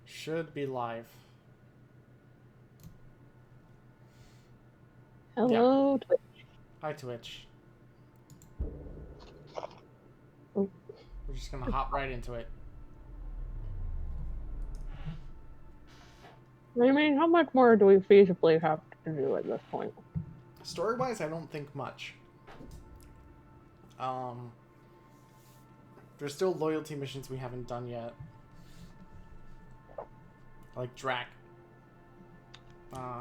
Should be live. Hello, Twitch. Hi, Twitch. Oh. We're just gonna hop right into it. I mean, how much more do we feasibly have to do at this point? Story-wise, I don't think much. There's still loyalty missions we haven't done yet. Like Drac.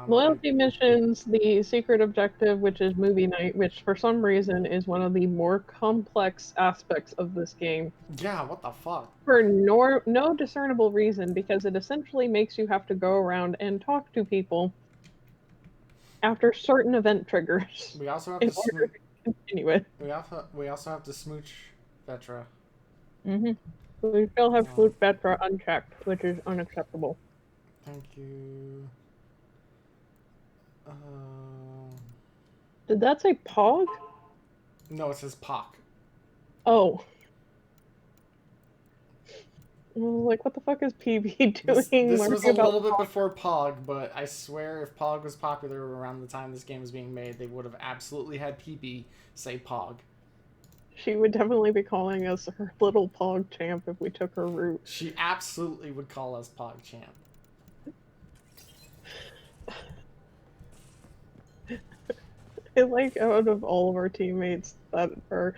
Loyalty missions, the secret objective, which is movie night, which for some reason is one of the more complex aspects of this game. Yeah, what the fuck? For no discernible reason, because it essentially makes you have to go around and talk to people after certain event triggers. We also have in to order to continue it. We also have to smooch Vetra. We still have Flute Vetra unchecked, which is unacceptable. Thank you. Did that say Pog? No, it says Pock. Oh. Like, what the fuck is PB doing? This was a little bit before Pog, but I swear if Pog was popular around the time this game was being made, they would have absolutely had PB say Pog. She would definitely be calling us her little Pog champ if we took her route. She absolutely would call us Pog champ. I like out of all of our teammates that are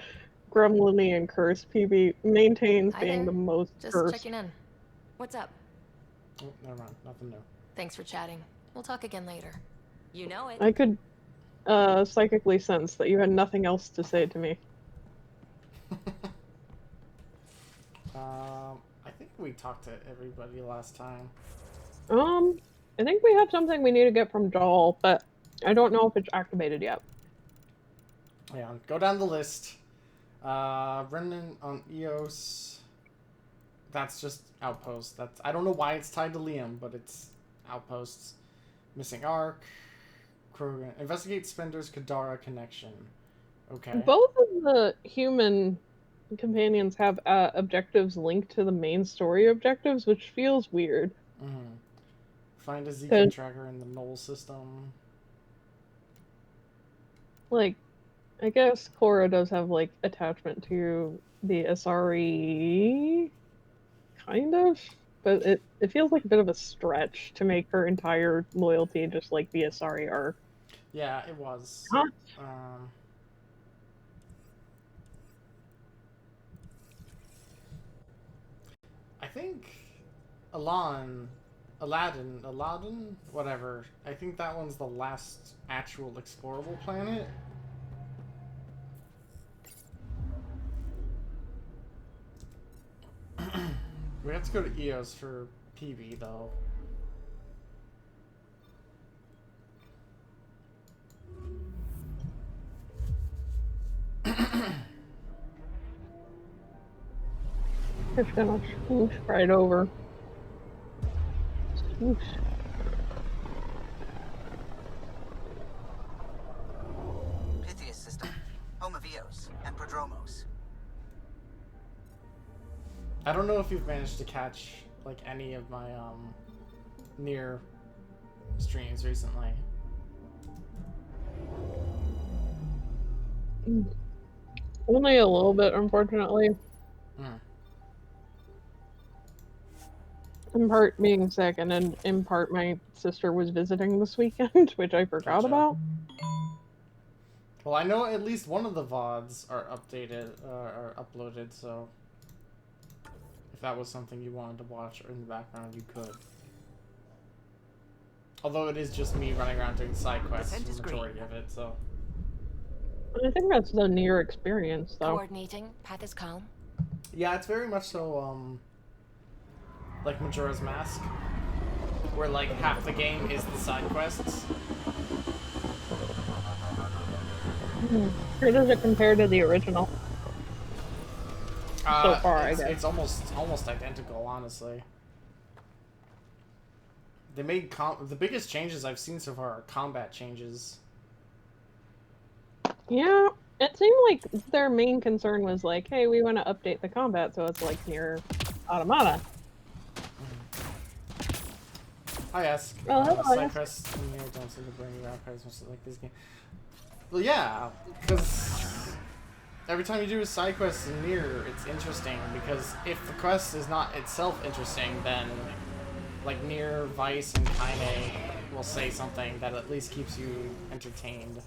gremlin-y and cursed, PB maintains being the most cursed. Just checking in. What's up? Oh, never mind. Nothing new. Thanks for chatting. We'll talk again later. You know it. I could psychically sense that you had nothing else to say to me. I think we talked to everybody last time. I think we have something we need to get from Doll, but I don't know if it's activated yet. Yeah, go down the list. Remnant on EOS. That's just Outpost. I don't know why it's tied to Liam, but it's Outposts. Missing Ark. Krogan. Investigate Spender's Kadara connection. Okay. Both of the human companions have objectives linked to the main story objectives, which feels weird. Find a Zika tracker in the Knoll system. Like, I guess Cora does have, like, attachment to the SRE, kind of, but it feels like a bit of a stretch to make her entire loyalty just like the SRE arc. Yeah, it was. Huh? I think Aladdin, whatever. I think that one's the last actual explorable planet. We have to go to EOS for PB though. Just gonna swoosh right over. Swoosh. Pythias system, home of Eos and Prodromos. I don't know if you've managed to catch like any of my near streams recently. Only a little bit, unfortunately. In part being sick, and then in part my sister was visiting this weekend, which I forgot about. Well, I know at least one of the VODs are updated, are uploaded, so if that was something you wanted to watch in the background, you could. Although it is just me running around doing side quests for the majority of it, so. I think that's the near experience, though. Coordinating. Path is calm. Yeah, it's very much so, like Majora's Mask, where like half the game is the side quests. How does it compare to the original? So far, I guess. It's almost identical, honestly. They made the biggest changes I've seen so far are combat changes. Yeah, it seemed like their main concern was like, hey, we want to update the combat so it's like near Automata. I ask. Oh, hello, Side Ask. quests in here don't seem to bring you out as much as like this game. Well, yeah, because every time you do a side quest in Nier, it's interesting, because if the quest is not itself interesting, then like Nier, Vice, and Kaine will say something that at least keeps you entertained.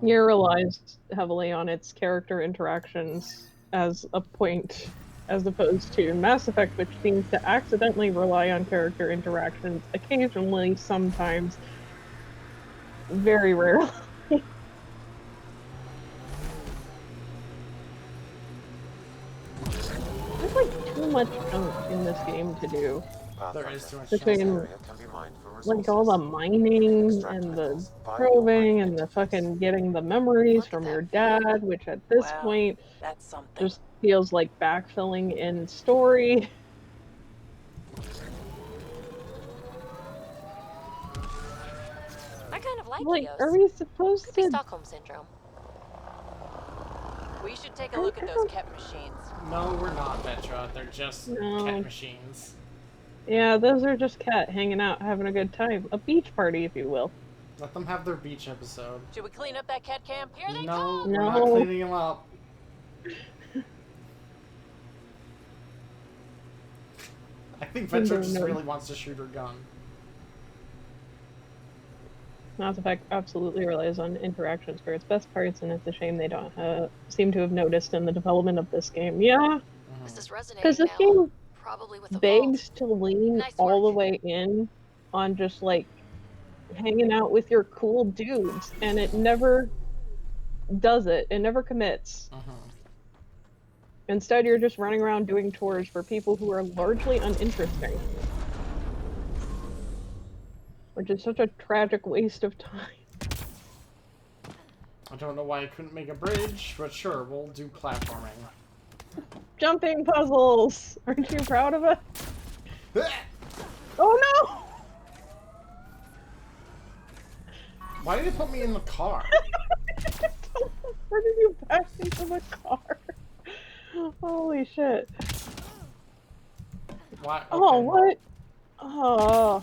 Nier relies heavily on its character interactions as a point, as opposed to Mass Effect, which seems to accidentally rely on character interactions occasionally, sometimes, very rarely. There's like too much junk in this game to do. There is too much Between chance. like all the mining and the probing and the fucking getting the memories from your dad, which at this Wow, point that's something. just feels like backfilling in story. I kind of like Like, Eos. are we supposed Could be to? Stockholm syndrome. We should take a look at those Kep machines. No, we're not, Petra. They're just No. cat machines. Yeah, those are just cat hanging out, having a good time. A beach party, if you will. Let them have their beach episode. Should we clean up that cat camp? Here they No, come! we're not No. cleaning them up. I think Petra just No. really wants to shoot her gun. Mass Effect absolutely relies on interactions for its best parts, and it's a shame they don't seem to have noticed in the development of this game. Yeah, This is resonating because this now. game Probably with the vault. begs to lean Nice all the work. way in on just like hanging out with your cool dudes, and it never does it. It never commits. Instead, you're just running around doing chores for people who are largely uninteresting. Which is such a tragic waste of time. I don't know why I couldn't make a bridge, but sure, we'll do platforming. Jumping puzzles! Aren't you proud of it? Oh no! Why did it put me in the car? Where did you back into the car? Holy shit. Why? Okay. Oh, what? Oh.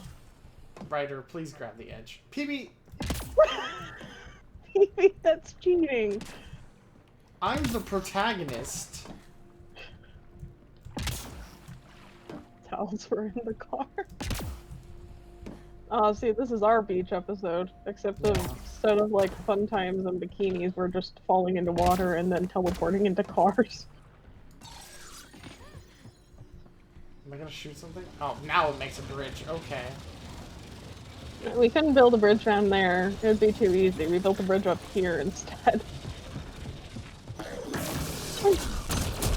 Ryder, please grab the edge. PB! Maybe that's cheating. I'm the protagonist. Towels were in the car. Oh, see, this is our beach episode. Except instead of like fun times and bikinis, we're just falling into water and then teleporting into cars. Am I gonna shoot something? Oh, now it makes a bridge. Okay. We couldn't build a bridge down there. It would be too easy. We built a bridge up here instead. Like,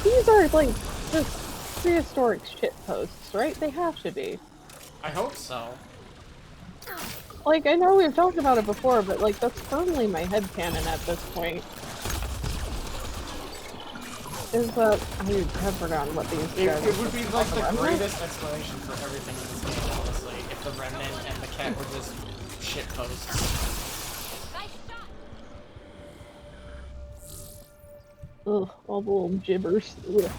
these are like just prehistoric shit posts, right? They have to be. I hope so. Like, I know we've talked about it before, but like that's firmly my headcanon at this point. Is that I have forgotten what these guys It would be like the remnant? greatest explanation for everything in this game, honestly, if the remnant and the cat were just shit posts. Nice shot! Ugh, all the little gibbers. Ugh.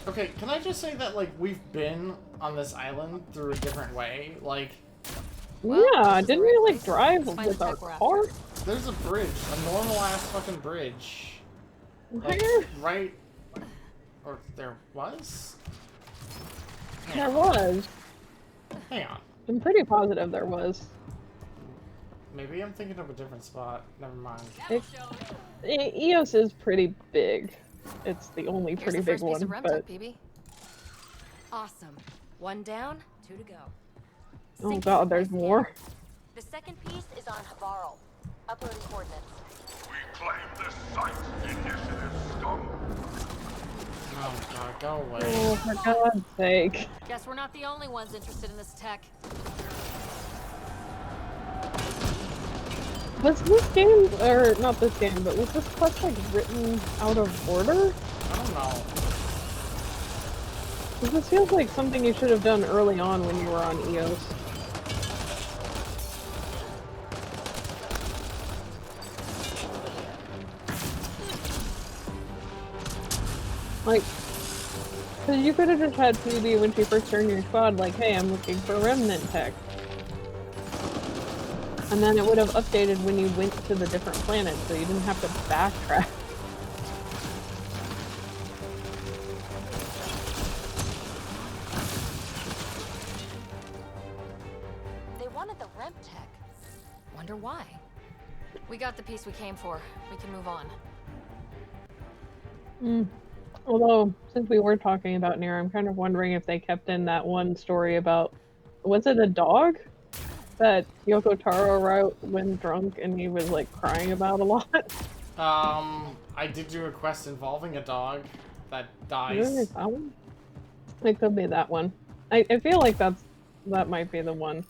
Okay, can I just say that, like, we've been on this island through a different way? Like, Well, Yeah, this is the didn't right we like place. drive Let's find with the our tech we're car? after. there's a bridge, a normal-ass fucking bridge. Like, Where? right... Or there was? There was. Hang on. I'm pretty positive there was. Maybe I'm thinking of a different spot. Never mind. EOS is pretty big. It's the only Here's pretty the big first piece one, of rem but tech, PB. Awesome. One down, two to go. oh Sync god, with there's my more. scanner. The second piece is on Havarl. Uploading coordinates. We claim this site, initiative scum. Oh god, go away. Oh, for God's sake. Guess we're not the only ones interested in this tech. Was this game, or not this game, but was this quest like written out of order? I don't know. 'Cause this feels like something you should have done early on when you were on EOS. Like, because you could have just had Phoebe when she first joined your squad, like, hey, I'm looking for remnant tech. And then it would have updated when you went to the different planets, so you didn't have to backtrack. They wanted the rem tech. Wonder why. We got the piece we came for. We can move on. Although, since we were talking about Nier, I'm kind of wondering if they kept in that one story about... Was it a dog? That Yoko Taro wrote when drunk and he was, like, crying about a lot? I did do a quest involving a dog that dies. Really? That one? It could be that one. I feel like that might be the one.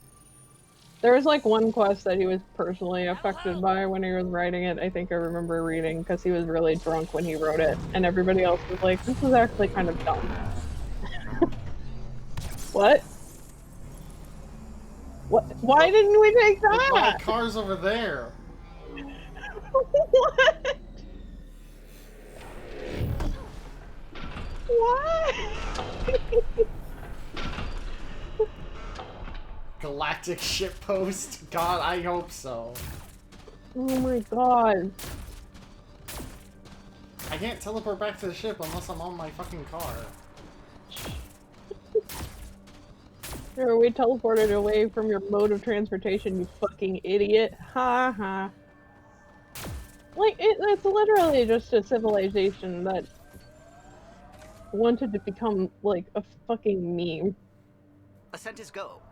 There was like one quest that he was personally affected by when he was writing it. I think I remember reading because he was really drunk when he wrote it, and everybody else was like, "This is actually kind of dumb." What? What? Why didn't we take But my that? car's over there. What? What? Galactic shitpost? God, I hope so. Oh my god. I can't teleport back to the ship unless I'm on my fucking car. Sure, we teleported away from your mode of transportation, you fucking idiot. Ha ha. Like, it's literally just a civilization that wanted to become, like, a fucking meme. Ascent is go.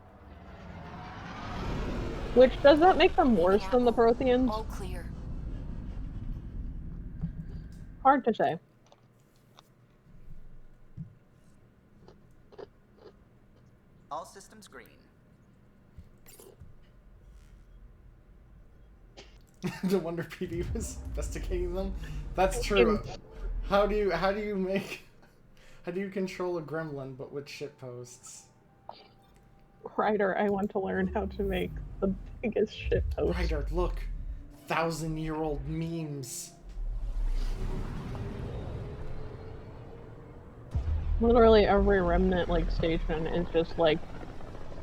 Which, does that make them worse than the Protheans? All clear. Hard to say. All systems green. No wonder PD was investigating them. That's true. How do you control a gremlin but with shitposts? Ryder, I want to learn how to make the biggest shitpost. Ryder, look. 1,000-year-old memes. Literally every remnant, like, station is just like,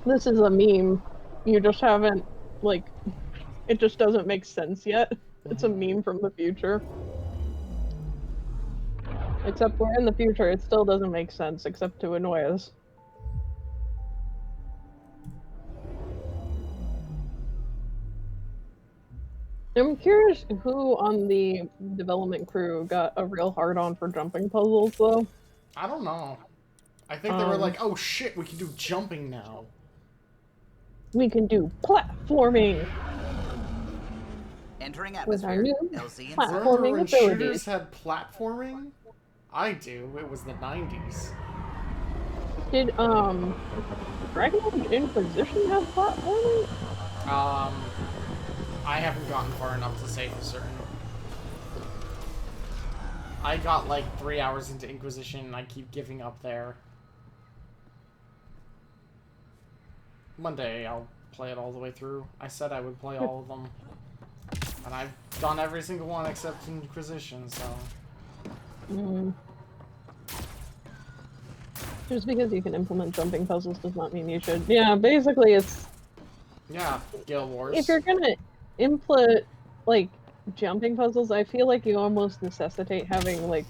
this is a meme. You just haven't, like, it just doesn't make sense yet. It's a meme from the future. Except we're in the future, it still doesn't make sense, except to annoy us. I'm curious who on the development crew got a real hard-on for jumping puzzles, though. I don't know. I think they were like, oh shit, we can do jumping now. We can do platforming! Entering With our atmosphere. new LZ platform. inside. Remember when abilities. shooters had platforming? I do. It was the 90s. Did, Dragon Age Inquisition have platforming? I haven't gotten far enough to say for certain. I got like 3 hours into Inquisition and I keep giving up there. One day I'll play it all the way through. I said I would play all of them. And I've done every single one except Inquisition, so... Just because you can implement jumping puzzles does not mean you should. Yeah, basically it's... Yeah, Guild Wars. If you're gonna input, like, jumping puzzles, I feel like you almost necessitate having, like,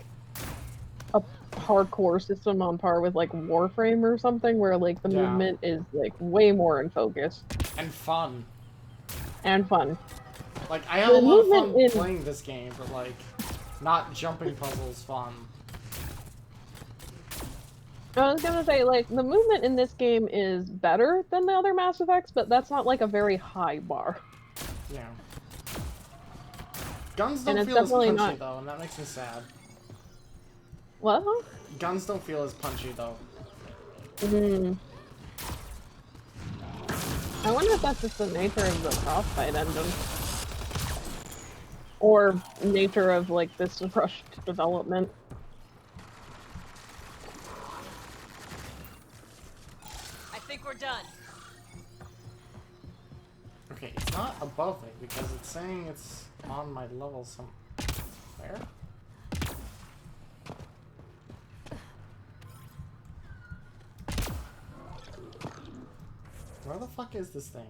a hardcore system on par with, like, Warframe or something, where, like, the movement is, like, way more in focus. And fun. And fun. Like, I have a The lot of fun movement playing this game, but, like, not jumping puzzles fun. I was gonna say, like, the movement in this game is better than the other Mass Effects, but that's not, like, a very high bar. Yeah. Guns And don't it's feel as definitely punchy, not- though, and that makes me sad. What? Guns don't feel as punchy, though. I wonder if that's just the nature of the Frostbite engine. Or nature of, like, this rushed development. I think we're done. Okay, it's not above it, because it's saying it's on my level somewhere. Where the fuck is this thing?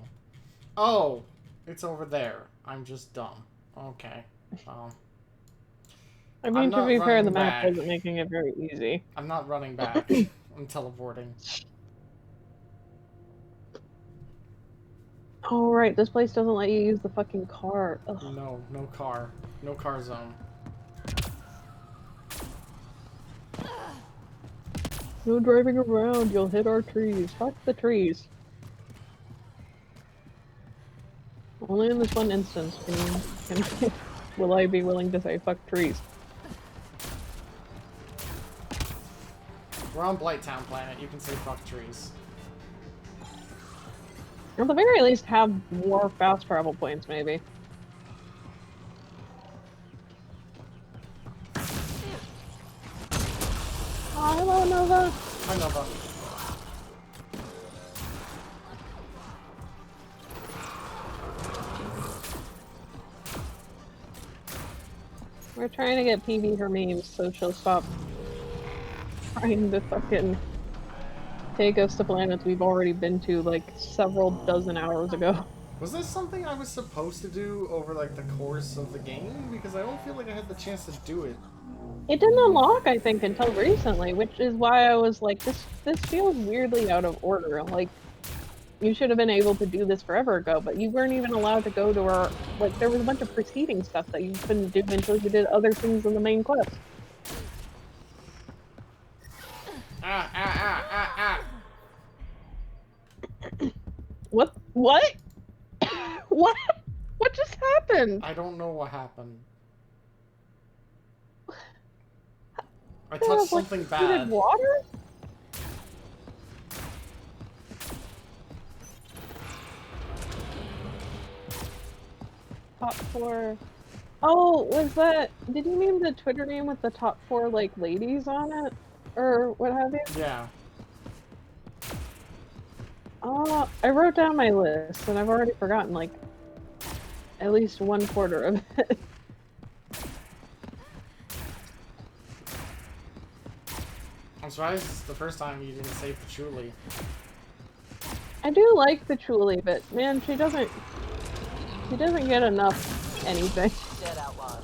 Oh, it's over there. I'm just dumb. Okay. I mean, to not be fair, running the map back. isn't making it very easy. I'm not running back. I'm teleporting. Oh, right, this place doesn't let you use the fucking car. Ugh. No, no car. No car zone. No driving around, you'll hit our trees. Fuck the trees. Only in this one instance can will I be willing to say fuck trees. We're on Blighttown planet. You can say fuck trees. Or at the very least have more fast travel points, maybe. Oh, hello, Nova! Hi, Nova. We're trying to get PV her memes so she'll stop trying to fucking take us to planets we've already been to like several dozen hours ago. Was this something I was supposed to do over like the course of the game? Because I don't feel like I had the chance to do it. It didn't unlock, I think, until recently, which is why I was like, this feels weirdly out of order. Like, you should have been able to do this forever ago, but you weren't even allowed to go to our, like, there was a bunch of preceding stuff that you couldn't do until you did other things in the main quest. What? What? What? What just happened? I don't know what happened. I There touched was, like, something heated bad. water? Top 4. Oh, was that... Did you mean the Twitter name with the top 4, like, ladies on it? Or what have you? Yeah. I wrote down my list, and I've already forgotten, like, at least 1/4 of it. I'm surprised it's the first time you didn't say patchouli. I do like Patchouli, but man, she doesn't get enough anything. Dead outlaws.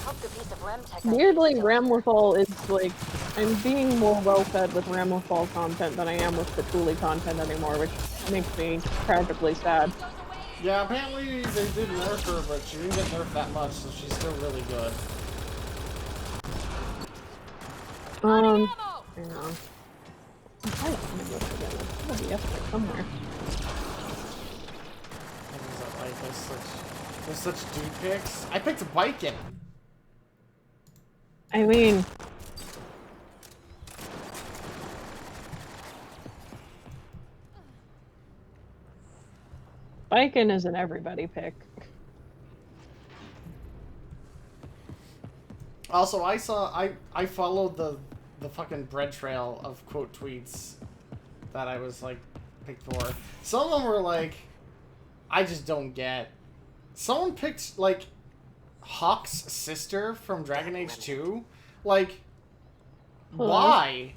Hope the piece of rem tech I Weirdly, used Ramlethal is like, I'm being more well-fed with Ramlethal content than I am with Patchouli content anymore, which makes me tragically sad. Yeah, apparently they did nerf her, but she didn't get nerfed that much, so she's still really good. Hang on. ammo! I don't remember what it is. It'll be up there somewhere. There's such dude picks. I picked Viking. I mean... Viking is an everybody pick. Also, I followed the fucking bread trail of quote tweets that I was like picked for. Some of them were like, I just don't get. Someone picked like Hawk's sister from Dragon Age 2. Like, why?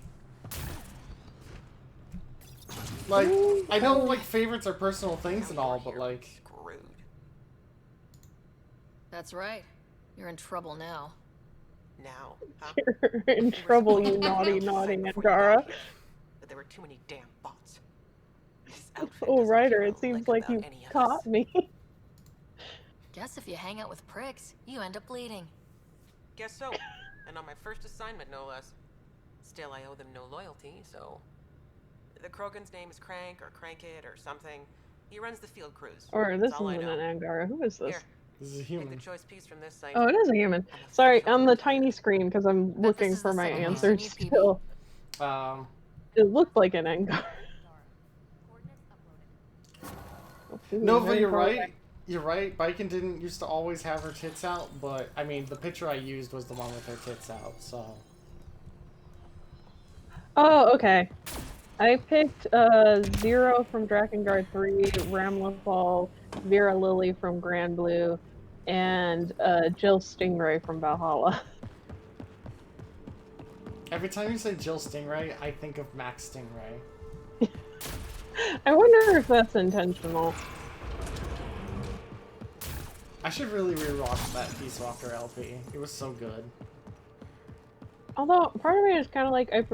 Like, I know like favorites are personal things and all, but like, Screwed. That's right. You're in trouble now. Now, huh? You're in trouble, you naughty, naughty Angara. But there were too many damn bots. This outfit Oh, doesn't Ryder, care a it seems lick like about you any of caught us. me. Guess if you hang out with pricks, you end up bleeding. Guess so. And on my first assignment, no less. Still, I owe them no loyalty, so... The Krogan's name is Crank, or Crankit, or something. He runs the field crews. Or this That's all I isn't know. an Angara. Who is this? Here, this is a take human. the choice piece from this site. Oh, it is a human. Sorry, on the tiny screen, because I'm Bet looking this is for the my second piece answers you need, PB. still. It looked like an Angara. Nova, you're right. You're right. Viking didn't used to always have her tits out, but I mean, the picture I used was the one with her tits out, so. Oh, okay. I picked Zero from Drakengard 3, Ramlethal, Vera Lily from Grand Blue, and Jill Stingray from Valhalla. Every time you say Jill Stingray, I think of Max Stingray. I wonder if that's intentional. I should really rewatch that Peace Walker LP. It was so good. Although, part of me is kind of like, I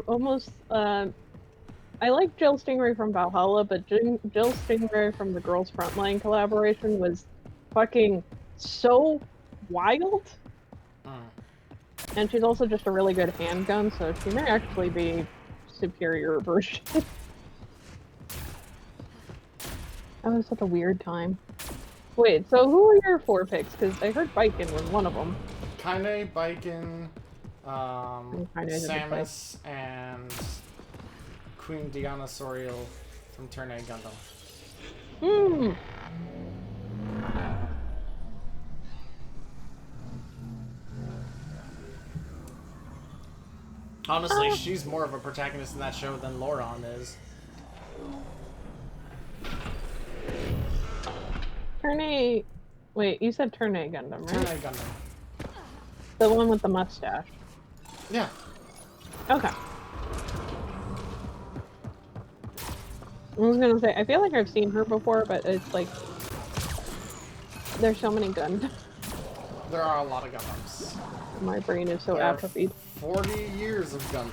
like Jill Stingray from Valhalla, but Jill Stingray from the Girls Frontline collaboration was fucking so wild. And she's also just a really good handgun, so she may actually be superior version. That was such a weird time. Wait, so who are your 4 picks? Because I heard Biken was one of them. Kaine, Biken, Samus, and Queen Diana Soriel from Turn A Gundam. Hmm. Honestly, she's more of a protagonist in that show than Lauron is. Turn A... Wait, you said Turn A Gundam, right? Turn A Gundam. The one with the mustache. Yeah. Okay. I was gonna say, I feel like I've seen her before, but it's like... There's so many Gundams. There are a lot of Gundams. My brain is so There are atrophied. 40 years of Gundam.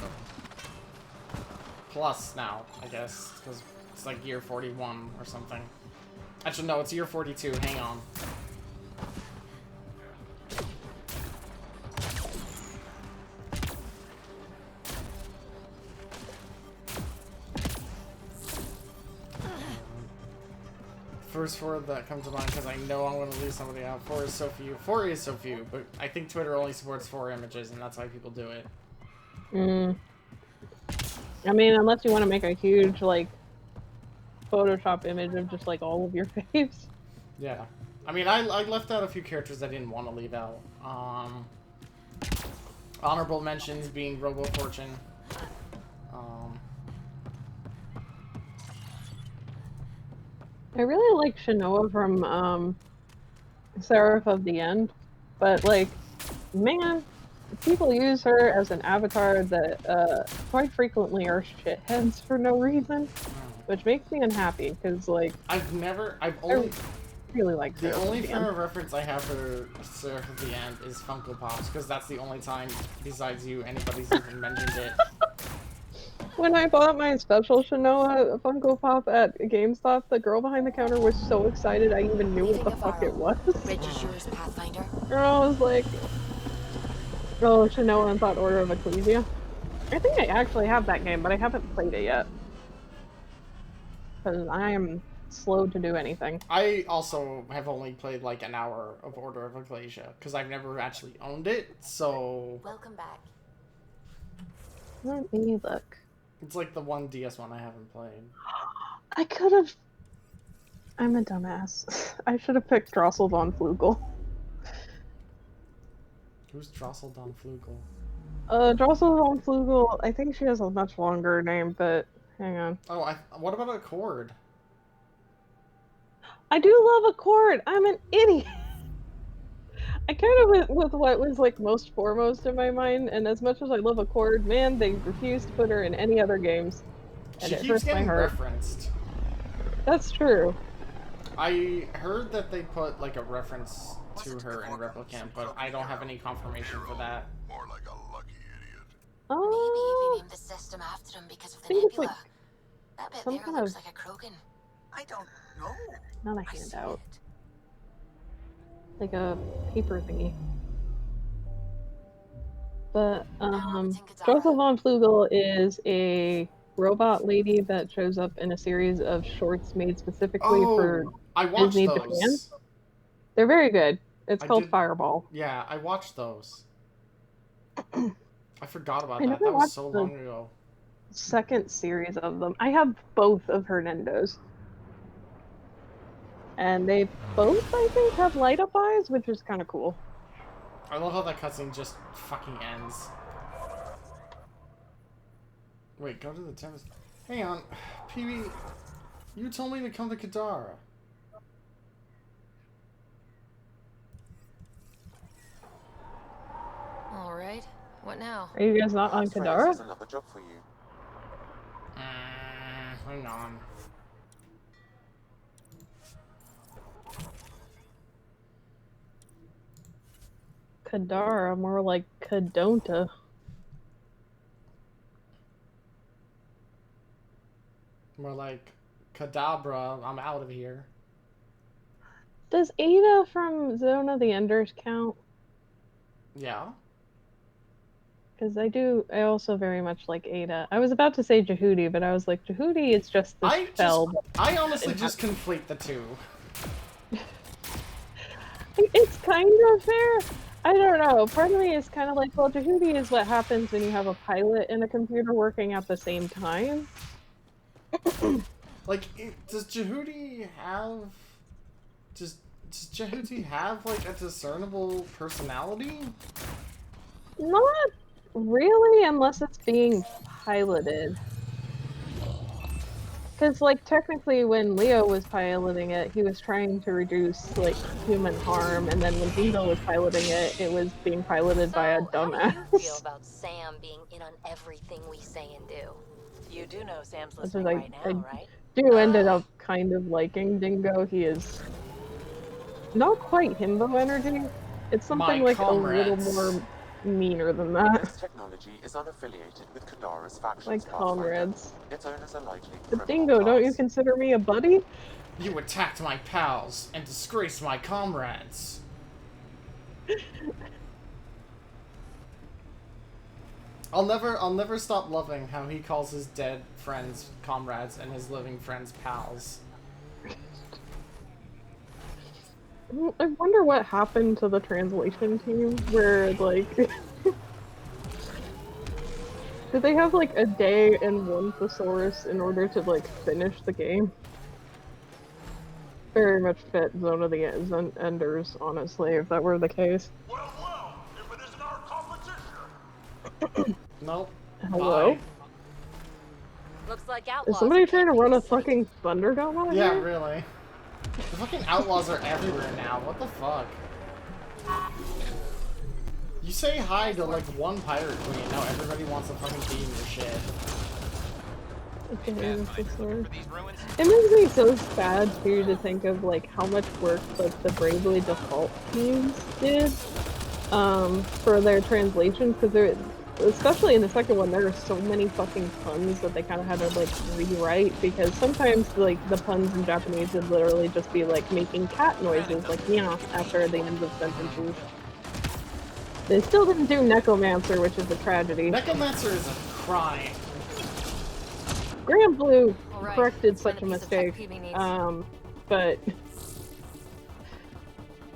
Plus now, I guess, because it's like year 41 or something. Actually, no, it's year 42. Hang on. First 4 that come to mind, because I know I'm going to leave somebody out. 4 is so few. 4 is so few, but I think Twitter only supports 4 images, and that's why people do it. I mean, unless you want to make a huge, like, Photoshop image of just, like, all of your faves. Yeah. I mean, I left out a few characters I didn't want to leave out. Honorable mentions being Robo Fortune. I really like Shinoa from, Seraph of the End, but, like, man, people use her as an avatar that, quite frequently are shitheads for no reason, which makes me unhappy, because, like... I've really like the Seraph only of the frame End. of reference I have for Seraph of the End is Funko Pops, because that's the only time, besides you, anybody's even mentioned it. When I bought my special Shinoa Funko Pop at GameStop, the girl behind the counter was so excited I even knew what the fuck it was. Bridge is yours, Pathfinder. And I was like, oh, Shinoa and Thought Order of Ecclesia. I think I actually have that game, but I haven't played it yet. Because I am slow to do anything. I also have only played like an hour of Order of Ecclesia, because I've never actually owned it, so... Welcome back. Let me look. It's like the one DS one I haven't played. I could have... I'm a dumbass. I should have picked Drossel von Flugel. Who's Drossel Don Flugel? Drossel von Flugel, I think she has a much longer name, but hang on. Oh, what about Accord? I do love Accord! I'm an idiot! I kind of went with what was like most foremost in my mind, and as much as I love Accord, man, they refuse to put her in any other games. And She it keeps hurts my getting heart. referenced. That's true. I heard that they put like a reference to her in Replicant, but I don't have any confirmation for that. More like a lucky idiot. Maybe Oh, they named the system after him because of the think it's nebula. like That bit some there kind looks of- like a Krogan. I don't know. not a I see handout. it. Like a paper thingy. But, it's in Kadara. Drossel von Flugel is a robot lady that shows up in a series of shorts made specifically for I watched Disney those. Japan. They're very good. It's I called did- Fireball. Yeah, I watched those. I forgot about I that. never That was watched so the- long ago. Second series of them. I have both of her Nindos. And they both, I think, have light up eyes, which is kind of cool. I love how that cutscene just fucking ends. Wait, go to the tempest. Hang on. PB, you told me to come to Kadara. All right. What now? Are you guys not on Friends Kadara? has another job for you. Hang on. Kadara, more like Kadonta. More like Kadabra, I'm out of here. Does Ada from Zone of the Enders count? Yeah. Because I also very much like Ada. I was about to say Jehudi, but I was like, Jehudi is just this spell. I honestly just conflate the two. It's kind of fair. I don't know. Part of me is kind of like, well, Jehudi is what happens when you have a pilot and a computer working at the same time. Like, does Jehudi have... Does Jehudi have, like, a discernible personality? Not really, unless it's being piloted. Because, like, technically when Leo was piloting it, he was trying to reduce, like, human harm, and then when Dingo was piloting it, it was being piloted by a dumbass. How do you feel about Sam being in on everything we say and do? You do know Sam's Which is, listening right I now, right? do ended up kind of liking Dingo. He is not quite himbo energy. It's something My like comrades. a little more meaner than that. This technology is unaffiliated with Kadara's factions. My comrades. Its owners are likely But criminal Dingo, don't you class. consider me a buddy? You attacked my pals and disgraced my comrades. I'll never stop loving how he calls his dead friends comrades and his living friends pals. I wonder what happened to the translation team, where, like... Did they have, like, a day and one thesaurus in order to, like, finish the game? Very much fit Zone of the Enders, honestly, if that were the case. Well, if it isn't our competition. Nope. Hello? Bye. Looks like outlaws. Is somebody are trying to camping run a in sight. fucking Thunder Gauntlet Yeah, here? really. The fucking outlaws are everywhere now. What the fuck? You say hi to like one pirate queen, now everybody wants to fucking be in your shit. It makes me so sad too to think of like how much work like the Bravely Default teams did for their translations, because they're especially in the second one there are so many fucking puns that they kind of had to like rewrite, because sometimes like the puns in Japanese would literally just be like making cat noises like meow after the end of sentences. They still didn't do Necromancer, which is a tragedy. Necromancer is a crime. Grand Blue Alright, corrected let's find such a the piece of tech mistake, PB needs. but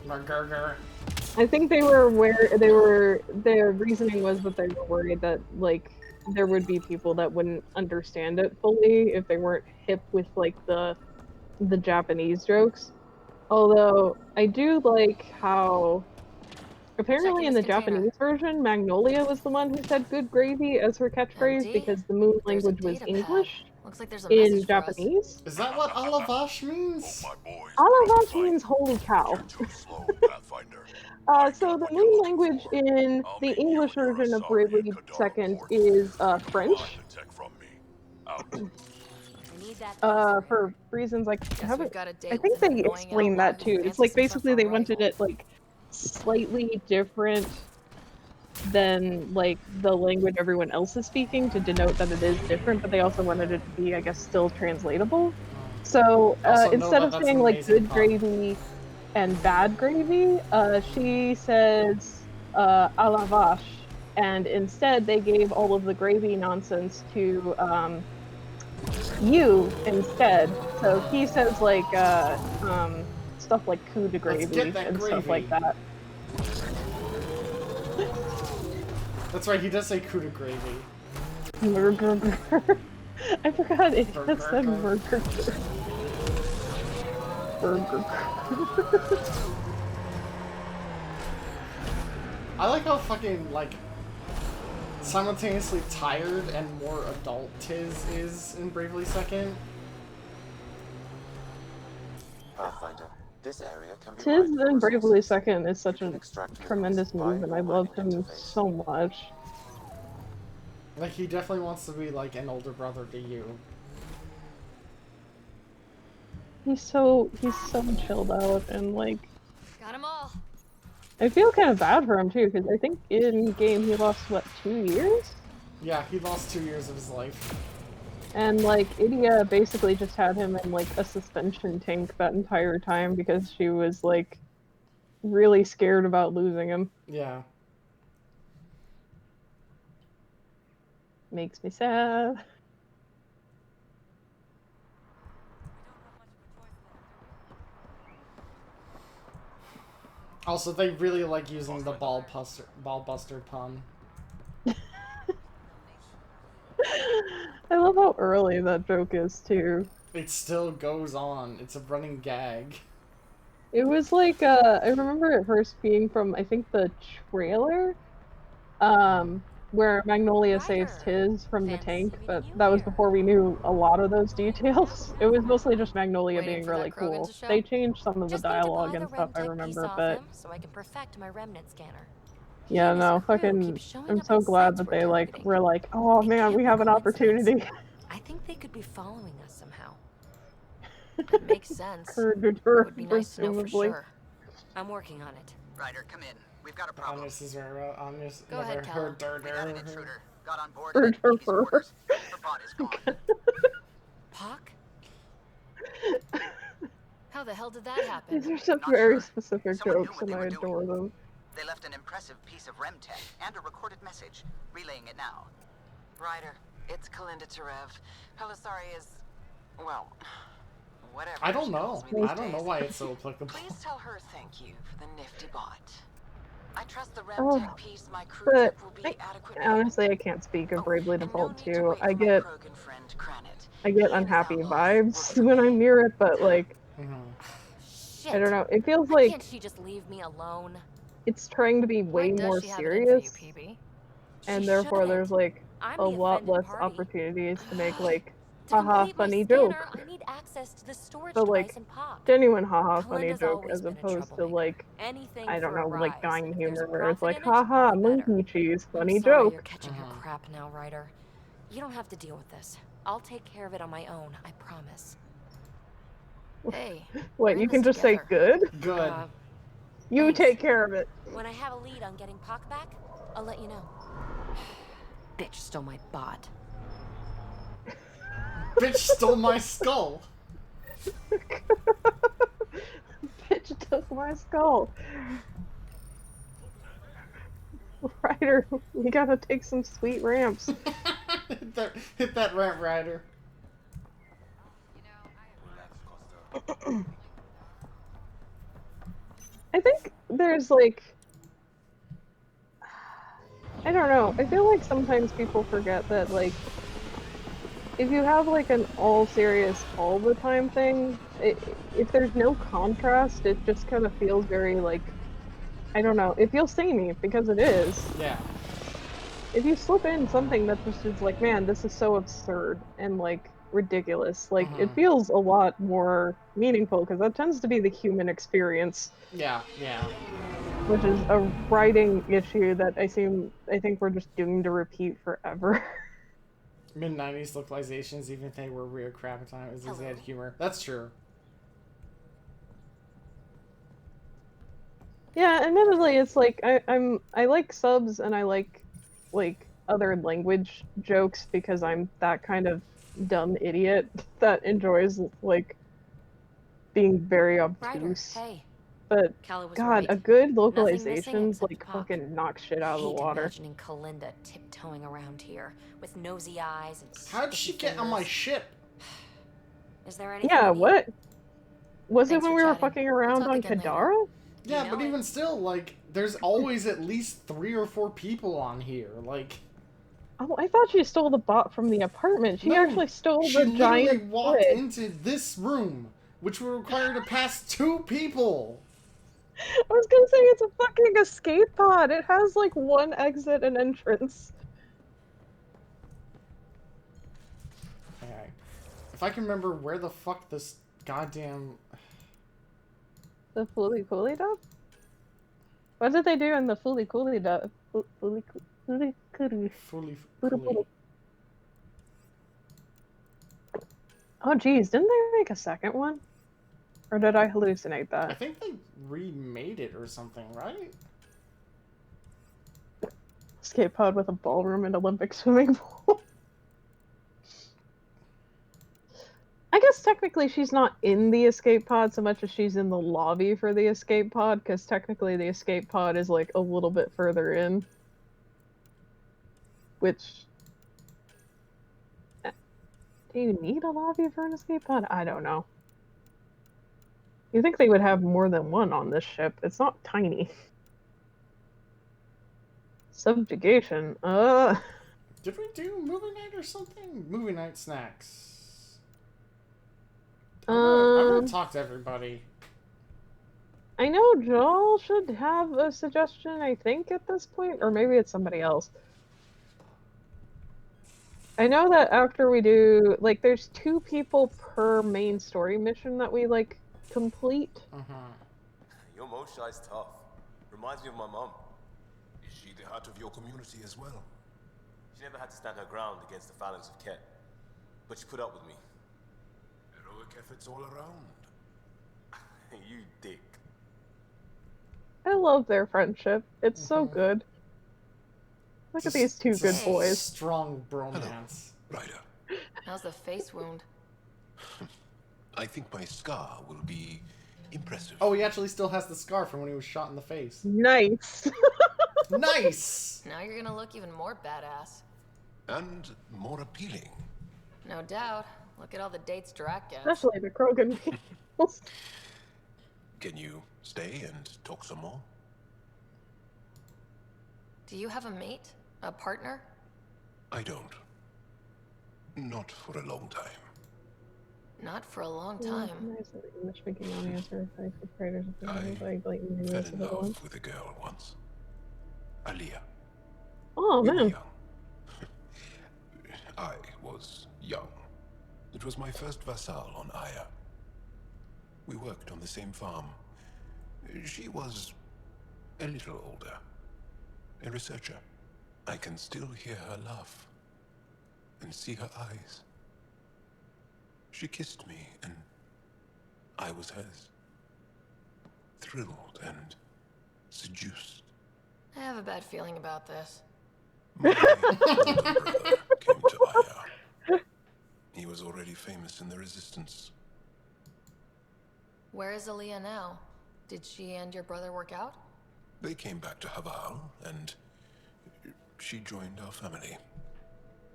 Margurger. I think they were aware. Their reasoning was that they were worried that like there would be people that wouldn't understand it fully if they weren't hip with like the Japanese jokes. Although I do like how apparently in the this container. Japanese version, Magnolia was the one who said "good gravy" as her catchphrase MD? because the moon There's a language was data pad. English Looks like there's a in message for us. Japanese. Is that what Alavash means? My boys. Alavash means holy cow. You're too slow, Pathfinder. So the moon language in the English version of Bravely Second is French. We need that For reasons like Guess haven't. we've got a date I think with an they annoying explained outlaw that who too. It's fancies like himself basically a they wanted rival. it like slightly different than like the language everyone else is speaking to denote that it is different, but they also wanted it to be, I guess, still translatable. So Also, instead Nova, of that's saying an like amazing good pun. gravy and bad gravy, she says a la vache, and instead they gave all of the gravy nonsense to you instead. So he says like stuff like coup de Let's gravy get that and stuff like gravy. that. That's right, he does say coup de gravy. Burger. I forgot it Burger. just said burger. Burger. I like how fucking, like, simultaneously tired and more adult Tiz is in Bravely Second. Pathfinder, this area can be Tiz mined for in Bravely resources. Second is such You a can extract tremendous minerals move, and via I your love mining him interface. so much. Like, he definitely wants to be, like, an older brother to you. He's so chilled out and like Got 'em all. I feel kind of bad for him too, because I think in game he lost what, 2 years? Yeah, he lost 2 years of his life. And like Idia basically just had him in like a suspension tank that entire time because she was like really scared about losing him. Yeah. Makes me sad. Also, they really like using the ball buster pun. I love how early that joke is too. It still goes on. It's a running gag. It was like I remember it first being from I think the trailer, where Magnolia saves Tiz from the tank, but that was before we knew a lot of those details. It was mostly just Magnolia Waiting being for that really Krogan cool. to show? They changed some of the Just need to dialogue buy and the stuff I Remtech piece remember, off but him so I can perfect my remnant scanner. He yeah, and his no, crew fucking, keep showing I'm up so at glad sites that we're they like targeting. were like, oh It man, can't we be have an coincidence. opportunity. I think they could be following us somehow. It makes sense. Kurdur, Would be nice to know for presumably. sure. I'm working on it. Ryder, come in. We've got a problem. Anya Cesaro, Anya's Go never ahead, heard We got an Durder. intruder. Got on board and had previous orders. Her bot is gone. Pock? How the hell did that happen? These are some Not very sure. specific Someone knew jokes, what and they I were adore doing. them. They left an impressive piece of Remtech and a recorded message, relaying it now. Ryder, it's Kalinda Tarev. Pelisari is, well, whatever. I don't she know. calls me these I don't know days. why it's so applicable. Please tell her thank you for the nifty bot. I trust the Oh, Remtech piece my crew but took will be adequate. honestly, I can't speak of Bravely and no Default need to 2. wait I for my get Krogan friend Kranit. I get He and his unhappy outlaws work vibes for when me. I'm near it, but like Shit. I don't know. It feels Why like can't she just leave me alone? it's trying to be Why way does more she have it in for you, serious, PB? and She therefore shouldn't. there's like I'm a the lot offended less party. opportunities to make like To haha complete my funny scanner, joke. I need access to the storage So device like in POC. genuine haha funny Kalinda's joke always as been a opposed to troublemaker. like Anything I don't for a know, like rise. dying If there's humor where it's profit like in it, all haha the better. monkey cheese I'm funny sorry joke. you're catching your crap now, Ryder. You don't have to deal with this. I'll take care of it on my own, I promise. Hey, we're What, in you this can just say together. good? Good. You thanks. take care of it. When I have a lead on getting POC back, I'll let you know. Bitch stole my bot. Bitch stole my skull. Bitch took my skull. Ryder, you gotta take some sweet ramps. hit that ramp, Ryder. I think there's like I don't know. I feel like sometimes people forget that like if you have like an all serious all the time thing, if there's no contrast, it just kind of feels very like I don't know. It feels samey because it is. Yeah. If you slip in something that just is like, man, this is so absurd and like ridiculous, like it feels a lot more meaningful because that tends to be the human experience. Yeah, yeah. Which is a writing issue that I think we're just doomed to repeat forever. Mid-90s localizations, even if they were real crap at times, they had humor. That's true. Yeah, admittedly, it's like I like subs and I like other language jokes because I'm that kind of dumb idiot that enjoys like being very obtuse. Ryder, hey. But Calla was God, right. a good Nothing localization missing like except POC. fucking knocks shit out of the Hate water. imagining Kalinda tiptoeing around here with nosy eyes and How'd she get on my fingers. ship? Is there anything? Yeah, you need? what? Was Thanks it when for we were chatting. fucking We'll around talk on again later. Kadara? Yeah, You but know even it. still, like, there's always at least 3 or 4 people on here. Like, Oh, I thought she stole the bot from the apartment. She no, actually stole she the literally giant walked squid. into this room, which would require to pass 2 people. I was gonna say it's a fucking escape pod. It has like one exit and entrance. Okay. If I can remember where the fuck this goddamn... The Fooly Cooly Dub? What did they do in the Fooly Cooly Dub? Fooly Cooly. Fully. Oh geez, didn't they make a second one? Or did I hallucinate I that? think they remade it or something, right? Escape pod with a ballroom and Olympic swimming pool. I guess technically she's not in the escape pod so much as she's in the lobby for the escape pod, because technically the escape pod is like a little bit further in. Which... Do you need a lobby for an escape pod? I don't know. You think they would have more than one on this ship. It's not tiny. Subjugation. Did we do movie night or something? Movie night snacks. I'm gonna talk to everybody. I know Joel should have a suggestion, I think, at this point. Or maybe it's somebody else. I know that after we do... Like, there's 2 people per main story mission that we, like, complete. Your Moshi's tough. Reminds me of my mom. Is she the heart of your community as well? She never had to stand her ground against the phalanx of Ket. But she put up with me. Heroic efforts all around. You dick. I love their friendship. It's so good. Look at these 2 good boys. Strong bromance. Ryder, How's the face wound? I think my scar will be impressive. Oh, he actually still has the scar from when he was shot in the face. Nice. Nice! Now you're gonna look even more badass. And more appealing. No doubt. Look at all the dates Drac gets. Especially the Krogan people. Can you stay and talk some more? Do you have a mate? A partner? I don't. Not for a long time. Not for a long time. I fell in love with a girl once. Aliyah. Oh, We were man. young. I was young. It was my first vassal on Aya. We worked on the same farm. She was a little older. A researcher. I can still hear her laugh. And see her eyes. She kissed me, and I was hers. Thrilled and seduced. I have a bad feeling about this. My older brother came to Aya. He was already famous in the Resistance. Where is Aaliyah now? Did she and your brother work out? They came back to Haval, and she joined our family.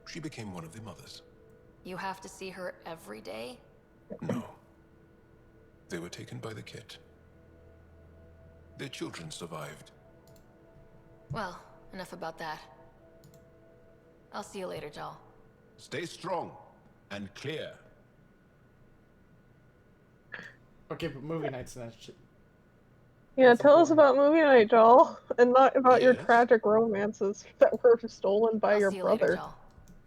She became one of the mothers. You have to see her every day? No. They were taken by the Ket. Their children survived. Well, enough about that. I'll see you later, Jal. Stay strong and clear. Okay, but movie night's that shit. Yeah, That's tell us important. about movie night, Joel. And not about your Yes? tragic romances that were stolen by I'll your see you brother. later, Jal.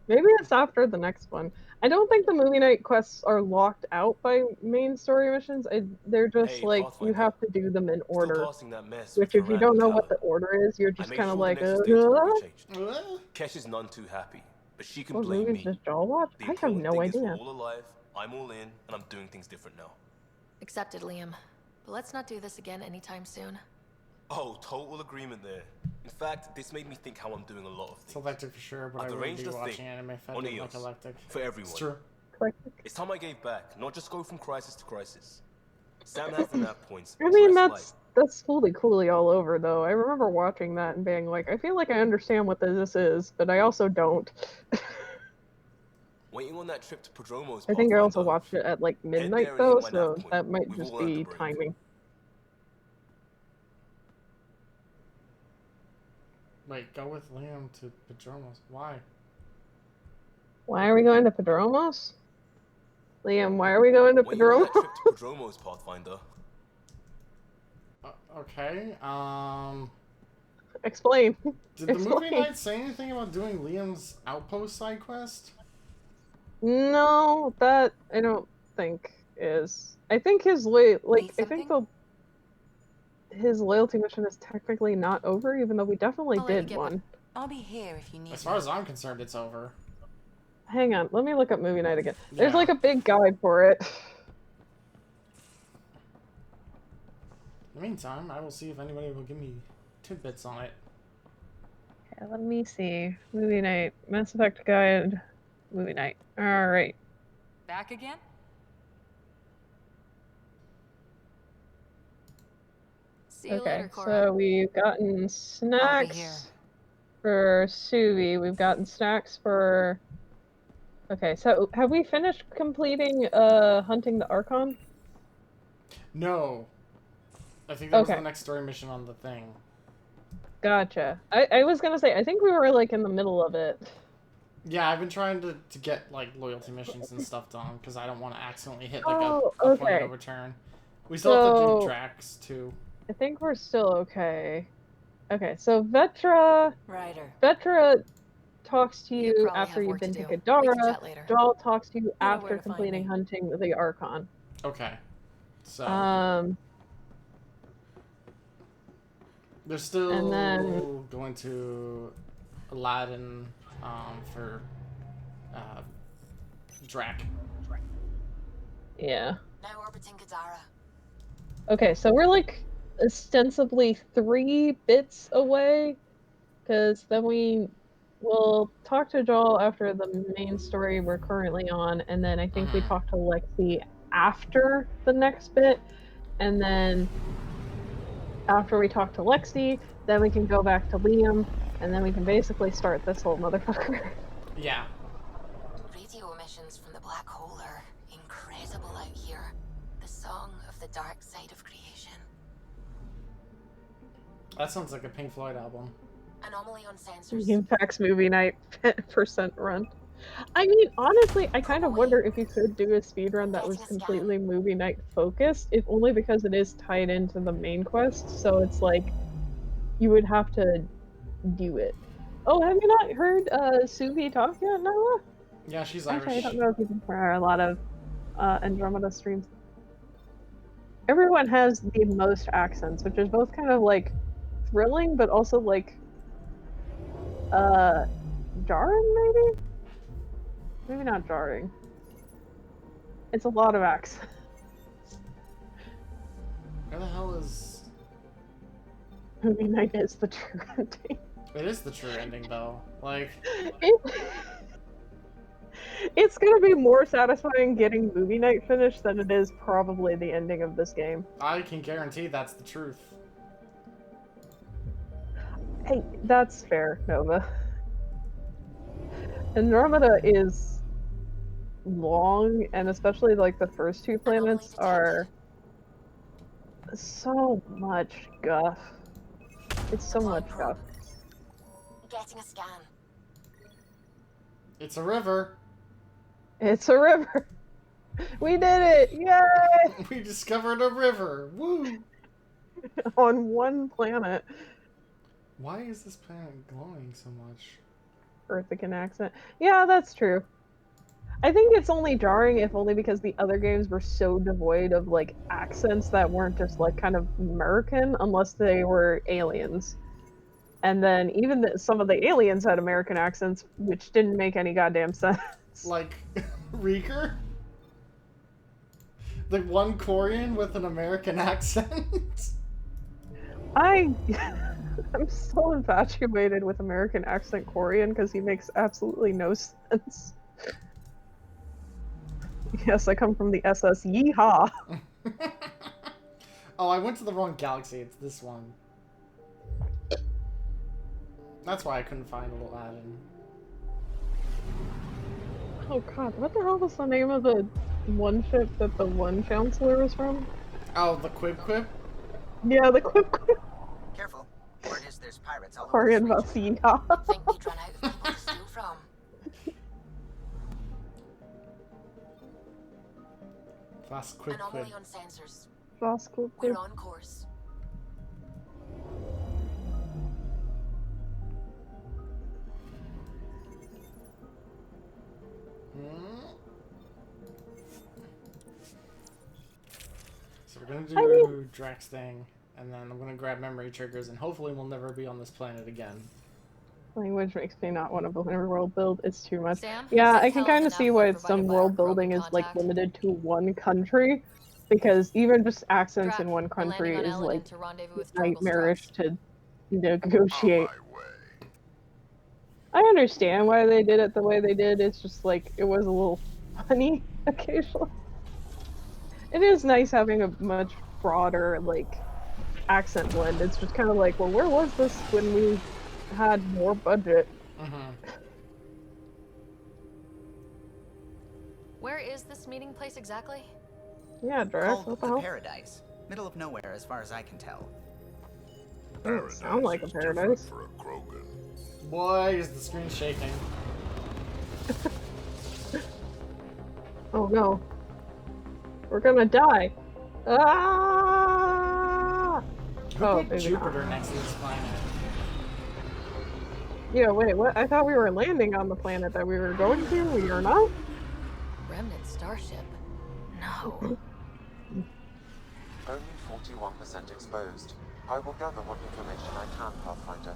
Maybe it's after the next one. I don't think the movie night quests are locked out by main story missions. They're just Hey, like, you Pathfinder. have to do them in Still order. passing that mess Which, with if you Varan don't and know what the Callan. order is, you're I just made kind of sure like, the Nexus data will be changed. What? Kesh is none too happy, but she can What blame movies me. does Joel watch? The I have important no thing is idea. we're all alive, I'm all in, and I'm doing things different now. Accepted, Liam. But let's not do this again anytime soon. Oh, total agreement there. In fact, this made me think how I'm doing a lot of things. Selected for sure, but I've I wouldn't arranged be a watching thing anime if I on didn't like EOS Electric. for everyone. It's true. It's time I gave back, not just go from crisis to crisis. Sam has the nav points. I so mean, let's that's Fooly Cooly all over, though. I remember watching that and being like, I feel like I understand what this is, but I also don't. waiting on that trip to Prodromos. I think I also Pathfinder. watched it at like midnight, there and though, hit my nav so point. that might We've just all earned be a break. timing. Wait, go with Liam to Pajamas. Why? Why are we going to Padromos? Liam, why are we going to Waiting on that Padromos? trip to Prodromos, Pathfinder. Okay, Explain. did the movie Explain. night say anything about doing Liam's outpost side quest? No, that I don't think is. I think his his loyalty mission is technically not over, even though we definitely I'll let you did get one. I'll be here if you need As far me. as I'm concerned, it's over. Hang on, let me look up movie night again. There's Yeah. like a big guide for it. In the meantime, I will see if anybody will give me tidbits on it. Okay, let me see. Movie night. Mass Effect guide. Movie night. Alright. Back again? See you Okay, later, Cora. so we've gotten I'll be snacks here. for Suvi. We've gotten snacks for... Okay, so have we finished completing hunting the Archon? No. I think that was Okay. the next story mission on the thing. Gotcha. I was gonna say, I think we were like in the middle of it. Yeah, I've been trying to get like loyalty missions and stuff done because I don't want to accidentally hit like Oh, a point okay. of no return. We still have to do So- Drax too. I think we're still okay. Okay, so Vetra Ryder. talks to You you probably after have you've work been to to do. We can Kadara. chat later. Jaal talks to you You know where after to find completing me. hunting the Archon. Okay. So they're still and then- going to Aladdin for Drac. Yeah. Now orbiting Kadara. Okay, so we're like ostensibly 3 bits away, because then we will talk to Joel after the main story we're currently on, and then I think we talk to Lexi after the next bit, and then after we talk to Lexi, then we can go back to Liam, and then we can basically start this whole motherfucker. Yeah. Radio emissions from the black hole are incredible out here. The song of the dark side of creation. That sounds like a Pink Floyd album. Anomaly on sensors. Impact's movie night percent run. I mean, honestly, I kind of wonder if you could do a speedrun that was completely movie night focused, if only because it is tied into the main quest, so it's like, you would have to do it. Oh, have you not heard Suvi talk yet, Noah? Yeah, she's Actually, Irish. I don't know if you can hear a lot of Andromeda streams. Everyone has the most accents, which is both kind of like thrilling, but also like jarring, maybe? Maybe not jarring. It's a lot of accents. Where the hell is... Movie night is the true ending. It is the true ending, though. Like... It's gonna be more satisfying getting movie night finished than it is probably the ending of this game. I can guarantee that's the truth. Hey, that's fair, Nova. Andromeda is long, and especially like the first 2 planets are so much guff. It's so much guff. Getting a scan. It's a river. It's a river. We did it! Yay! We discovered a river. Woo! On one planet. Why is this planet glowing so much? Earthican accent. Yeah, that's true. I think it's only jarring if only because the other games were so devoid of like accents that weren't just like kind of American unless they were aliens. And then even some of the aliens had American accents, which didn't make any goddamn sense. Like, Rieger? The one Korean with an American accent? I'm so infatuated with American accent Korean because he makes absolutely no sense. Yes, I come from the SS Yeehaw. Oh, I went to the wrong galaxy. It's this one. That's why I couldn't find Aladdin. Oh god, what the hell was the name of the one ship that the one chancellor was from? Oh, the Quib Quib? Yeah, the Quib Quib. Careful. Word is there's pirates all over Korean this region. Vasina. Think we'd run out of people to steal from. Fast Quib Quib. Anomaly on sensors. Fast Quib We're Quib. on course. So we're gonna do Drax thing, and then I'm gonna grab memory triggers, and hopefully we'll never be on this planet again. Language makes me not want to build a world build. It's too much. Sam, Yeah, safe I can health kind and of see nav why provided some by world our Krogan building is like contact. limited to one country, because even just accents in Drac, one we're country landing on is Eladin like to rendezvous with nightmarish to On negotiate. my way. I understand why they did it the way they did. It's just like it was a little funny occasionally. It is nice having a much broader like accent blend. It's just kind of like, well, where was this when we had more budget? Where is this meeting place exactly? Yeah, Drax, Called what the the hell? Paradise. Middle of nowhere, as far as I can tell. Doesn't sound like a is different paradise. for a Krogan. Boy, is the screen shaking. Oh no. We're gonna die. Ah! Who Oh, put maybe Jupiter not. next to this planet? Yeah, wait, what? I thought we were landing on the planet that we were going to. We are not? Remnant starship. No. Only 41% exposed. I will gather what information I can, Pathfinder.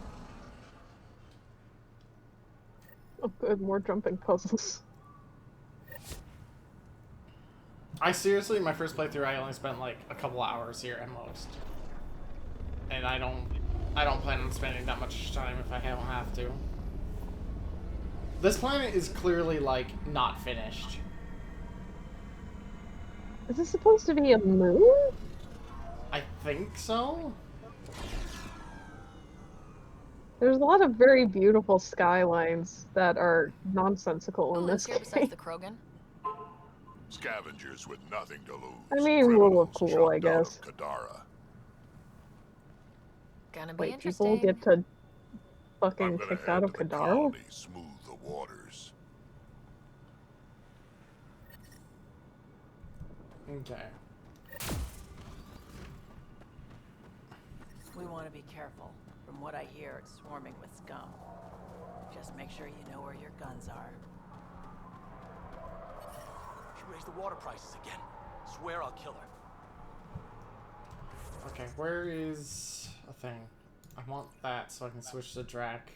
Oh, good, more jumping puzzles. I seriously, my first playthrough, I only spent like a couple hours here at most. And I don't plan on spending that much time if I don't have to. This planet is clearly, like, not finished. Is this supposed to be a moon? I think so? There's a lot of very beautiful skylines that are nonsensical Who in lives this here game. besides the Krogan? Scavengers with nothing to lose. I mean, rule of Criminals cool, I chucked out guess. of Kadara. Gonna be Wait, interesting. people get to I'm fucking gonna kicked head out of to the Kadara? colony, smooth the waters. Okay. We want to be careful. From what I hear, it's swarming with scum. Just make sure you know where your guns are. She raised the water prices again. Swear I'll kill her. Okay, where is a thing? I want that so I can switch to Drac.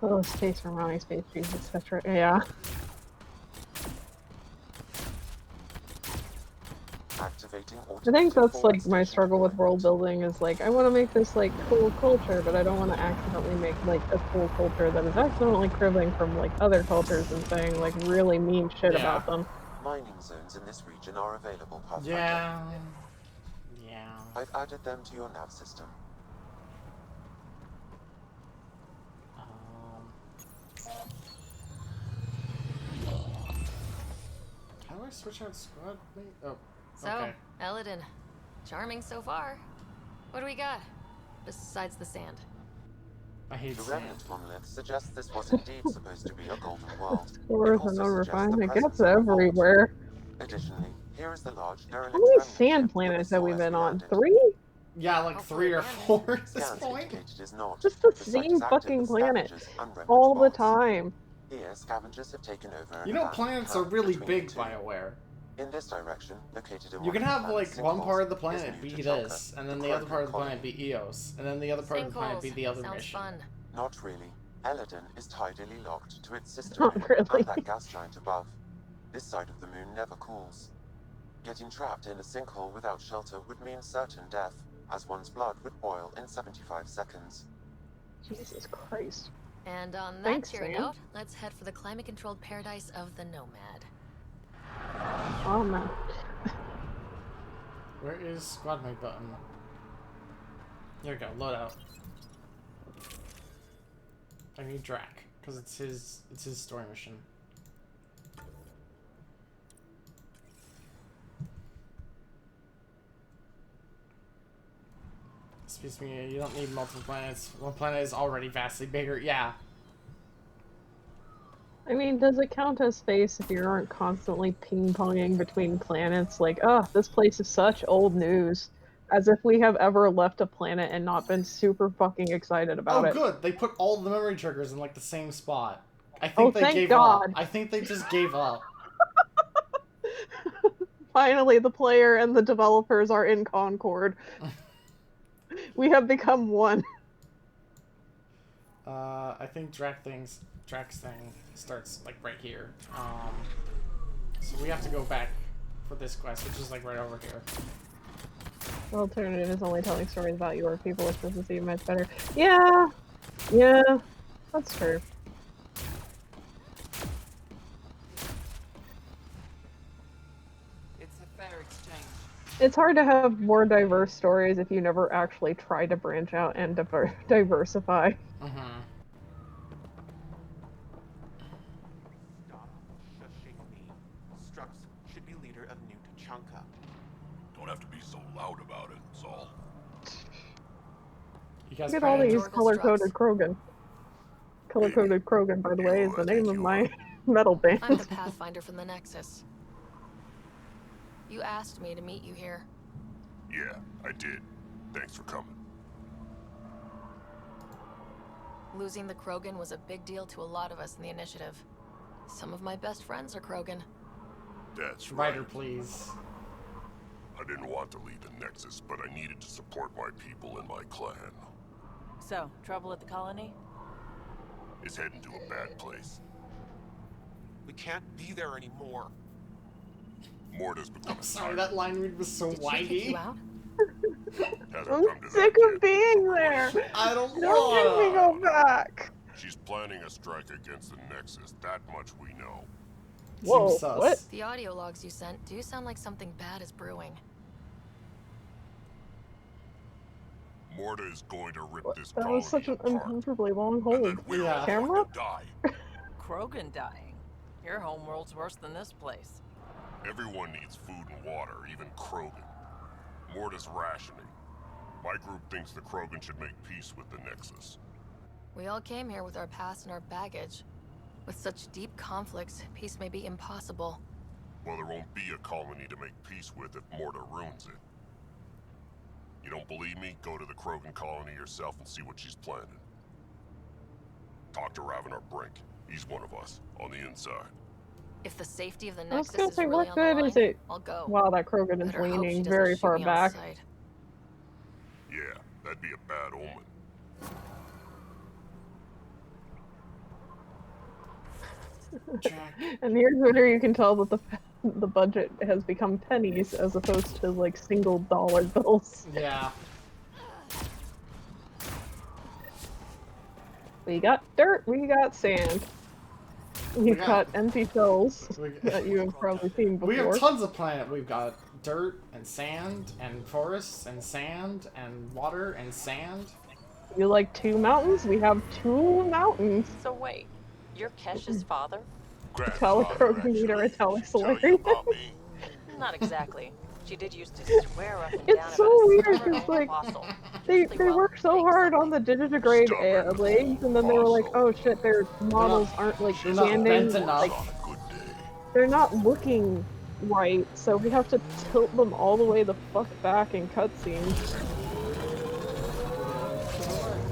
Oh, space for mommy, space Jesus, that's right. Yeah. Activating I think that's like my forward struggle with station world building is like I want to make this like cool culture, but I don't want to accidentally make like a cool culture that is accidentally cribbing from like other cultures and saying like really mean shit about them. Mining zones in this region are available, Pathfinder. Yeah. I've added them to your nav system. How do I switch out squad mate? Oh, So, okay. Eladin. Charming so far. What do we got? Besides the sand. I hate The sand. remnant monolith suggests this was indeed supposed to be a golden world. Worth also and suggests unrefined, the it presence gets of a vault. everywhere. Additionally, here is the large derelict How many remnant sand ship planets we have we saw as been on? landed. 3? Yeah, like 3 or 4 at this Scans point. indicate it is not. Just the site same is active fucking with planet. scavengers and remnant All the vaults. time. Here, scavengers have taken over. You know, and planets camped are really between big, the two. BioWare. In this direction, located in You can one of have the like planet's one part of the sinkholes, planet is be New this, Tuchanka, and then the the other part of the Krogan planet be Eos, and then the other part of the planet be the other Sounds mission. fun. Not really. Eladin is tidally locked to its sister Not moon really. and that gas giant above. This side of the moon never cools. Getting trapped in a sinkhole without shelter would mean certain death, as one's blood would boil in 75 seconds. Jesus Christ. And on that Thanks, cheery Sam. note, let's head for the climate-controlled paradise of the Nomad. Oh man. Where is squad mate button? There we go, load out. I need Drac, because it's his story mission. Excuse me, you don't need multiple planets. One planet is already vastly bigger. Yeah. I mean, does it count as space if you aren't constantly ping-ponging between planets? Like, oh, this place is such old news. As if we have ever left a planet and not been super fucking excited about Oh, it. good. They put all the memory triggers in like the same spot. I think Oh, they thank gave God. up. I think they just gave up. Finally, the player and the developers are in concord. We have become one. I think Drax thing starts like right here. So we have to go back for this quest, which is like right over here. The alternative is only telling stories about your people, which doesn't seem much better. Yeah, yeah, that's true. It's a fair exchange. It's hard to have more diverse stories if you never actually try to branch out and diversify. Mm-hmm. Stop shushing me. Strux should be leader of New Tachanka. Don't have to be so loud about it, Zal. You guys Look at all kinda these just- color-coded Krogan. Color-coded Krogan, by the way, is the name of my metal band. I'm the Pathfinder from the Nexus. You asked me to meet you here. Yeah, I did. Thanks for coming. Losing the Krogan was a big deal to a lot of us in the initiative. Some of my best friends are Krogan. That's right. Ryder, please. I didn't want to lead the Nexus, but I needed to support my people and my clan. So, trouble at the colony? It's heading to a bad place. We can't be there anymore. Morta's become I'm sorry, that line read was so Did she kick whiny. you out? I'm sick of being there. I don't Don't make me go back. She's planning a strike against the Nexus, that much we know. Whoa, Seems sus. what? The audio logs you sent do sound like something bad is brewing. Morta is going to rip this That colony was such an apart, uncomfortably long and hold. then we're all Camera? going to die. Krogan dying. Your homeworld's worse than this place. Everyone needs food and water, even Krogan. Morta's rationing. My group thinks the Krogan should make peace with the Nexus. We all came here with our past and our baggage. With such deep conflicts, peace may be impossible. Well, there won't be a colony to make peace with if Morta ruins it. You don't believe me? Go to the Krogan colony yourself and see what she's planning. Talk to Ravenar Brink. He's one of us, on the inside. If the safety of the I was Nexus gonna is say, really what on the good line, is it? I'll go. Wow, that Krogan is Better hope she leaning doesn't very shoot far me on back. sight. Yeah, that'd be a bad omen. And here's where you can tell that the budget has become pennies as opposed to like single dollar bills. Yeah. We got dirt, we got sand. We've got empty shells that you have probably seen before. We have tons of planet. We've got dirt and sand and forests and sand and water and sand. You like 2 mountains? We have 2 mountains. So wait, you're Kesh's father? Tell a Krogan leader and tell us hilarious. Not exactly. She did used to swear up and down It's about so a weird silver because like fossil. they work so hard on the digitigrade legs, and then they were like, oh shit, their models aren't like They're not standing, bent enough. like they're not looking right, so we have to tilt them all the way the fuck back in cutscenes.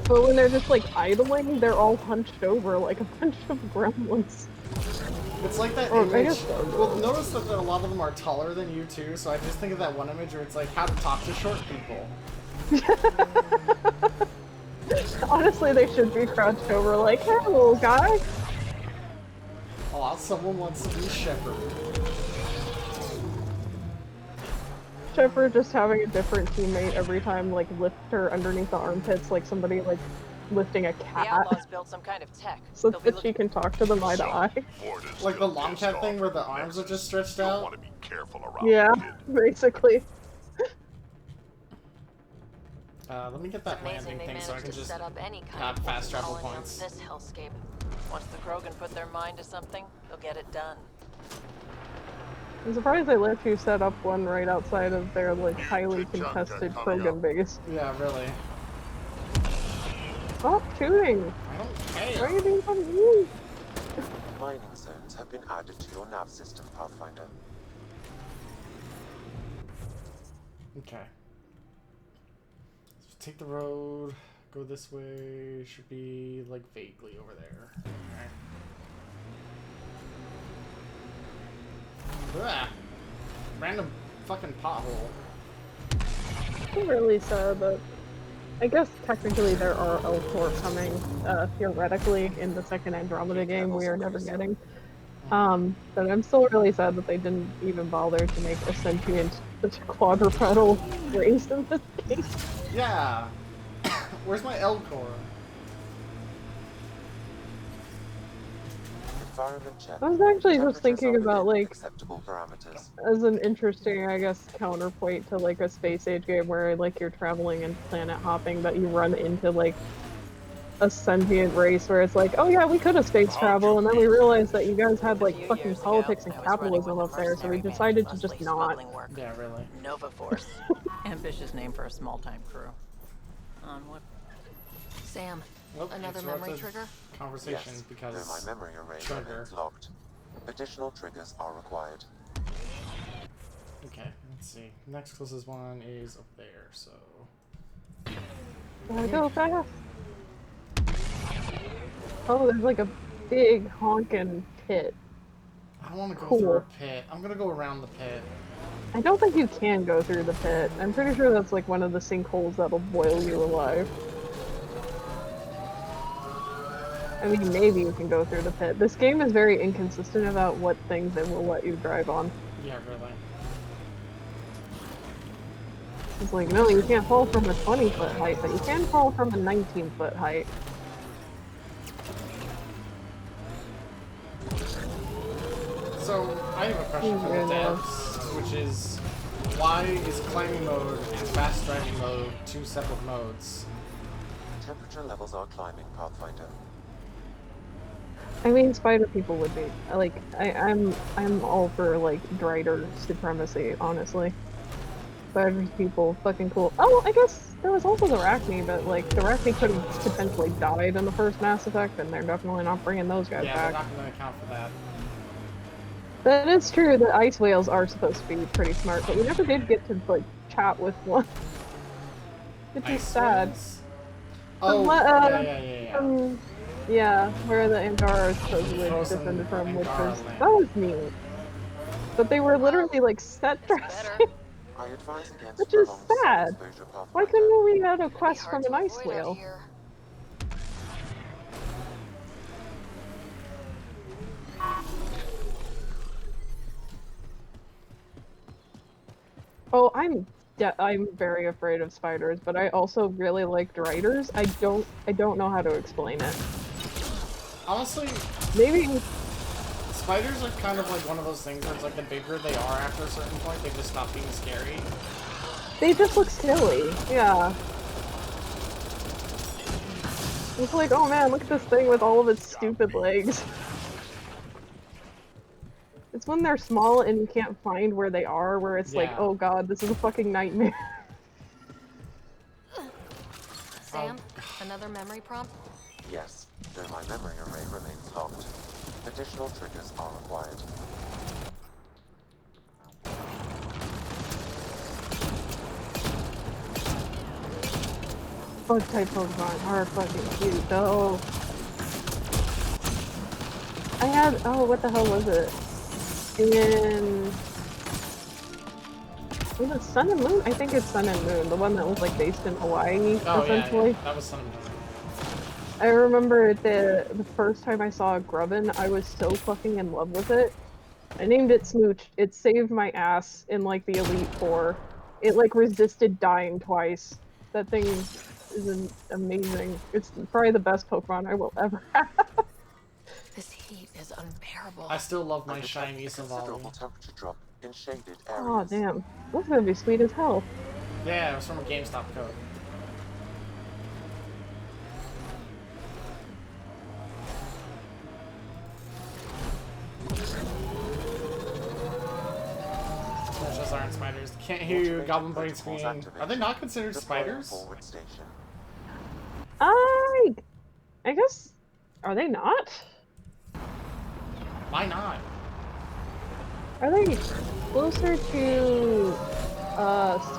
But when they're just like idling, they're all hunched over like a bunch of gremlins. It's like that Or, I image. guess so. Well, notice that a lot of them are taller than you too, so I just think of that one image where it's like how to talk to short people. Honestly, they should be crouched over like, hey, little guy. Oh, someone wants to be Shepherd. Shepard just having a different teammate every time, like, lift her underneath the armpits like somebody, like, lifting a The cat. Outlaws built some kind of tech. So They'll be that she can talk to them eye to eye. Like the long cat thing where the arms are just stretched out. Yeah, basically. Let me get that Amazing landing they thing so I managed can to just set up any kind have of fast travel colony on points. This hellscape. Once the Krogan put their mind to something, they'll get it done. I'm surprised they let you set up one right outside of their, like, highly contested Krogan base. Yeah, really. Stop shooting! I don't care. Why are you doing something mean? Mining zones have been added to your nav system, Pathfinder. Okay. So take the road, go this way, should be like vaguely over there. Okay. Ugh. Random fucking pothole. I'm really sad that I guess technically there are L4 coming, theoretically, in the second Andromeda game we are never getting. But I'm still really sad that they didn't even bother to make a sentient quadrupedal race in this game. Yeah. Where's my L core? Environment check. I was actually just Temperatures thinking are about, within like, acceptable parameters. as an interesting, I guess, counterpoint to, like, a space age game where, like, you're traveling and planet hopping, but you run into, like, a sentient race where it's like, oh yeah, we could have space travel, and then we realized that you guys had, like, fucking politics and capitalism up there, so we decided to just not. Yeah, really. Nova Force. Ambitious name for a small-time crew. On what? Sam, Well, another memory trigger? Conversation Yes, because though my memory array trigger. remains locked. Additional triggers are required. Okay, let's see. Next closest one is up there, so. Gotta go fast. Oh, there's like a big honkin' pit. I don't want to go Cool. through a pit. I'm gonna go around the pit. I don't think you can go through the pit. I'm pretty sure that's like one of the sinkholes that'll boil you alive. I mean, maybe you can go through the pit. This game is very inconsistent about what things it will let you drive on. Yeah, really. It's like, no, you can't fall from a 20-foot height, but you can fall from a 19-foot height. So, I have a question for the devs, which is, why is climbing mode and fast driving mode two separate modes? Temperature levels are climbing, Pathfinder. I mean, spider people would be. Like, I'm all for, like, Drider supremacy, honestly. Spider people, fucking cool. Oh, I guess there was also the Arachne, but, like, the Arachne could have potentially died in the first Mass Effect, and they're definitely not bringing those guys Yeah, back. they're not gonna account for that. That is true, the ice whales are supposed to be pretty smart, but we never did get to, like, chat with one. Which is sad. Oh, yeah. Yeah, where the Angara is supposedly Frozen descended from, which Angara was, land. that was neat. But they were literally, like, set dressing, I advise against which is prolonged sun sad. exposure, Pathfinder. Why couldn't we have a quest from an ice whale? Oh, I'm very afraid of spiders, but I also really like Driders. I don't know how to explain it. Honestly, maybe spiders are kind of like one of those things where it's like the bigger they are after a certain point, they just stop being scary. They just look silly, yeah. It's like, oh man, look at this thing with all of its stupid legs. It's when they're small and you can't find where they are, where it's like, oh god, this is a fucking nightmare. Sam, another memory prompt? Yes, though my memory array remains locked. Additional triggers are required. Bug type Pokemon are fucking cute though. I had, oh, what the hell was it? Was it Sun and Moon? I think it's Sun and Moon, the one that was like based in Hawaii, essentially. Yeah, that was Sun and Moon. I remember the first time I saw a Grubbin, I was so fucking in love with it. I named it Smooch. It saved my ass in like the Elite Four. It like resisted dying twice. That thing is amazing. It's probably the best Pokemon I will ever have. This heat is unbearable. I still love my shiny Considerable Savali. temperature drop in shaded Oh areas. damn, that's gonna be sweet as hell. Yeah, it was from a GameStop code. Those just aren't spiders. Can't hear you, Goblin Blade screen. Are they not considered spiders? Forward station. I guess, are they not? Why not? Are they closer to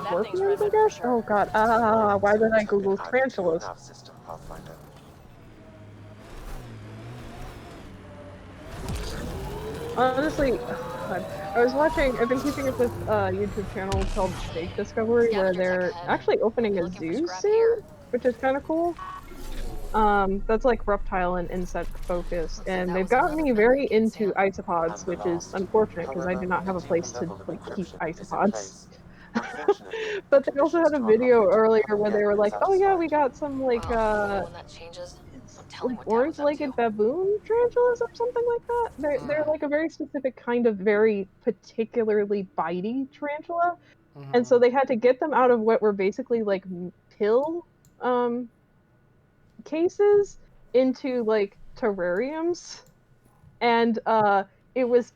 scorpions, I guess? Oh god, why did I Google tarantulas? System, Pathfinder. Honestly, God, I've been keeping up with a YouTube channel called Snake Discovery, where they're actually opening a zoo soon. which is kind of cool. That's like reptile and insect focused, Looks like and that they've was gotten another me memory very kit, into Sam. isopods, And the which is last. unfortunate because I However, do not have a a deeper place to level of like keep encryption is in isopods. place. Unfortunately, But the they also conditions had a to unlock video it earlier haven't where yet they were been like, "Oh yeah, satisfied. we got some like Well, when that changes, I'm telling like what Dad was up orange-legged to. baboon tarantulas or something like that. They're like a very specific kind of very particularly bitey tarantula, and so they had to get them out of what were basically like pill um cases into like terrariums, and it was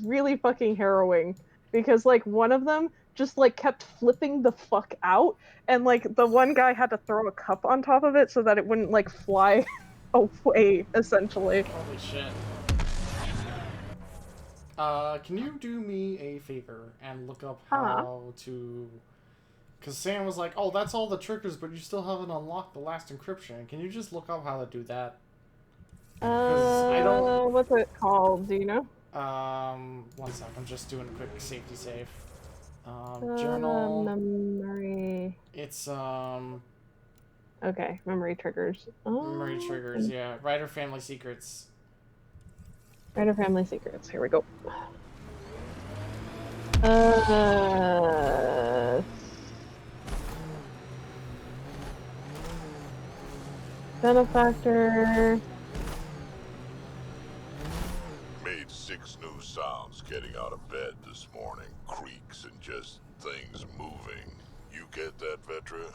really fucking harrowing because like one of them just like kept flipping the fuck out, and like the one guy had to throw a cup on top of it so that it wouldn't like fly away essentially. Holy shit. Can you do me a favor and look up how to... Because Sam was like, oh, that's all the triggers, but you still haven't unlocked the last encryption. Can you just look up how to do that? I don't... What's it called? Do you know? One sec. I'm just doing a quick safety save. Journal. Memory. It's, Okay, memory triggers. memory triggers, yeah. Writer Family Secrets. Writer Family Secrets. Here we go. Benefactor. Made 6 new sounds getting out of bed this morning. Creaks and just things moving. You get that, Vetra?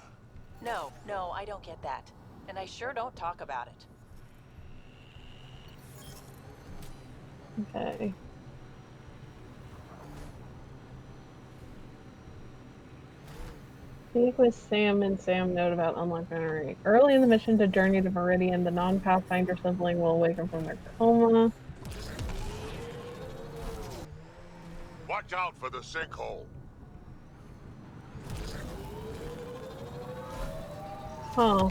No, I don't get that. And I sure don't talk about it. Okay. Speak with Sam and Sam note about unlocked memory. Early in the mission to journey to Meridian, the non-Pathfinder sibling will awaken from their coma. Watch out for the sinkhole. Huh.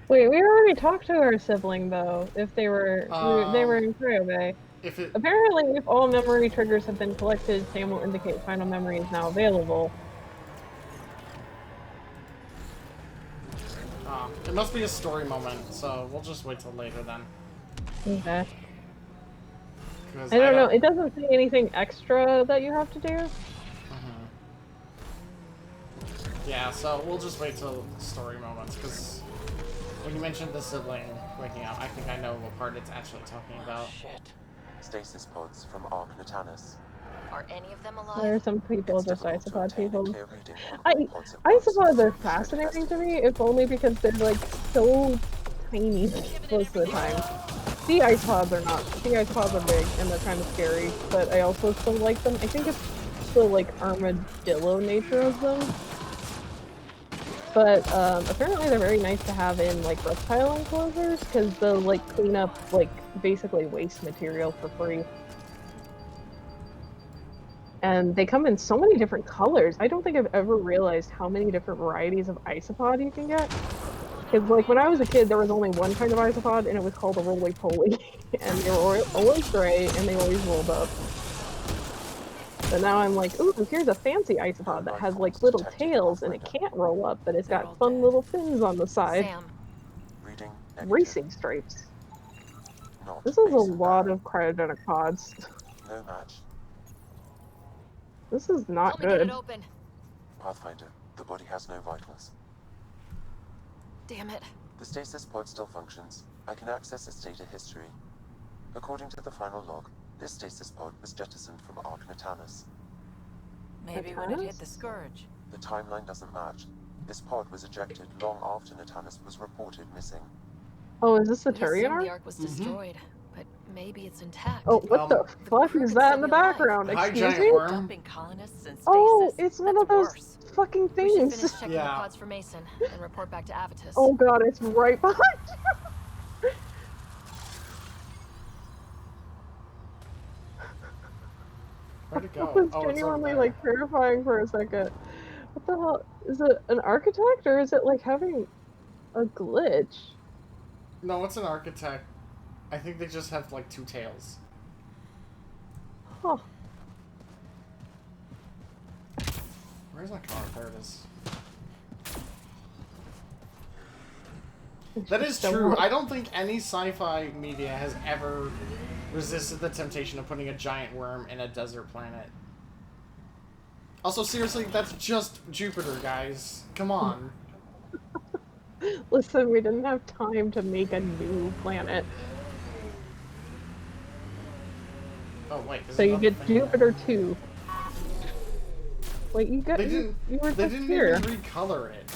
Wait, we already talked to our sibling though. If they were in Cryo Bay. Apparently, if all memory triggers have been collected, Sam will indicate final memory is now available. It must be a story moment, so we'll just wait till later then. Okay. I don't know. It doesn't say anything extra that you have to do. Yeah, so we'll just wait till story moments, because when you mentioned the sibling waking up, I think I know what part it's actually talking about. Shit. Stasis pods from Ark Natanus. Are any of them alive? There are some people just isopod people. Pods Isopods are fascinating to me, if only because they're like so tiny most of the time. Sea isopods are not. Sea isopods are big and they're kind of scary, but I also still like them. I think it's the like armadillo nature of them. But apparently they're very nice to have in like reptile enclosures because they'll like clean up like basically waste material for free. And they come in so many different colors. I don't think I've ever realized how many different varieties of isopod you can get. Because like when I was a kid, there was only one kind of isopod, and it was called a roly-poly. And they were always gray, and they always rolled up. But now I'm like, ooh, here's a fancy isopod that has like little tails, and it can't roll up, but it's got fun little fins on the side. Sam. Racing stripes. This is a lot of cryogenic pods. No match. This is not Help me get good. it open. Pathfinder, the body has no vitals. Damn it. The stasis pod still functions. I can access its data history. According to the final log, this stasis pod was jettisoned from Ark Natanus. Maybe when it hit the Scourge. The timeline doesn't match. This pod was ejected long after Natanus was reported missing. Oh, is this the We assumed Turian the Ark was destroyed, but maybe it's intact. Oh, what the fuck is that in the background? Excuse me? Dumping colonists in stasis. Oh, it's one of those worse. fucking We should things. finish checking the pods for Mason and report back to Avitus. Oh god, it's right behind you. Where'd it go? That was Oh, it's over genuinely there. like terrifying for a second. What the hell? Is it an architect or is it like having a glitch? No, it's an architect. I think they just have like 2 tails. Huh. Where's my car? There it is. That is true. I don't think any sci-fi media has ever resisted the temptation of putting a giant worm in a desert planet. Also, seriously, that's just Jupiter, guys. Come on. Listen, we didn't have time to make a new planet. Oh, wait. So you get Jupiter 2. Wait, you got... They you were they just didn't here. even recolor it.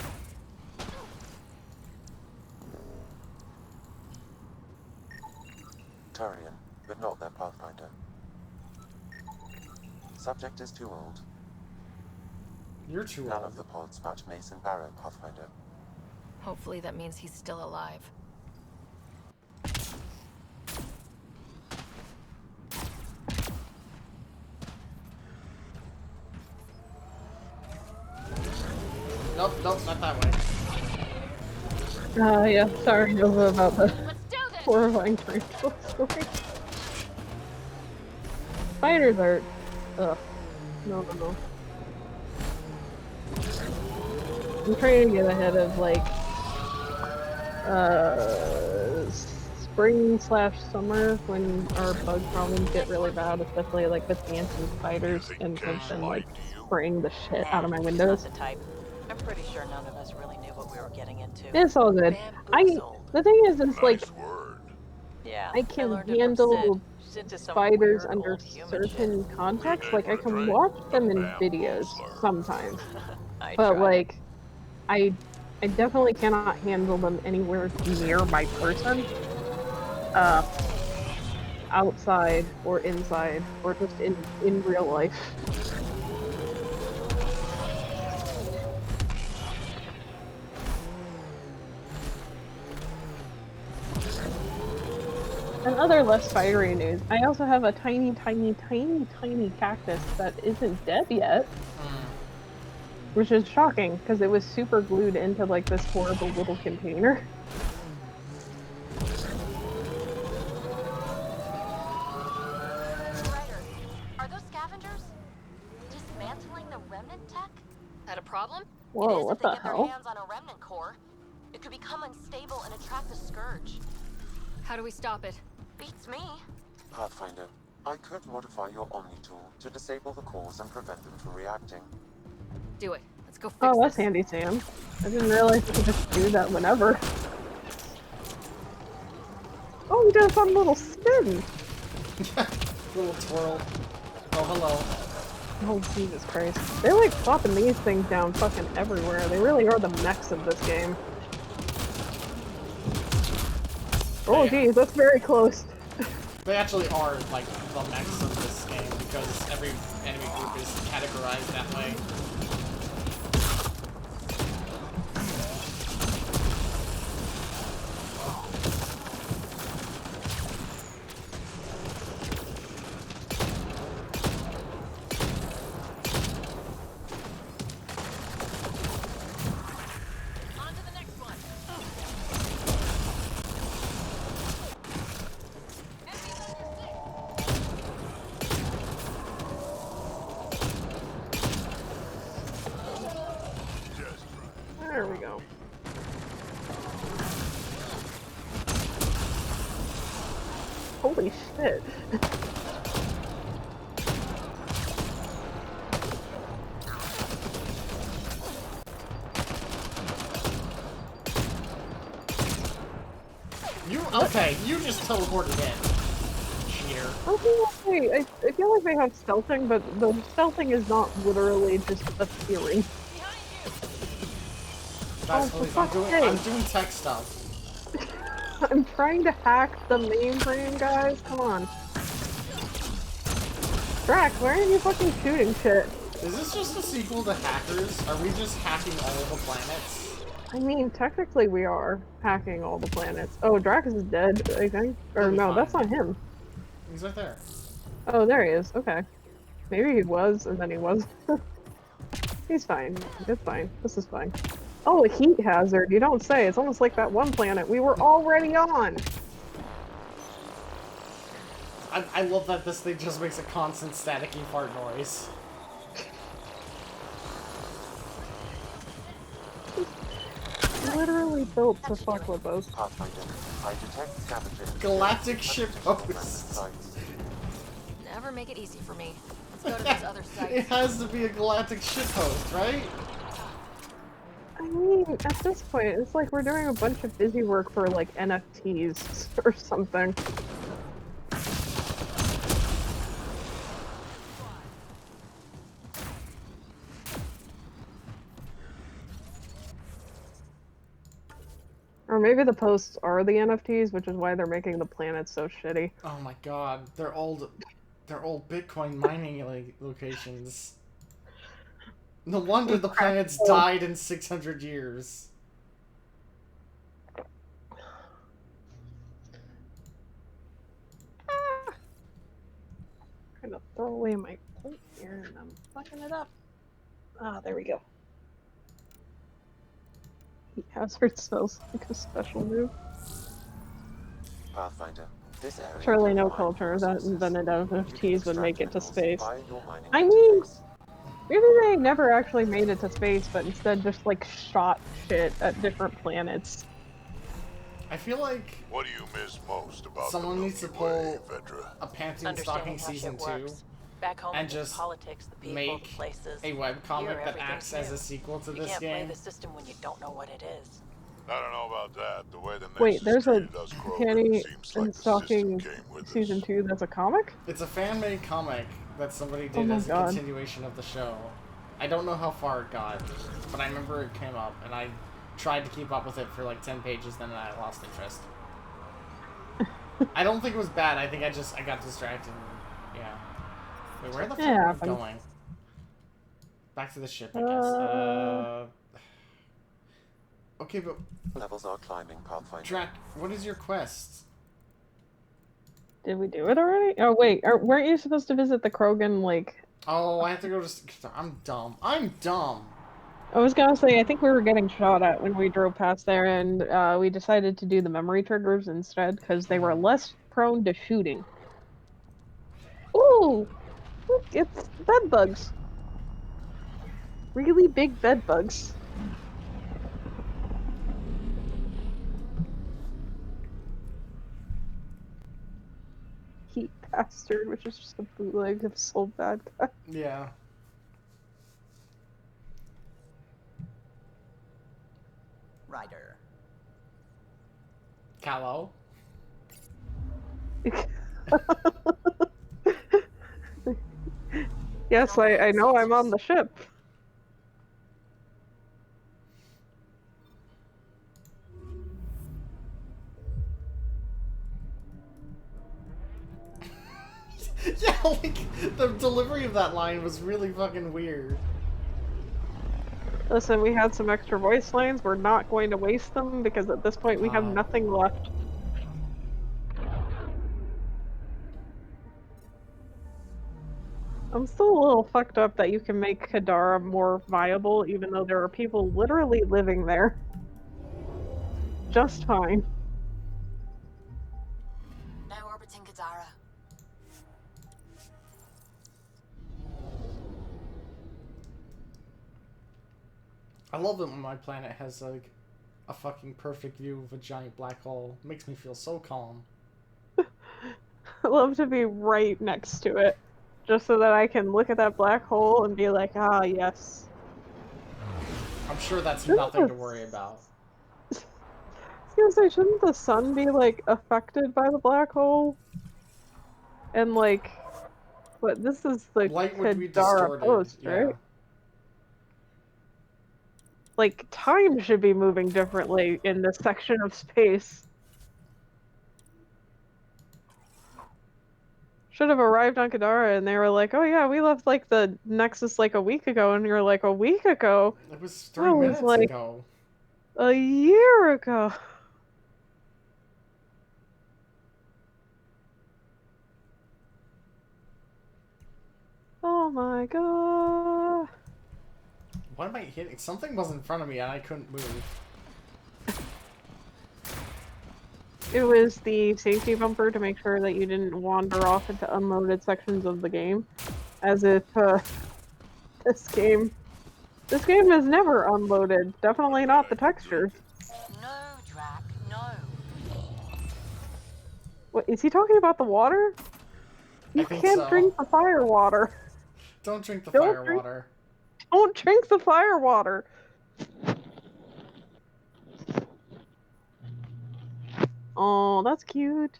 Turian, but not their Pathfinder. Subject is too old. You're too None old. of the pods match Mason Barrow Pathfinder. Hopefully that means he's still alive. Nope, nope, not that way. Yeah, sorry, Nova, about the horrifying tarantula story. Spiders are... Ugh. No. I'm trying to get ahead of, like, spring/summer when our bug problems get really bad, especially, like, with ants and spiders, and have been, like, spraying the shit out of my windows. Not the type. I'm pretty sure none of us really knew what we were getting into. It's all good. The thing is, like, Yeah, I can learned it from handle Sid. She's into some spiders weird under old human certain contexts. Like, I can watch them in videos sometimes, but like, I definitely cannot handle them anywhere near my person, outside or inside or just in real life. And other less spidery news, I also have a tiny cactus that isn't dead yet. Which is shocking, because it was super glued into, like, this horrible little container. Ryder, are those scavengers dismantling the remnant tech? That a problem? Whoa, it is what if they the get their hell? hands on a remnant core. It could become unstable and attract the scourge. How do we stop it? Beats me. Pathfinder, I could modify your Omni tool to disable the cores and prevent them from reacting. Do it. Let's go fix Oh, that's this. handy, Sam. I didn't realize you could just do that whenever. Oh, we did a fun little spin! Little twirl. Oh, hello. Oh, Jesus Christ. They're like plopping these things down fucking everywhere. They really are the mechs of this game. Oh, geez, that's very close. They actually are, like, the mechs of this game, because every enemy group is categorized that way. There we go. Holy shit. Okay, you just teleported in. Cheater. Okay, I feel like they have stealthing, but the stealthing is not literally just appearing. Guys, for please, fuck's I'm sake. doing tech stuff. I'm trying to hack the mainframe, guys. Come on. Drax, why aren't you fucking shooting shit? Is this just a sequel to Hackers? Are we just hacking all the planets? I mean, technically we are hacking all the planets. Oh, Drax is dead, I think. Or He'll be no, fine. that's not him. He's right there. Oh, there he is. Okay. Maybe he was, and then he was. He's fine. It's fine. This is fine. Oh, a heat hazard. You don't say. It's almost like that one planet we were already on. I love that this thing just makes a constant staticky fart noise. Literally built to fuck with us. Pathfinder, I detect scavenger. Galactic ship host. Sites. Never make it easy for me. Let's go to those other sites. It has to be a galactic ship host, right? I mean, at this point, it's like we're doing a bunch of busy work for, like, NFTs or something. Or maybe the posts are the NFTs, which is why they're making the planets so shitty. Oh my god, they're old Bitcoin mining locations. No wonder the planets died in 600 years. I'm gonna throw away my plate here and I'm fucking it up. Ah, there we go. Heat hazard smells like a special move. Pathfinder, this area. Surely no culture that invented NFTs would make it to space. I mean, maybe they never actually made it to space, but instead just like shot shit at different planets. I feel like What do you miss most about someone the needs to Milky Way, pull Vedra? a Pantheon Understanding Stalking how Season shit 2 works. Back home, and it's just politics, the people, make the places. a webcomic Here, that acts everything's as a new. sequel to You this can't play game. the system when you don't know what it is. I don't know about that. The way the Wait, Nexus there's a treated us Krogan Panty seems and like the system Stalking came with Season us. 2 that's a comic? It's a fan-made comic that somebody Oh did my as a God. continuation of the show. I don't know how far it got, but I remember it came up, and I tried to keep up with it for like 10 pages, then I lost interest. I don't think it was bad. I think I got distracted. Yeah. Wait, where the fuck am I going? Back to the ship, I guess. Okay, but Levels are climbing, Pathfinder. Drac, what is your quest? Did we do it already? Oh wait, weren't you supposed to visit the Krogan, like... Oh, I have to go to... I'm dumb. I'm dumb! I was gonna say, I think we were getting shot at when we drove past there, and we decided to do the memory triggers instead, because they were less prone to shooting. Ooh! Look, it's bed bugs. Really big bed bugs. Heat Bastard, which is just a bootleg of Soul Bad Guy. Yeah. Ryder. Callow. Yes, I know I'm on the ship. Yeah, like, the delivery of that line was really fucking weird. Listen, we had some extra voice lines. We're not going to waste them because at this point we have nothing left. I'm still a little fucked up that you can make Kadara more viable even though there are people literally living there. Just fine. Now orbiting Kadara. I love it when my planet has, like, a fucking perfect view of a giant black hole. It makes me feel so calm. I love to be right next to it. Just so that I can look at that black hole and be like, ah, yes. I'm sure that's nothing to worry about. I was gonna say, shouldn't the sun be, like, affected by the black hole? And, like, but this is the Light would be Kadara distorted, post, yeah. right? Like, time should be moving differently in this section of space. Should have arrived on Kadara and they were like, oh yeah, we left, like, the Nexus, like, a week ago, and you're like, a week ago? It was 3 minutes like, ago. A year ago. Oh my god. What am I hitting? Something was in front of me and I couldn't move. It was the safety bumper to make sure that you didn't wander off into unloaded sections of the game. As if, this game This game is never unloaded. Definitely not the textures. No, Drac, no. What, is he talking about the water? You I think can't so. drink the fire water. Don't drink the Don't fire drink- water. Don't drink the fire water. Oh, that's cute.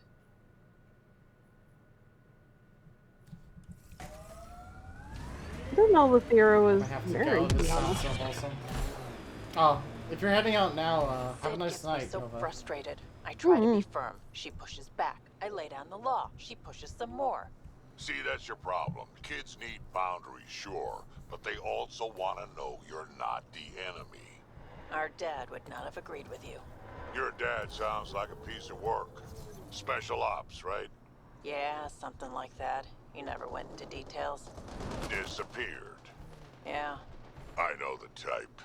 I didn't know that Theora was I have to married. go. This to be sounds honest. so wholesome. Oh, if you're heading out now, have a Sid nice gets night, me so Nova. frustrated. I try to be firm. She pushes back. I lay down the law. She pushes some more. See, that's your problem. Kids need boundaries, sure, but they also want to know you're not the enemy. Our dad would not have agreed with you. Your dad sounds like a piece of work. Special ops, right? Yeah, something like that. He never went into details. Disappeared. Yeah. I know the type.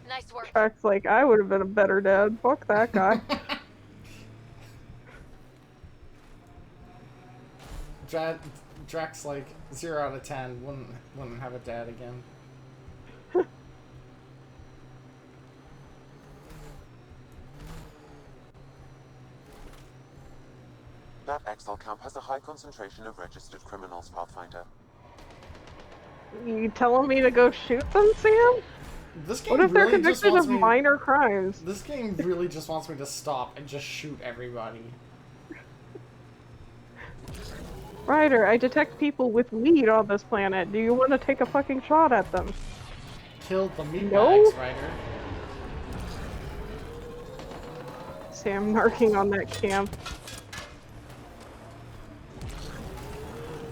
Nice work. Drax like, I would have been a better dad. Fuck that guy. Drax like 0 out of 10. Wouldn't have a dad again. That Exile camp has a high concentration of registered criminals, Pathfinder. You telling me to go shoot them, Sam? This game What if they're really just convicted wants of me. minor crimes? This game really just wants me to stop and just shoot everybody. Ryder, I detect people with weed on this planet. Do you want to take a fucking shot at them? Killed the meatbags, No? Ryder. Sam narking on that camp.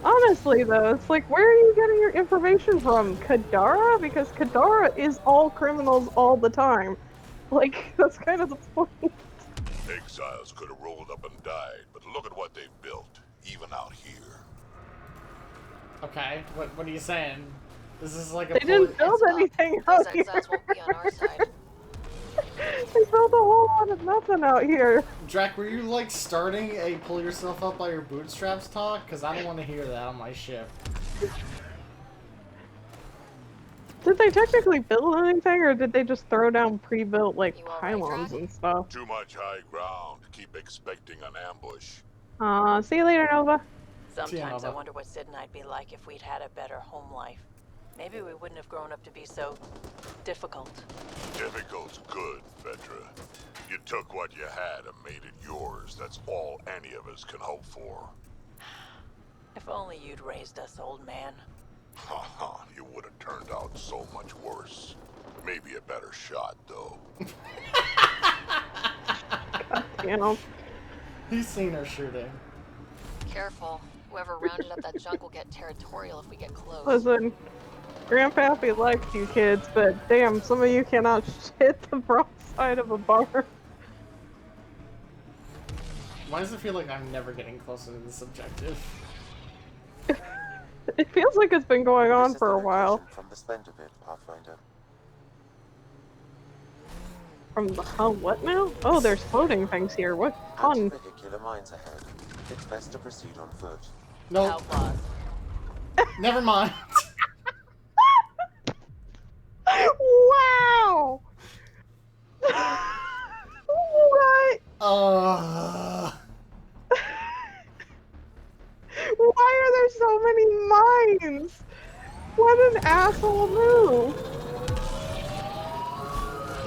Honestly, though, it's like, where are you getting your information from? Kadara? Because Kadara is all criminals all the time. Like, that's kind of the point. Exiles could have rolled up and died, but look at what they've built, even out here. Okay, what are you saying? This is like a They didn't build anything out Those here. exiles won't be on our side. They built a whole lot of nothing out here. Drac, were you like starting a pull yourself up by your bootstraps talk? Because I don't want to hear that on my ship. Did they technically build anything, or did they just throw down pre-built, like, You all right, pylons Drac? and stuff? Too much high ground. Keep expecting an ambush. See you later, Nova. Sometimes I Nova. wonder what Sid and I'd be like if we'd had a better home life. Maybe we wouldn't have grown up to be so difficult. Difficult's good, Vetra. You took what you had and made it yours. That's all any of us can hope for. If only you'd raised us, old man. Haha, you would have turned out so much worse. Maybe a better shot, though. You know, He's seen her shooting. Careful. Whoever rounded up that junk will get territorial if we get close. listen, Grandpappy likes you kids, but damn, some of you cannot hit the broadside of a bar. Why does it feel like I'm never getting closer to this objective? It feels like it's been going on This is for the a while. location from the Splendor bit, Pathfinder. From the what now? Oh, there's floating things here. What fun. Anti-vehicular mines ahead. It's best to proceed on foot. No, Outlaws. never mind. Wow! What? Why are there so many mines? What an asshole move!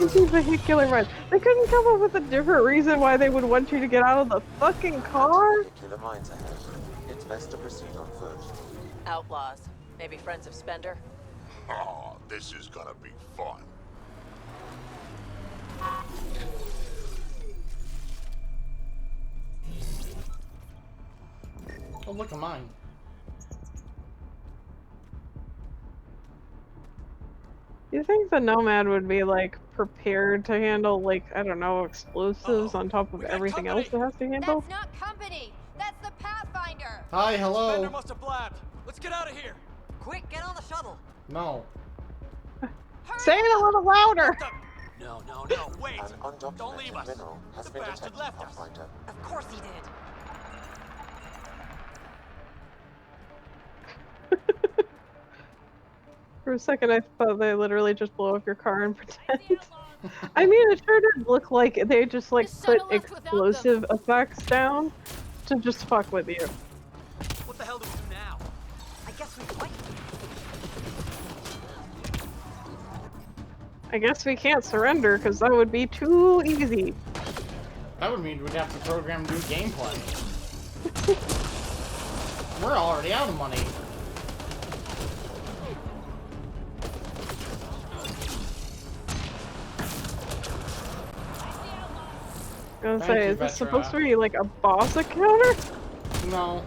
Anti-vehicular mines. They couldn't come up with a different reason why they would want you to get out of the fucking car? Anti-vehicular mines ahead. It's best to proceed on foot. Outlaws. Maybe friends of Spender? Oh, this is gonna be fun. Oh, look at mine. You think the Nomad would be, like, prepared to handle, like, I don't know, explosives on top of everything else it has to handle? That's not company. That's the Pathfinder. Hi, hello. Spender must have blabbed. Let's get out of here. Quick, get on the shuttle. No. Say it a little louder! No, wait. An Don't leave undocumented us. mineral has The been bastard detected, left us. Pathfinder. Of course he did. For a second, I thought they literally just blow up your car and pretend. I mean, it sure did look like they just like put explosive effects down to just fuck with you. What the hell do we do now? I guess we fight. I guess we can't surrender because that would be too easy. That would mean we'd have to program new gameplay. We're already out of money. I was gonna say, is this supposed to be like a boss encounter? No.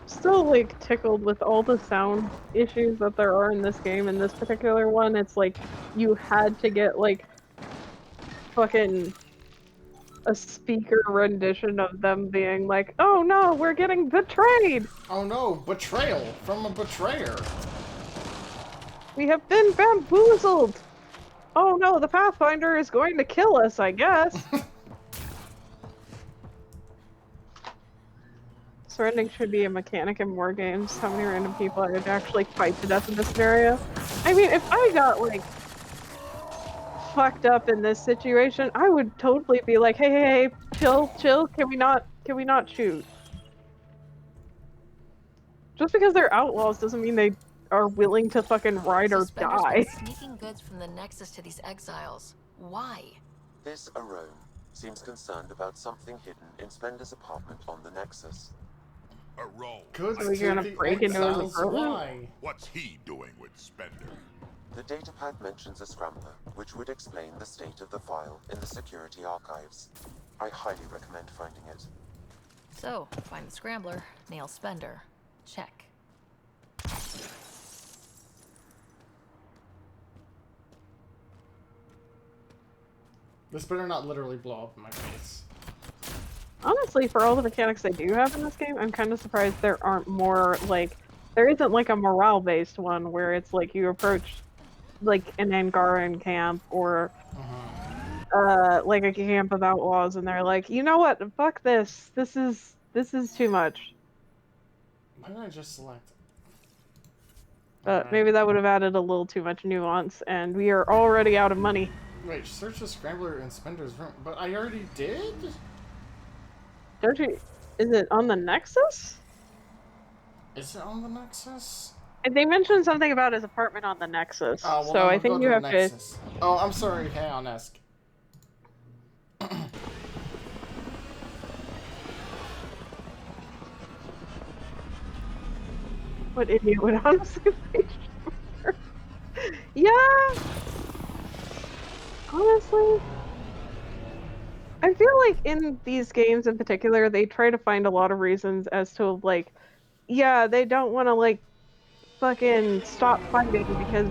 Still like tickled with all the sound issues that there are in this game. In this particular one, it's like you had to get like fucking a speaker rendition of them being like, "Oh no, we're getting betrayed! Oh no, betrayal from a betrayer! We have been bamboozled! Oh no, the Pathfinder is going to kill us, I guess!" Surrendering should be a mechanic in more games. How many random people I would actually fight to death in this scenario? I mean, if I got, like, fucked up in this situation, I would totally be like, hey, chill, can we not shoot? Just because they're outlaws doesn't mean they are willing to fucking ride or Suspender's die. been sneaking goods from the Nexus to these exiles. Why? This Arone seems concerned about something hidden in Spender's apartment on the Nexus. Arone. So we're gonna break into his apartment? What's he doing with Spender? The datapad mentions a scrambler, which would explain the state of the file in the security archives. I highly recommend finding it. So, find the Scrambler, nail Spender. Check. This better not literally blow up in my face. Honestly, for all the mechanics they do have in this game, I'm kind of surprised there aren't more, like, there isn't like a morale-based one where it's like you approach like an Angaran camp or like a camp of outlaws and they're like, you know what, fuck this. This is too much. Why did I just select? Maybe that would have added a little too much nuance, and we are already out of money. Wait, search the Scrambler in Spender's room. But I already did? Don't you? Is it on the Nexus? Is it on the Nexus? And they mentioned something about his apartment on the Nexus, Oh, well, so I we'll think go you to have the to... Nexus. Oh, I'm sorry, Haon-esque. What idiot would honestly be sure. Yeah! Honestly... I feel like in these games in particular, they try to find a lot of reasons as to, like, yeah, they don't want to, like, fucking stop fighting because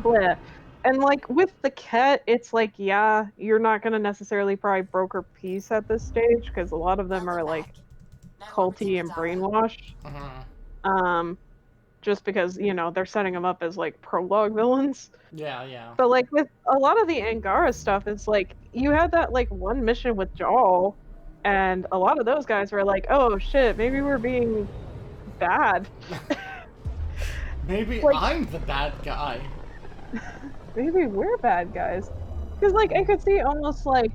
bleh. And, like, with the Ket, it's like, yeah, you're not gonna necessarily probably broker peace at this stage, because a lot of them are, like, culty and brainwashed. Just because, you know, they're setting them up as, like, prologue villains. Yeah. But, like, with a lot of the Angara stuff, it's like, you had that, like, one mission with Jaal, and a lot of those guys were like, oh shit, maybe we're being bad. Maybe like, I'm the bad guy. Maybe we're bad guys. Because, like, I could see almost, like...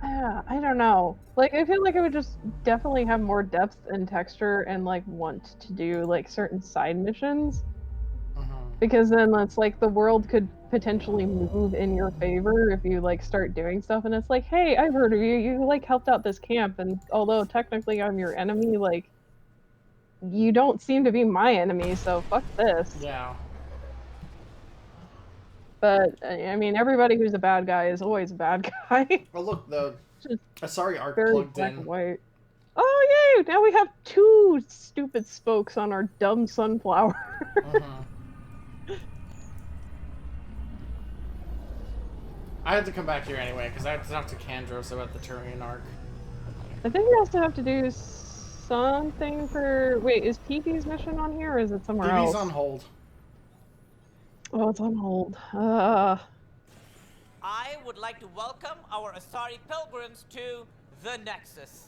I don't know. Like, I feel like it would just definitely have more depth and texture and, like, want to do, like, certain side missions. Because then it's like the world could potentially move in your favor if you, like, start doing stuff, and it's like, hey, I've heard of you, you, like, helped out this camp, and although technically I'm your enemy, like, you don't seem to be my enemy, so fuck this. Yeah. But I mean, everybody who's a bad guy is always a bad guy. Oh look, the Asari arc Very plugged black in. and white. Oh yay! Now we have 2 stupid spokes on our dumb sunflower. I had to come back here anyway because I had to talk to Kandros about the Turian arc. I think we also have to do something for. Wait, is PB's mission on here or is it somewhere else? PB's on hold. Oh, it's on hold. I would like to welcome our Asari pilgrims to the Nexus.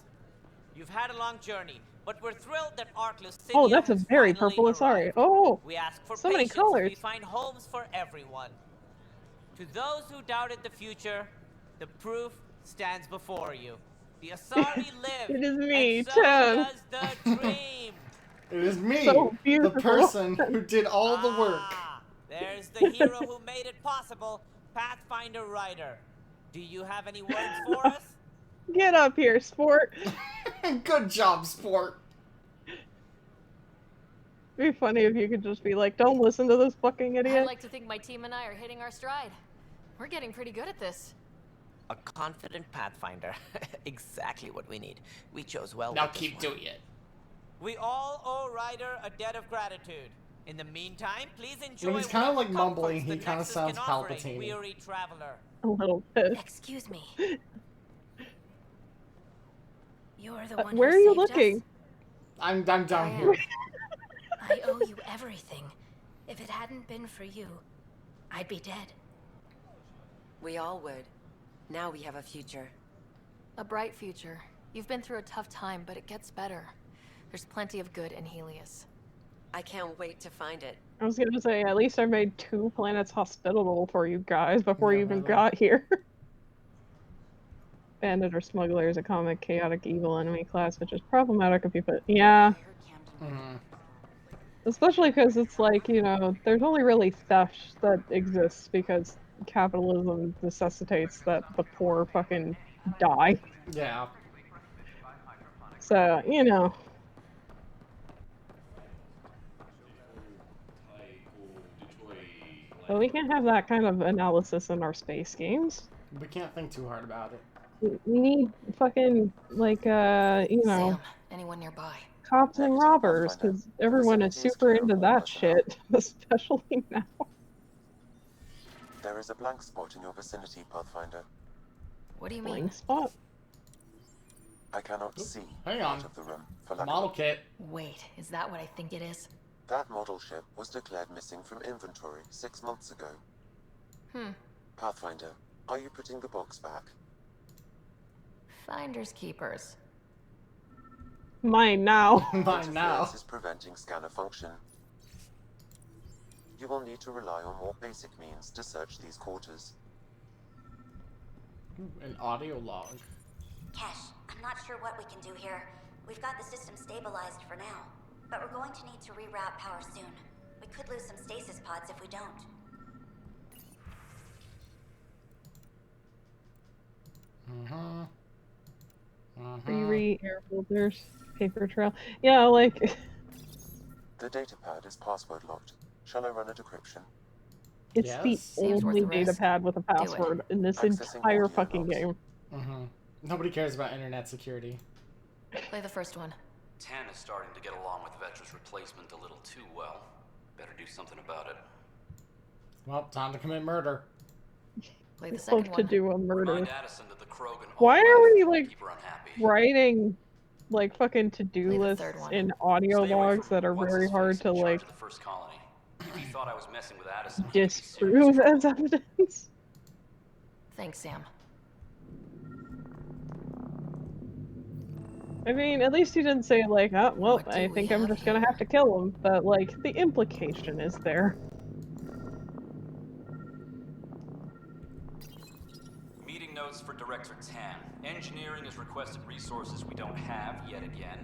You've had a long journey, but we're thrilled that Arkless City Oh, that's a has very finally purple Asari. arrived. Oh, we ask for so many patience as colors. we find homes for everyone. To those who doubted the future, the proof stands before you. The Asari live. It is me, and so Tim. does the dream. It is me, So the person who did all the work. There's the hero who made it possible, Pathfinder Ryder. Do you have any words for us? Get up here, sport. Good job, sport. It'd be funny if you could just be like, don't listen to this fucking I'd idiot. like to think my team and I are hitting our stride. We're getting pretty good at this. A confident Pathfinder. Exactly what we need. We chose well. Now with this keep one. doing it. We all owe Ryder a debt of gratitude. In the meantime, please enjoy. When he's kind of like whatever mumbling, comforts he the kind of Nexus sounds can offer a Palpatine. weary traveler. A little bit. Excuse me. You're the one Where who are you saved looking? us? I'm down here. I owe you everything. If it hadn't been for you, I'd be dead. We all would. Now we have a future. A bright future. You've been through a tough time, but it gets better. There's plenty of good in Helios. I can't wait to find it. I was gonna say, at least I made 2 planets hospitable for you guys before Yeah, you even really. got here. Bandit or smuggler is a common chaotic evil enemy class, which is problematic if you put. Yeah. Especially because it's like, you know, there's only really theft that exists because capitalism necessitates that the poor fucking die. Yeah. So, you know. But we can't have that kind of analysis in our space games. We can't think too hard about it. We need fucking, like, you know, Sam, anyone nearby? cops and robbers, because everyone is super into that shit, especially now. There is a blank spot in your vicinity, Pathfinder. What do you mean? Blank spot? I cannot see Hang out on. of the room for lack Model of... kit. Wait, is that what I think it is? That model ship was declared missing from inventory 6 months ago. Pathfinder, are you putting the box back? Finders keepers. Mine now. Mine now. Interference is preventing scanner function. You will need to rely on more basic means to search these quarters. An audio log. Cash, I'm not sure what we can do here. We've got the system stabilized for now, but we're going to need to reroute power soon. We could lose some stasis pods if we don't. Free air filters, paper trail. Yeah, like, The data pad is password locked. Shall I run a decryption? it's Yes. the Seems worth only the data risk. pad with a password in this Accessing entire audio fucking logs. game. Nobody cares about internet security. Play the first one. Tan is starting to get along with Vetra's replacement a little too well. Better do something about it. Well, time to commit murder. Play the Love second to one. do a murder. Remind Addison that the Krogan Why all are left we, to like, keep her unhappy. writing, like, fucking to-do Play the lists third one. in audio Stay away logs from that are very what's-his-face hard in to, charge like, of the first colony. If he thought I was messing with Addison, he could be serious disprove trouble. as evidence? Thanks, Sam. I mean, at least you didn't say, like, oh, well, What do I we think I'm have just gonna here? have to kill him. But, like, the implication is there. Meeting notes for Director Tan. Engineering has requested resources we don't have yet again.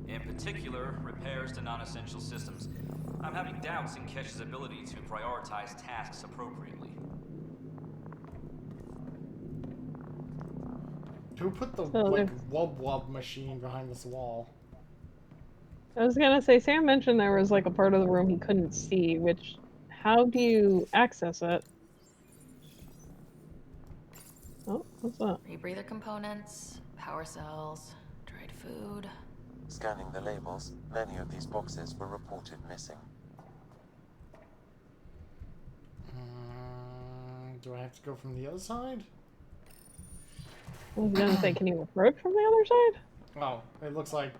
In particular, repairs to non-essential systems. I'm having doubts in Kesh's ability to prioritize tasks appropriately. Who put the So like there's- wub wub machine behind this wall? I was gonna say, Sam mentioned there was, like, a part of the room he couldn't see, which, how do you access it? Oh, what's that? Rebreather components, power cells, dried food. Scanning the labels, many of these boxes were reported missing. Do I have to go from the other side? I was gonna say, can you approach from the other side? Oh, it looks like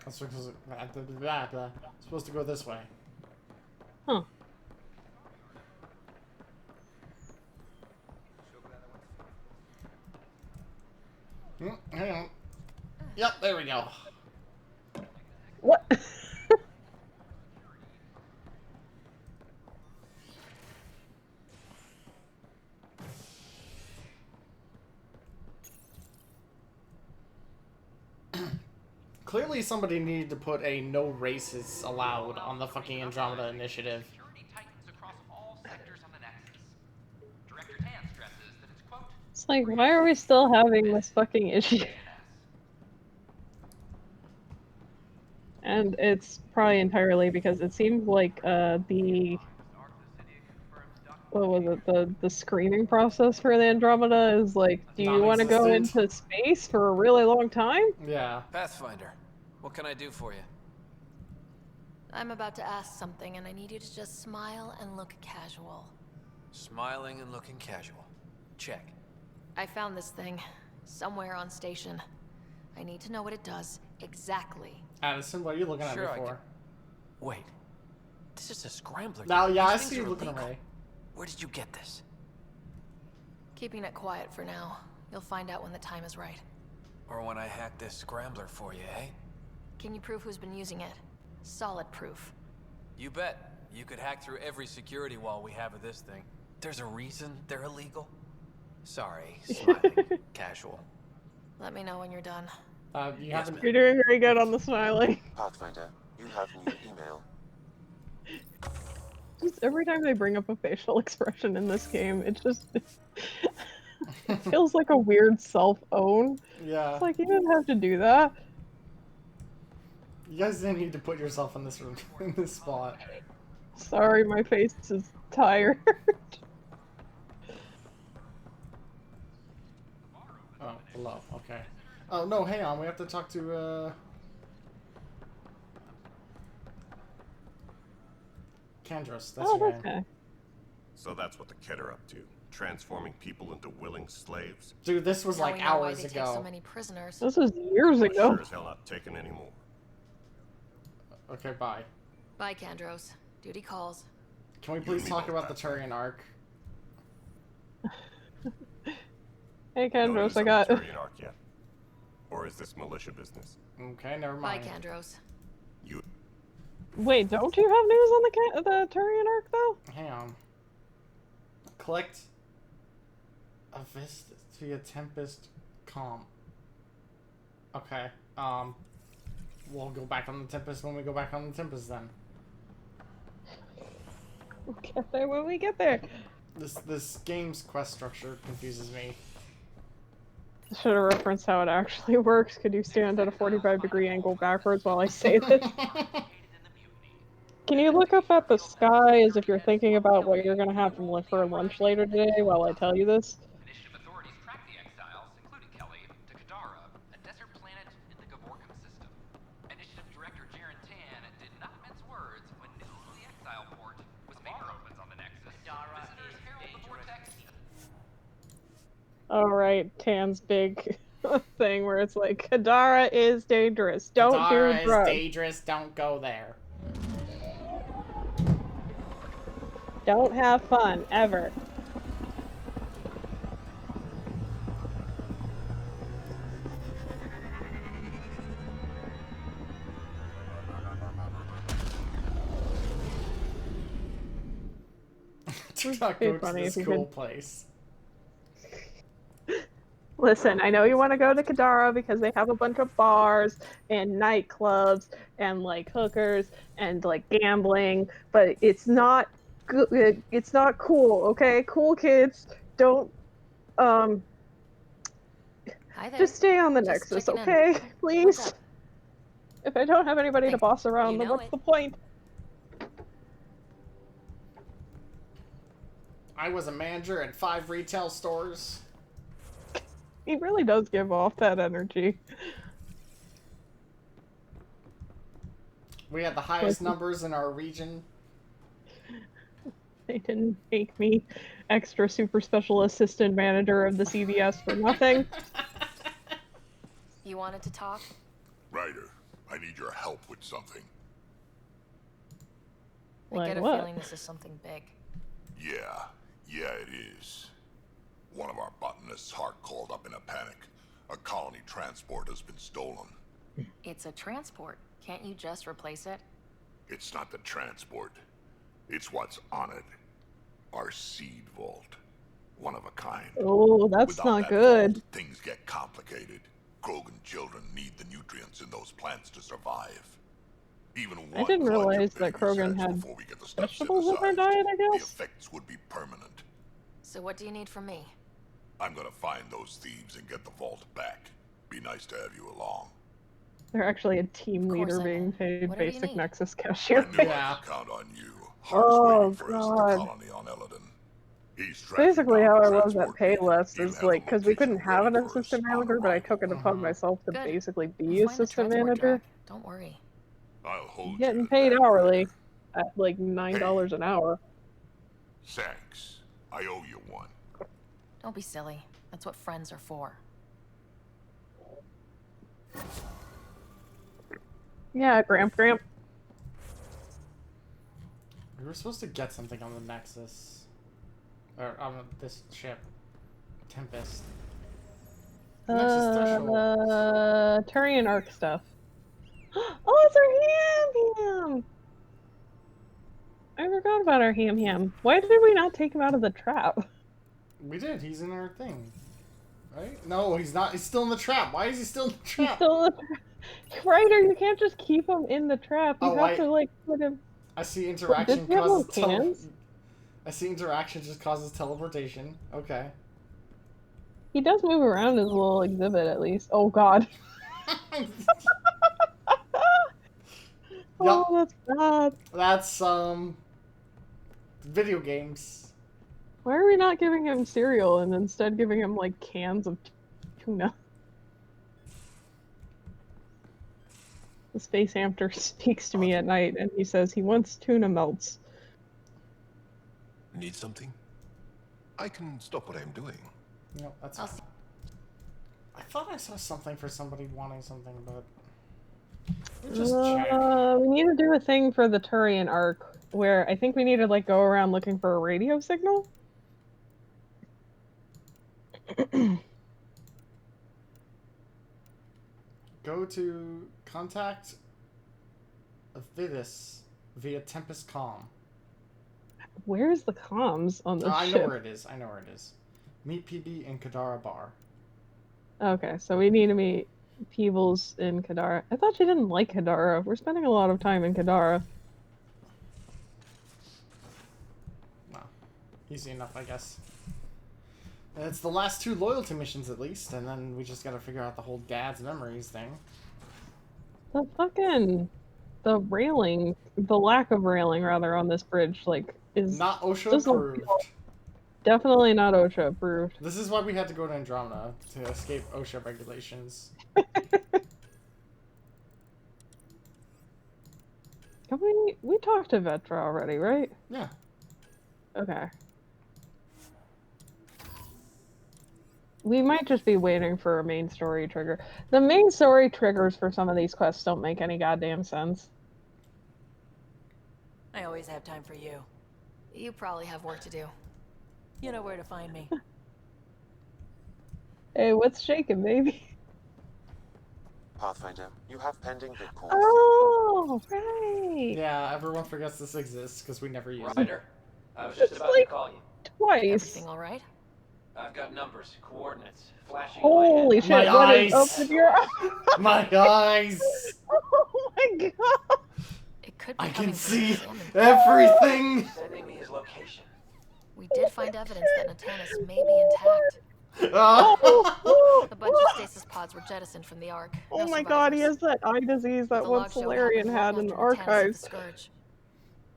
it's supposed to go this way. Huh. Hang on. Yep, there we go. What? Clearly somebody needed to put a no races allowed on the fucking Andromeda initiative. It's like, why are we still having this fucking issue? And it's probably entirely because it seems like what was it, the screening process for the Andromeda is like, do you want to go into space for a really long time? Yeah. Pathfinder, what can I do for you? I'm about to ask something, and I need you to just smile and look casual. Smiling and looking casual. Check. I found this thing somewhere on station. I need to know what it does exactly. Addison, what are you looking at me for? Wait. This is a scrambler. Now, yeah, I These see you things are looking illegal. away. Where did you get this? Keeping it quiet for now. You'll find out when the time is right. Or when I hack this scrambler for you, eh? Can you prove who's been using it? Solid proof. You bet. You could hack through every security wall we have of this thing. There's a reason they're illegal. Sorry, smiling, casual. Let me know when you're done. You're doing very good on the smiling. Pathfinder, you have new email. Just every time they bring up a facial expression in this game, it just it feels like a weird self-own. Yeah. It's like, you didn't have to do that. You guys didn't need to put yourself in this room, in this spot. Sorry, my face is tired. Oh, hello. Okay. Oh, no, hang on. We have to talk to, Kandros. That's your name. So that's what the Kett are up to. Transforming people into willing slaves. Dude, this was like hours They take ago. so many prisoners. This was years We're ago. Sure as hell not taking any more. Okay, bye. Bye, Kandros. Duty calls. Can we please talk about the Turian arc? Hey, No Kandros, news I on got. the Turian arc yet? Or is this militia business? Okay, never Bye, mind. Kandros. You. Wait, don't you have news on the Turian arc though? Hang on. Collect a vista via Tempest Calm. Okay. We'll go back on the Tempest when we go back on the Tempest then. We'll get there when we get there. This game's quest structure confuses me. Should have referenced how it actually works. Could you stand at a 45-degree angle backwards while I say this? Can you look up at the sky as if you're thinking about what you're gonna have for lunch later today while I tell you this? Initiative authorities tracked the exiles, including Kelly, to Kadara, a desert planet in the Gavorkan system. Initiative Director Jaren Tan did not mince words when news of the exile port was made opens on the Nexus. Visitors herald the vortex. Alright, Tan's big thing where it's like, Kadara is dangerous. Don't Kadara do drugs. is dangerous. Don't go there. Don't have fun, ever. Do not go to this cool place. Listen, I know you want to go to Kadara because they have a bunch of bars and nightclubs and like hookers and like gambling, but it's not good. It's not cool, okay? Cool kids don't Hi there. just stay on the Just Nexus, checking in. okay? What's Please. up? If I don't have anybody to Hey, boss around, you then know what's it. the point? I was a manager at 5 retail stores. He really does give off that energy. We had the highest numbers in our region. They didn't make me extra super special assistant manager of the CVS for nothing. You wanted to talk? Ryder, I need your help with something. I get a what? feeling this is something big. Yeah, it is. One of our botanists' heart called up in a panic. A colony transport has been stolen. It's a transport. Can't you just replace it? It's not the transport. It's what's on it. Our seed vault. One of a kind. Oh, that's Without not that good. vault, things get complicated. Krogan children need the nutrients in those plants to survive. Even one I didn't clutch of realize that baby Krogan sacks had before we get the stuff vegetables in their synthesized. diet, I The guess? effects would be permanent. So what do you need from me? I'm gonna find those thieves and get the vault back. Be nice to have you along. They're actually a team leader I'm being in. paid Whatever you basic need. Nexus I cashier. knew I could count on you. Hart's Oh, waiting for us at the God. colony on Eladon. He's tracking Basically, down how the I was at transport Payless He'll is have like, a because we couldn't location have an ready for us assistant on manager, but I arrival. took it upon myself to Good. basically I'll be find the assistant transport manager. track. Don't worry. I'll hold Getting you to paid that. hourly at like $9 an hour. Thanks. I owe you one. Don't be silly. That's what friends are for. Yeah, Gramp. We were supposed to get something on the Nexus. Or on this ship. Tempest. Nexus Threshold. Turian Arc stuff. Oh, it's our ham! I forgot about our ham. Why did we not take him out of the trap? We did. He's in our thing. Right? No, he's not. He's still in the trap. Why is he still in the He's trap? still in the trap. Ryder, you can't just keep him in the trap. You have to, like, put him... I see interaction Did we have no causes cans? I see interaction just causes teleportation. Okay. He does move around his little exhibit, at least. Oh, God. Oh, that's bad. That's, video games. Why are we not giving him cereal and instead giving him, like, cans of tuna? The space hamster speaks to me at night, and he says he wants tuna melts. Need something? I can stop what I'm doing. No, that's fine. I thought I saw something for somebody wanting something, but... Just check. We need to do a thing for the Turian arc, where I think we need to, like, go around looking for a radio signal? Go to contact Vivis via Tempest Com. Where's the comms on this I ship? know where it is. Meet PB in Kadara Bar. Okay, so we need to meet Peebles in Kadara. I thought you didn't like Kadara. We're spending a lot of time in Kadara. Well, easy enough, I guess. And it's the last 2 loyalty missions, at least, and then we just gotta figure out the whole Dad's memories thing. The railing, the lack of railing, rather, on this bridge, like, is... Not OSHA doesn't approved. feel- Definitely not OSHA approved. This is why we had to go to Andromeda, to escape OSHA regulations. Can we talked to Vetra already, right? Yeah. Okay. We might just be waiting for a main story trigger. The main story triggers for some of these quests don't make any goddamn sense. I always have time for you. You probably have work to do. You know where to find me. Hey, what's shaking, baby? Pathfinder, you have pending bit calls. Oh, right. Yeah, everyone forgets this exists because we never use it. Ryder, I was just about to call you. Twice. Everything all right? I've got numbers, coordinates, flashing Holy in my head. shit, what is up with your My eyes! Oh my god! It could be I can coming from see the salmon. everything! Sending me his location. We did find evidence that Natanus may be intact. Oh, A bunch of stasis pods were jettisoned from the Ark. oh No my god, he survivors. has that eye disease that The one log showed Solarian it had happened in the long after Natanus hit archives. the Scourge.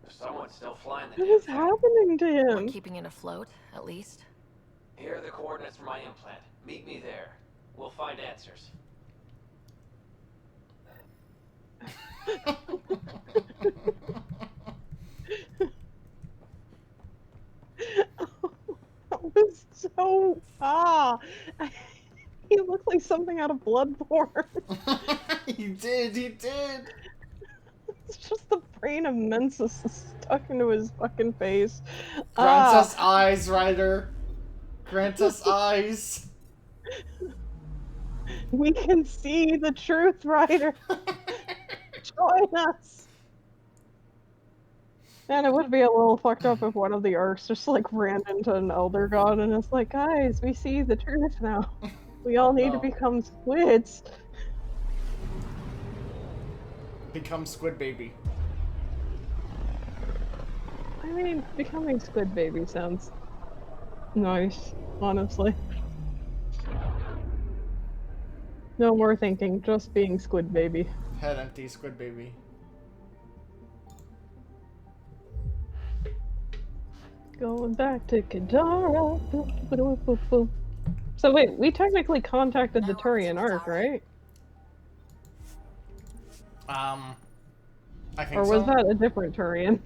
If someone's still flying the What is happening to We're him? keeping it afloat, at least. Here are the coordinates for my implant. Meet me there. We'll find answers. That was so he looked like something out of Bloodborne. He did. It's just the brain of Mensis stuck into his fucking face. Grant us eyes, Ryder. Grant us eyes. We can see the truth, Ryder. Join us. And it would be a little fucked up if one of the Urks just like ran into an Elder God and it's like, guys, we see the truth now. We all need to become squids. Become Squid Baby. I mean, becoming Squid Baby sounds nice, honestly. No more thinking, just being Squid Baby. Head empty, Squid Baby. Going back to Kadara. So wait, we technically contacted the Turian Ark, right? I think or was that a different Turian?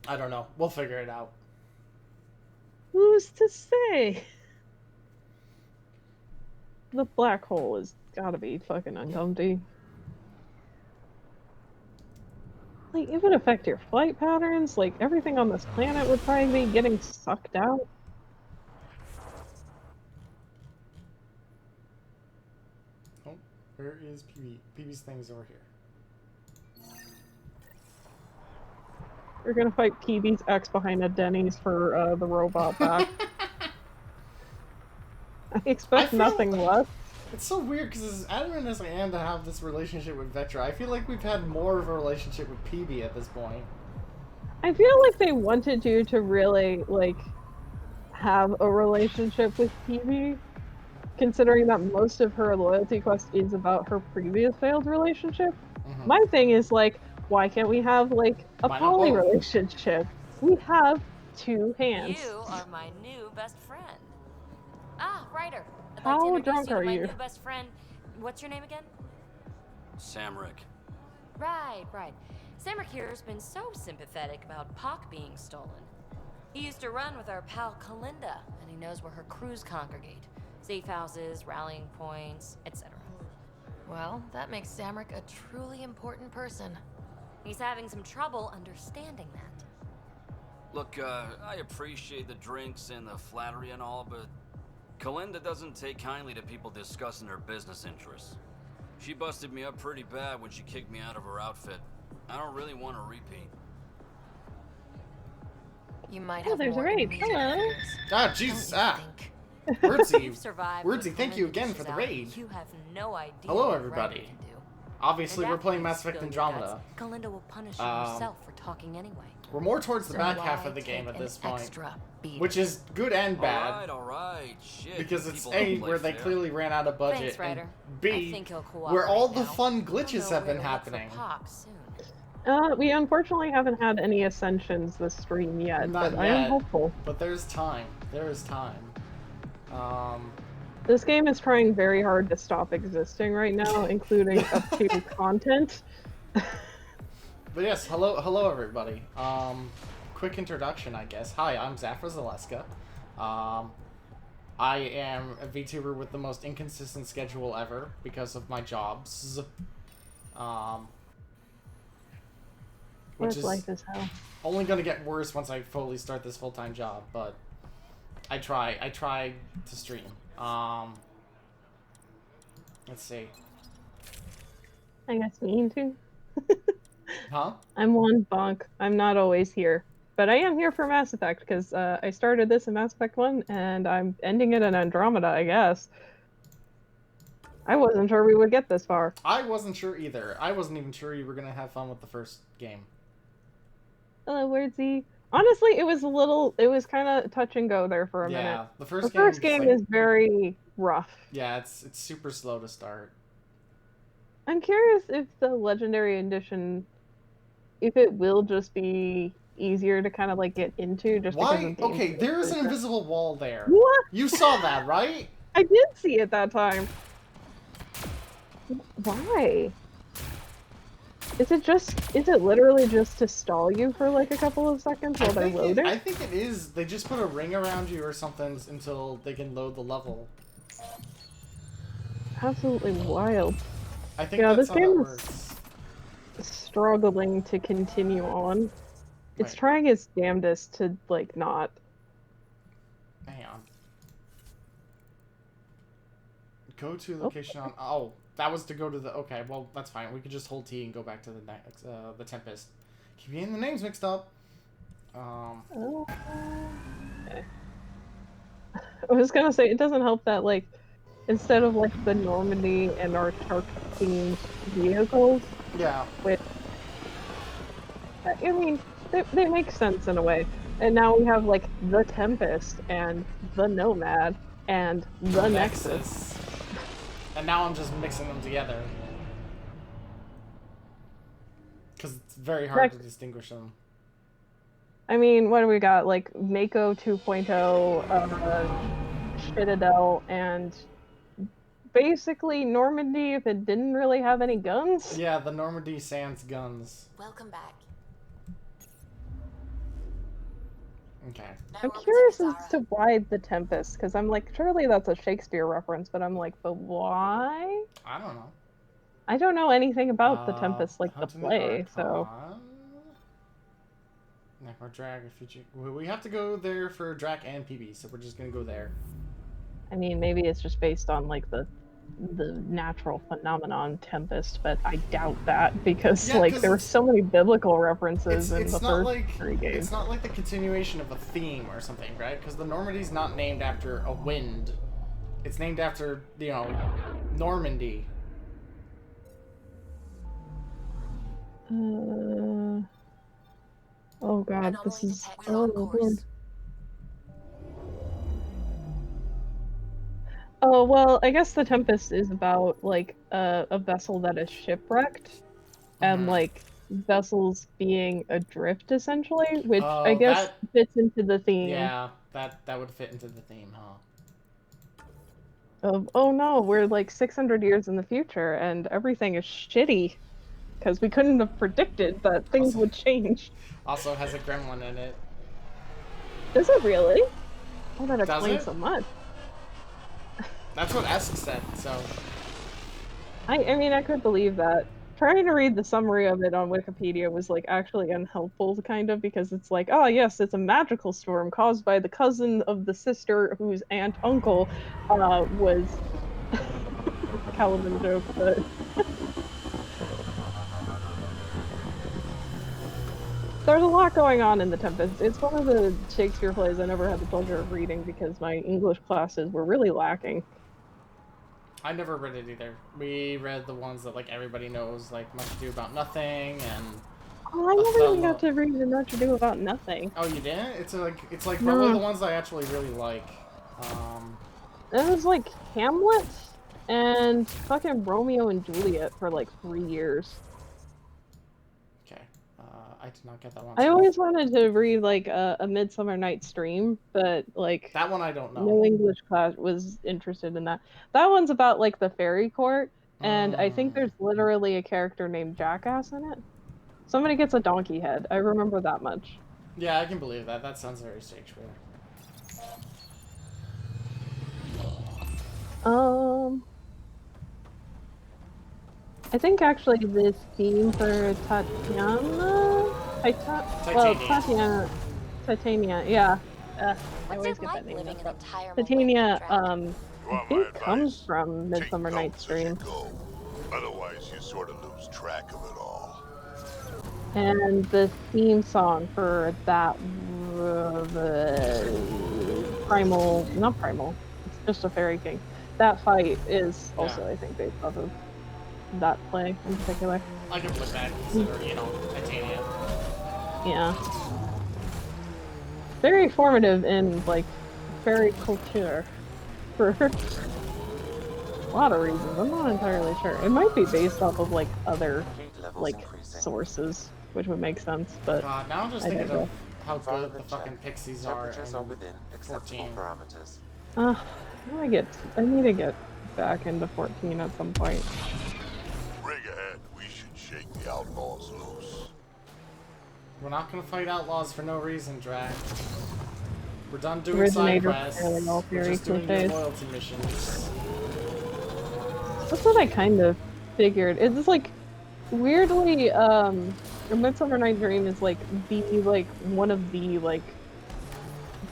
I don't know. We'll figure it out. Who's to say? The black hole has gotta be fucking uncomfy. Like, it would affect your flight patterns. Like, everything on this planet would probably be getting sucked out. Oh, where is PB? PB's thing's over here. We're gonna fight PB's ex behind a Denny's for the robot back. I expect nothing less. It's so weird because as adamant as I am to have this relationship with Vetra, I feel like we've had more of a relationship with PB at this point. I feel like they wanted you to really, like, have a relationship with PB, considering that most of her loyalty quest is about her previous failed relationship. My thing is, like, why can't we have, like, a poly relationship? We have two hands. You are my new best friend. Ah, Ryder. I'd How like to introduce drunk you to are my you? new best friend. What's your name again? Samrick. Right. Samrick here's been so sympathetic about Pock being stolen. He used to run with our pal Kalinda, and he knows where her crews congregate. Safe houses, rallying points, etc. Well, that makes Samrick a truly important person. He's having some trouble understanding that. Look, I appreciate the drinks and the flattery and all, but Kalinda doesn't take kindly to people discussing her business interests. She busted me up pretty bad when she kicked me out of her outfit. I don't really want to repeat. You might Oh, have there's a more raid. immediate Hello. evidence. Ah, Jesus. Wordsy. You've survived. Wordsy, thank you again for the raid. You have no idea. Hello, what everybody. Ryder can do. Obviously, And we're playing after you Mass Effect spill your Andromeda. guts, Kalinda will punish you herself for talking anyway. We're more towards the So back why half of the take game at an this point, extra beating? which is good and bad. All right. Shit. Because it's People A, don't play where they fair. clearly ran out of budget, Thanks, Ryder. and I B, think he'll where all the cooperate now. fun We'll glitches know have been where to look for happening. Pock soon. We unfortunately haven't had any ascensions this stream yet, Not but I yet, am hopeful. but there's time. There is time. This game is trying very hard to stop existing right now, including up to content. But yes, hello everybody. Quick introduction, I guess. Hi, I'm Zafra Zaleska. I am a VTuber with the most inconsistent schedule ever because of my jobs. Which is life is hell. only gonna get worse once I fully start this full-time job, but I try to stream. Let's see. I guess mean to. Huh? I'm one bonk. I'm not always here. But I am here for Mass Effect, because I started this in Mass Effect 1, and I'm ending it in Andromeda, I guess. I wasn't sure we would get this far. I wasn't sure either. I wasn't even sure you were gonna have fun with the first game. Hello, Wordsy. Honestly, it was kind of touch and go there for a minute. Yeah, the first game like, is very rough. Yeah, it's super slow to start. I'm curious if the Legendary Edition, if it will just be easier to kind of like get into just because Why? of the Okay, there is an infrastructure. invisible wall there. What? You saw that, right? I did see it that time. Why? Is it literally just to stall you for like a couple of seconds while they're loading? I think it is. They just put a ring around you or something until they can load the level. Absolutely wild. I think Yeah, that's this how that game works. is struggling to continue on. It's Right. trying its damnedest to like not. Hang on. Go to location on. Oh, that was to go to the. Okay, well that's fine. We could just hold T and go back to the next. The Tempest. Keep getting the names mixed up. Okay. I was gonna say it doesn't help that like instead of like the Normandy and our shark themed vehicles. Yeah. Which I mean they make sense in a way. And now we have like the Tempest and the Nomad and the Nexus. And now I'm just mixing them together. Because it's very hard to distinguish them. I mean, what do we got? Like Mako 2.0, Citadel, and basically Normandy if it didn't really have any guns. Yeah, the Normandy sans guns. Welcome back. Okay. I'm curious as to why the Tempest, because I'm like, surely that's a Shakespeare reference, but I'm like, but why? I don't know. I don't know anything about the Tempest, like the play, so. Necro Drag, we have to go there for Drac and PB, so we're just gonna go there. I mean, maybe it's just based on like the natural phenomenon Tempest, but I doubt that because like there were so many biblical references in the first 3 games. It's not like the continuation of a theme or something, right? Because the Normandy's not named after a wind. It's named after, you know, Normandy. Oh god, this is... Oh lord. Oh, well, I guess the Tempest is about, like, a vessel that is shipwrecked, and, like, vessels being adrift, essentially, which I guess fits into the theme. Yeah, that would fit into the theme, huh? Of, oh no, we're, like, 600 years in the future, and everything is shitty, because we couldn't have predicted that things would change. Also has a gremlin in it. Does it really? Oh, that explains so much. That's what Esk said, so... I mean, I could believe that. Trying to read the summary of it on Wikipedia was, like, actually unhelpful, kind of, because it's like, oh, yes, it's a magical storm caused by the cousin of the sister whose aunt-uncle was... Caliban joke, but... There's a lot going on in The Tempest. It's one of the Shakespeare plays I never had the pleasure of reading because my English classes were really lacking. I never read it either. We read the ones that like everybody knows, like Much Ado About Nothing and. Oh, I never even got to read the Much Ado About Nothing. Oh, you didn't? It's like probably the ones I actually really like. It was like Hamlet and fucking Romeo and Juliet for like 3 years. Okay, I did not get that one. I always wanted to read like a Midsummer Night's Dream, but like that one I don't know. No English class was interested in that. That one's about like the fairy court, and I think there's literally a character named Jackass in it. Somebody gets a donkey head. I remember that much. Yeah, I can believe that. That sounds very Shakespeare. I think actually this theme for Titania, yeah. I always get that name mixed up. Titania, I think comes from Midsummer Night's Dream. Otherwise, you sort of lose track of it all. And the theme song for that not primal, it's just a fairy king. That fight is also, I think, based off of that play in particular. I can flip back, consider, you know, Titania. Yeah. Very formative in, like, fairy culture for a lot of reasons. I'm not entirely sure. It might be based off of, like, other, like, sources. which would make sense, but God, now I'm just I thinking digress. of how good the Environment fucking check. pixies are Temperatures are in within acceptable 14. parameters. I need to get back into 14 at some point. Rig ahead. We should shake the outlaws loose. We're not gonna fight outlaws for no reason, Drac. We're done doing side Originator quests. parallel We're theory just doing your cliches. loyalty missions. That's what I kind of figured. It's just like weirdly, Midsummer Night's Dream is like one of the like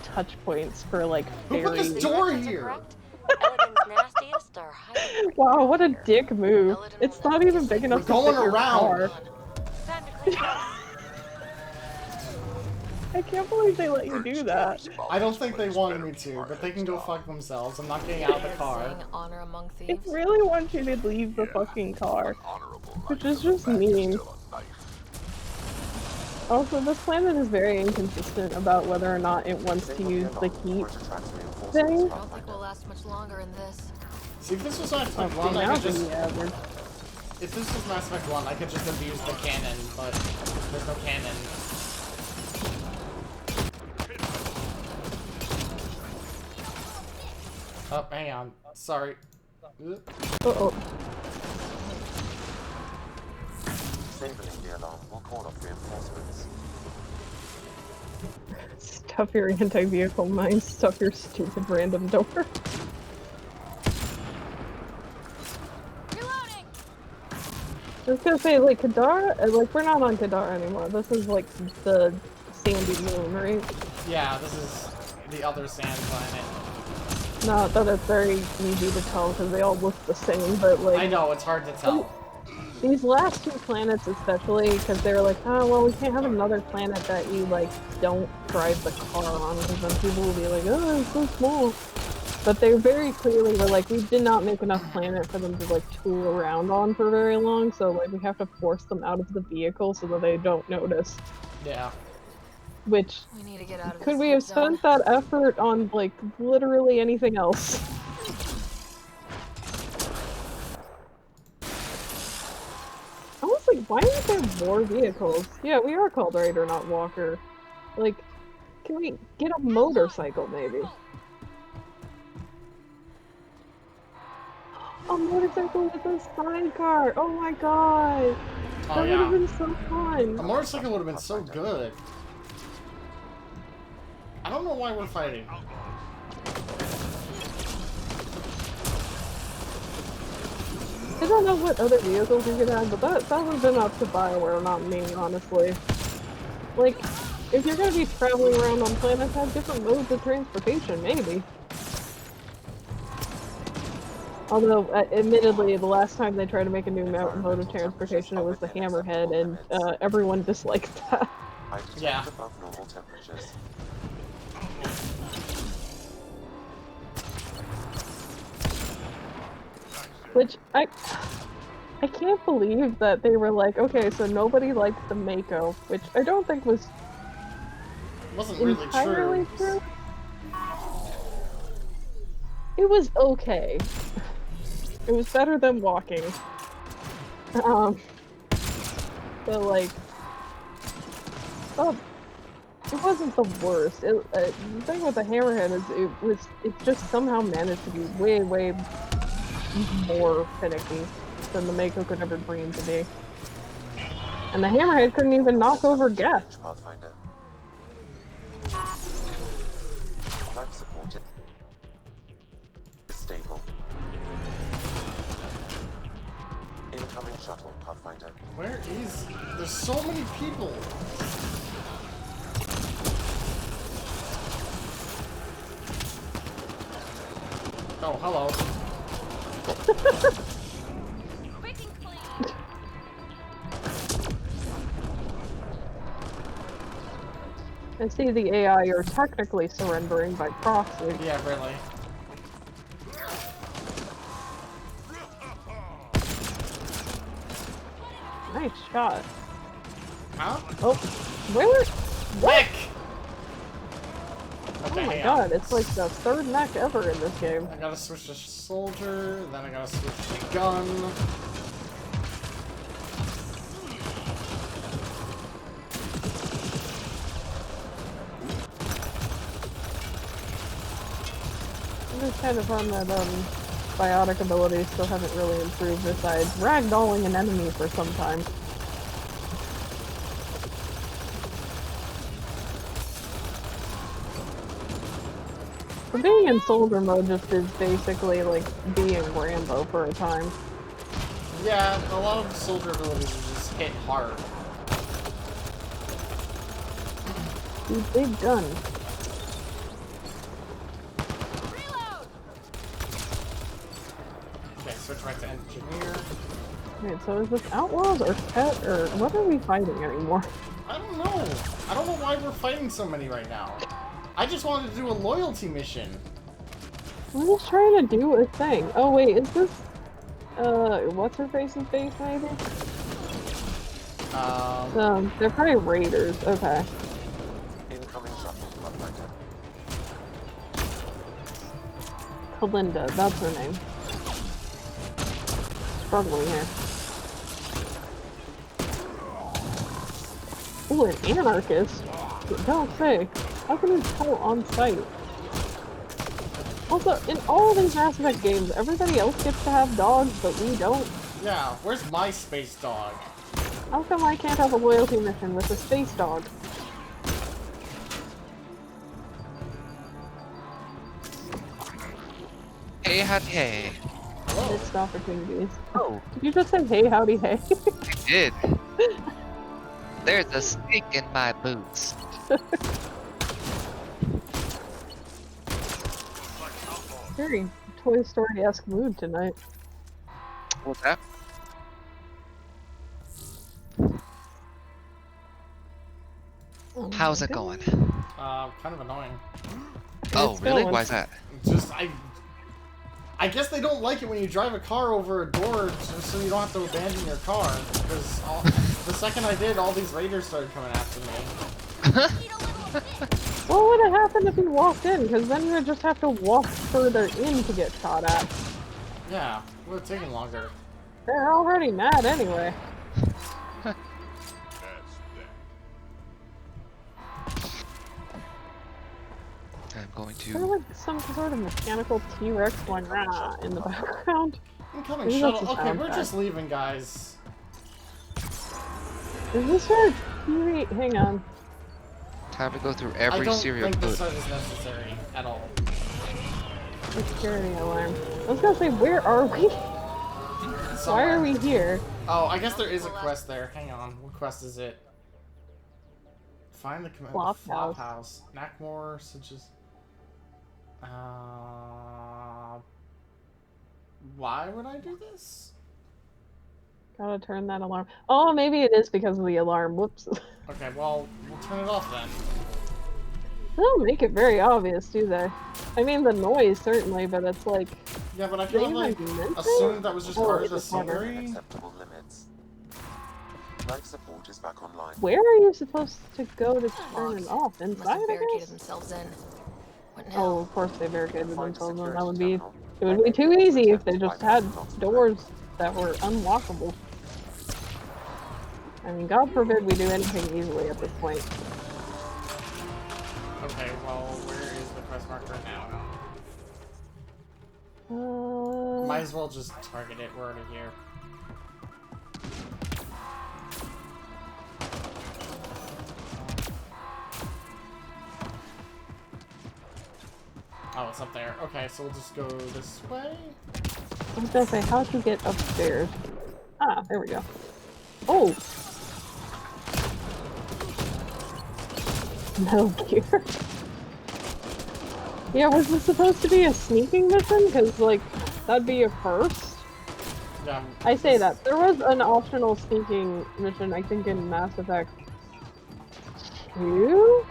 touch points for like Who put fairy. this door here? Nastiest are hiding. Wow, what a dick move! It's not even big enough to going fit your around. car. I can't believe they let you do that. I don't think they wanted me to, but they can go fuck themselves. I'm not getting out of the car. Honor among It thieves. really wants you to leave the fucking car, which is just mean. Also, this planet is very inconsistent about whether or not it wants to use the heat thing. I don't think we'll last much longer in this. See, if this was Mass Effect 1, I could just... If this was Mass Effect 1, I could just abuse the cannon, but there's no cannon. Oh, hang on. Sorry. Uh-oh. Disabling the alarm will call off reinforcements. Stuff your anti-vehicle mine, stuff your stupid random door. Reloading. I was gonna say, like, Kadara, like, we're not on Kadara anymore. This is, like, the sandy moon, right? Yeah, this is the other sand planet. Not that it's very easy to tell because they all look the same, but like... I know, it's hard to tell. These last two planets especially, because they're like, oh, well, we can't have another planet that you, like, don't drive the car on, because then people will be like, oh, it's so small. But they very clearly were like, we did not make enough planet for them to, like, tool around on for very long, so, like, we have to force them out of the vehicle so that they don't notice. Yeah. Which, We need to get out of could this we have heat zone. spent that effort on, like, literally anything else? I was like, why aren't there more vehicles? Yeah, we are called Rider, not Walker. Like, can we get a motorcycle, maybe? A motorcycle with a sidecar! Oh my god! Oh, That would yeah. have been so fun! A motorcycle would have been so good. I don't know why we're fighting. I don't know what other vehicles we could have, but that would have been up to BioWare, not me, honestly. Like, if you're gonna be traveling around on planets, have different modes of transportation, maybe. Although, admittedly, the last time they tried to make a new mode of transportation, it was the Hammerhead, and everyone disliked that. Yeah. Above normal temperatures. Which, I can't believe that they were like, okay, so nobody liked the Mako, which I don't think was Wasn't really entirely true. It was okay. It was better than walking. But like, oh, it wasn't the worst. The thing with the Hammerhead is it just somehow managed to be way more finicky than the Mako could ever dream to be. And the Hammerhead couldn't even knock over guests. Pathfinder. Life support is stable. Incoming shuttle, Pathfinder. Where is... There's so many people! Oh, hello. I see the AI are technically surrendering by proxy. Yeah, really. Nice shot. Huh? Oh, where? Mech! Oh Okay, my hang god, on. it's like the third mech ever in this game. I gotta switch to soldier, then I gotta switch to gun. kind of fun that biotic abilities still haven't really improved besides ragdolling an enemy for some time. So being in soldier mode just is basically like being Rambo for a time. Yeah, a lot of soldier abilities just hit hard. Dude, big gun. Okay, switch right to engineer. Wait, so is this outlaws or pet or what are we fighting anymore? I don't know. I don't know why we're fighting so many right now. I just wanted to do a loyalty mission. I'm just trying to do a thing. Oh wait, is this what's her face's base maybe? They're probably raiders. Okay. Incoming shuttle fighter. Kalinda, that's her name. Struggling here. Ooh, an anarchist? Don't say. How can you tell on sight? Also, in all of these Mass Effect games, everybody else gets to have dogs, but we don't. Yeah, where's my space dog? How come I can't have a loyalty mission with a space dog? Hey, howdy, hey. Missed opportunities. Oh. Did you just say hey, howdy, hey? I did. There's a snake in my boots. Very Toy Story-esque mood tonight. What's that? How's it going? Kind of annoying. Oh, really? Why is that? Just, I guess they don't like it when you drive a car over a door so you don't have to abandon your car. Because the second I did, all these raiders started coming after me. What would have happened if you walked in? Because then you would just have to walk further in to get shot at. Yeah, it would have taken longer. They're already mad anyway. I'm going Is there to... like some sort of mechanical T-Rex going rah in the background? Incoming Maybe shuttle. that's a Okay, we're soundtrack. just leaving, guys. Is this where T-Rex? Hang on. Time to go through every serial I don't think boot. this is necessary at all. Security alarm. I was gonna say, where are we? Why are we here? Oh, I guess there is a quest there. Hang on. What quest is it? Find the flop house. Knackmore, such as... Why would I do this? Gotta turn that alarm. Oh, maybe it is because of the alarm. Whoops. Okay, well, we'll turn it off then. They don't make it very obvious, do they? I mean, the noise, certainly, but it's like... Yeah, but I feel like assumed that was just part of the scenery. Acceptable limits. Life support is back online. Where are you supposed to go to turn it off? Inside, I guess? themselves in. What now? Oh, of course they barricaded themselves in. That would be... It would be too easy if they just had doors that were unlockable. I mean, God forbid we do anything easily at this point. Okay, well, where is the quest marker now? Might as well just target it. We're already here. Oh, it's up there. Okay, so we'll just go this way. I was gonna say, how'd you get upstairs? Ah, there we go. Oh! Metal Gear. Yeah, was this supposed to be a sneaking mission? Because, like, that'd be a first. Yeah. I say that. There was an optional sneaking mission, I think, in Mass Effect 2?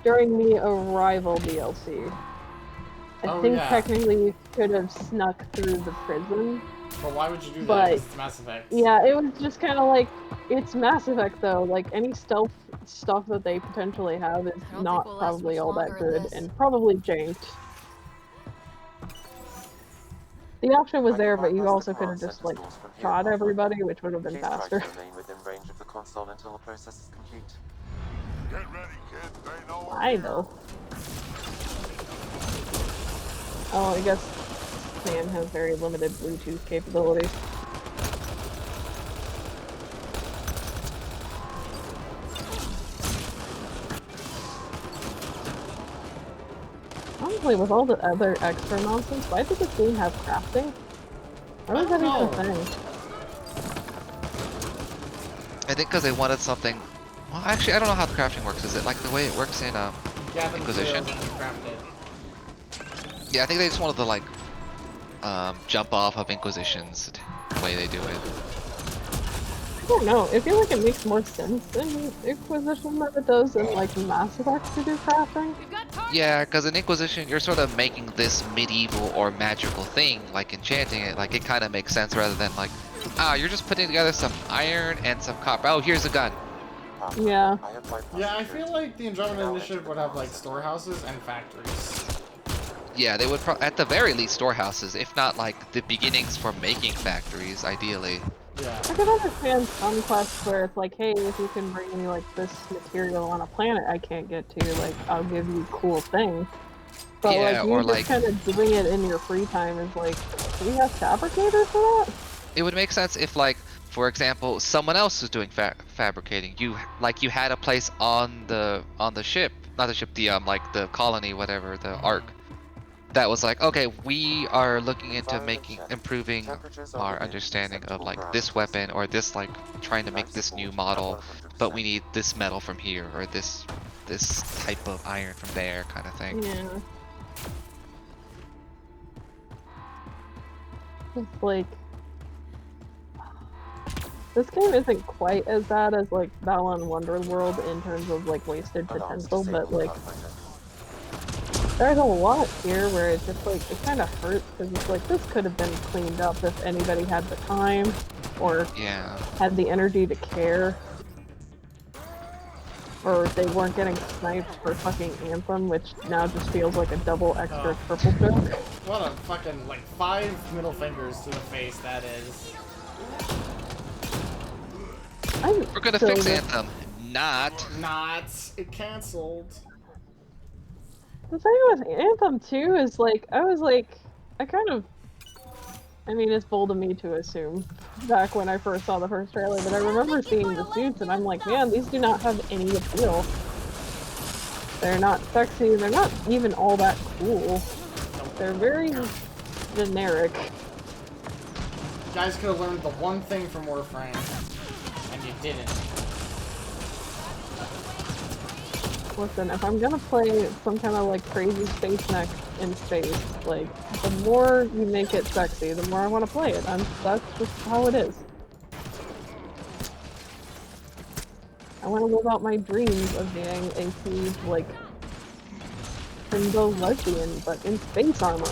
During the Arrival DLC. I think technically you could have snuck through the prison. But why would you do that? But 'Cause it's Mass Effect. yeah, it was just kind of like, it's Mass Effect though. Like, any stealth stuff that they potentially have is not probably all that good and probably janked. The option was there, but you also could have just like shot everybody, which would have been faster. Remain within range of the console until the process is complete. Get ready, kid. They know I know. Oh, I guess Sam has very limited Bluetooth capabilities. Honestly, with all the other extra nonsense, why did this game have crafting? Why was that even a thing? I think because they wanted something. Well, actually, I don't know how the crafting works. Is it like the way it works in Inquisition? Yeah, I think they just wanted to like jump off of Inquisition's way they do it. I don't know. I feel like it makes more sense in Inquisition than it does in like Mass Effect to do crafting. Yeah, because in Inquisition, you're sort of making this medieval or magical thing, like enchanting it. Like it kind of makes sense rather than like, you're just putting together some iron and some copper. Oh, here's a gun. Yeah. Yeah, I feel like the Andromeda Initiative would have like storehouses and factories. Yeah, they would at the very least storehouses, if not like the beginnings for making factories, ideally. Yeah. I can understand some quests where it's like, hey, if you can bring me like this material on a planet I can't get to, like I'll give you cool things. But yeah, like you or just like kind of doing it in your free time is like, do we have fabricators for that? It would make sense if like, for example, someone else was doing fabricating. You had a place on the ship, not the ship, the like the colony, whatever, the Ark. That was like, okay, we are looking into improving our understanding of like this weapon or this like trying to make this new model, but we need this metal from here or this type of iron from there, kind of thing. Yeah. It's like this game isn't quite as bad as like Balan Wonderworld in terms of like wasted potential, but like there's a lot here where it's just like it kind of hurts because it's like this could have been cleaned up if anybody had the time or had the energy to care, or they weren't getting sniped for fucking Anthem, which now just feels like a double extra triple joke. What a fucking like 5 middle fingers to the face that is. We're gonna fix Anthem. Not. It canceled. The thing with Anthem too is like, I mean, it's bold of me to assume back when I first saw the first trailer, but I remember seeing the suits and I'm like, man, these do not have any appeal. They're not sexy, they're not even all that cool. They're very generic. You guys could have learned the one thing from Warframe, and you didn't. Listen, if I'm gonna play some kind of like crazy space mech in space, like the more you make it sexy, the more I want to play it. That's just how it is. I want to live out my dreams of being a huge like rainbow lesbian, but in space armor.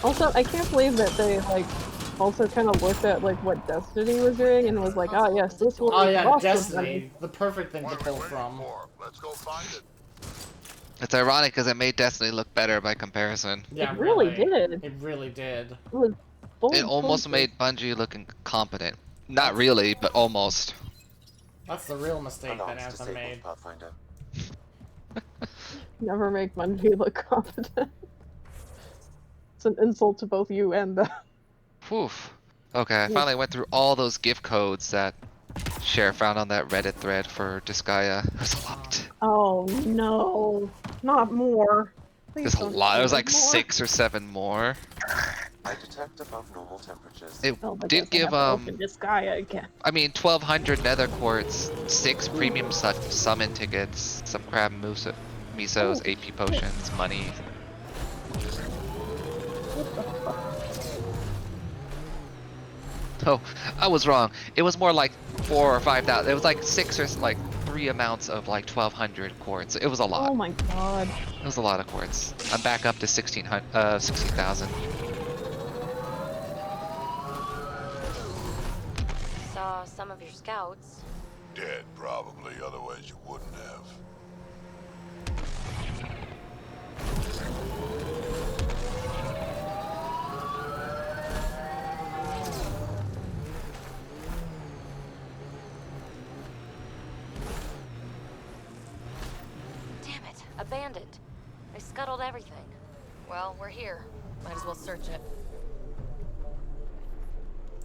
Also, I can't believe that they like also kind of looked at like what Destiny was doing and was like, oh yes, this will be awesome. Destiny, the perfect thing to pull from. Let's go find it. It's ironic because it made Destiny look better by comparison. Yeah, it really did. It really did. It almost made Bungie look incompetent. Not really, but almost. That's the real mistake that Anthem made. Never make Bungie look competent. It's an insult to both you and them. Poof. Okay, I finally went through all those gift codes that Cher found on that Reddit thread for Disgaea. There's a lot. Oh no, not more. There's a lot. There was like 6 or 7 more. I detect above normal temperatures. It did give Disgaea again. I mean 1,200 nether quartz, 6 premium summon tickets, some crab misos, AP potions, money. Oh, I was wrong. It was more like 4 or 5,000. It was like 6 or like 3 amounts of like 1,200 quartz. It was a lot. Oh my god. It was a lot of quartz. I'm back up to 16,000. Saw some of your scouts. Dead, probably. Otherwise you wouldn't have. abandoned. They scuttled everything. Well, we're here. Might as well search it.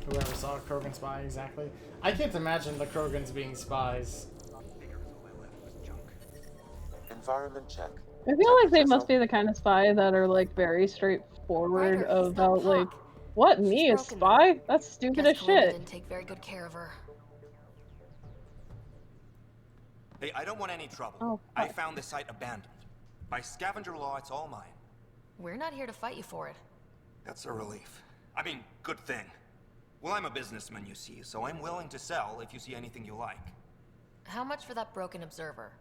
Whoever saw a Krogan spy, exactly. I can't imagine the Krogans being spies. Environment check. I feel like they must be the kind of spy that are like very straightforward about like, what, me, a spy? That's stupid as Kalinda shit. didn't take very good care of her. Hey, I don't want any trouble. Oh, I found the site abandoned. By scavenger law, it's all mine. We're not here to fight you for it. That's a relief. I mean, good thing. Well, I'm a businessman, you see, so I'm willing to sell if you see anything you like. How much for that broken observer?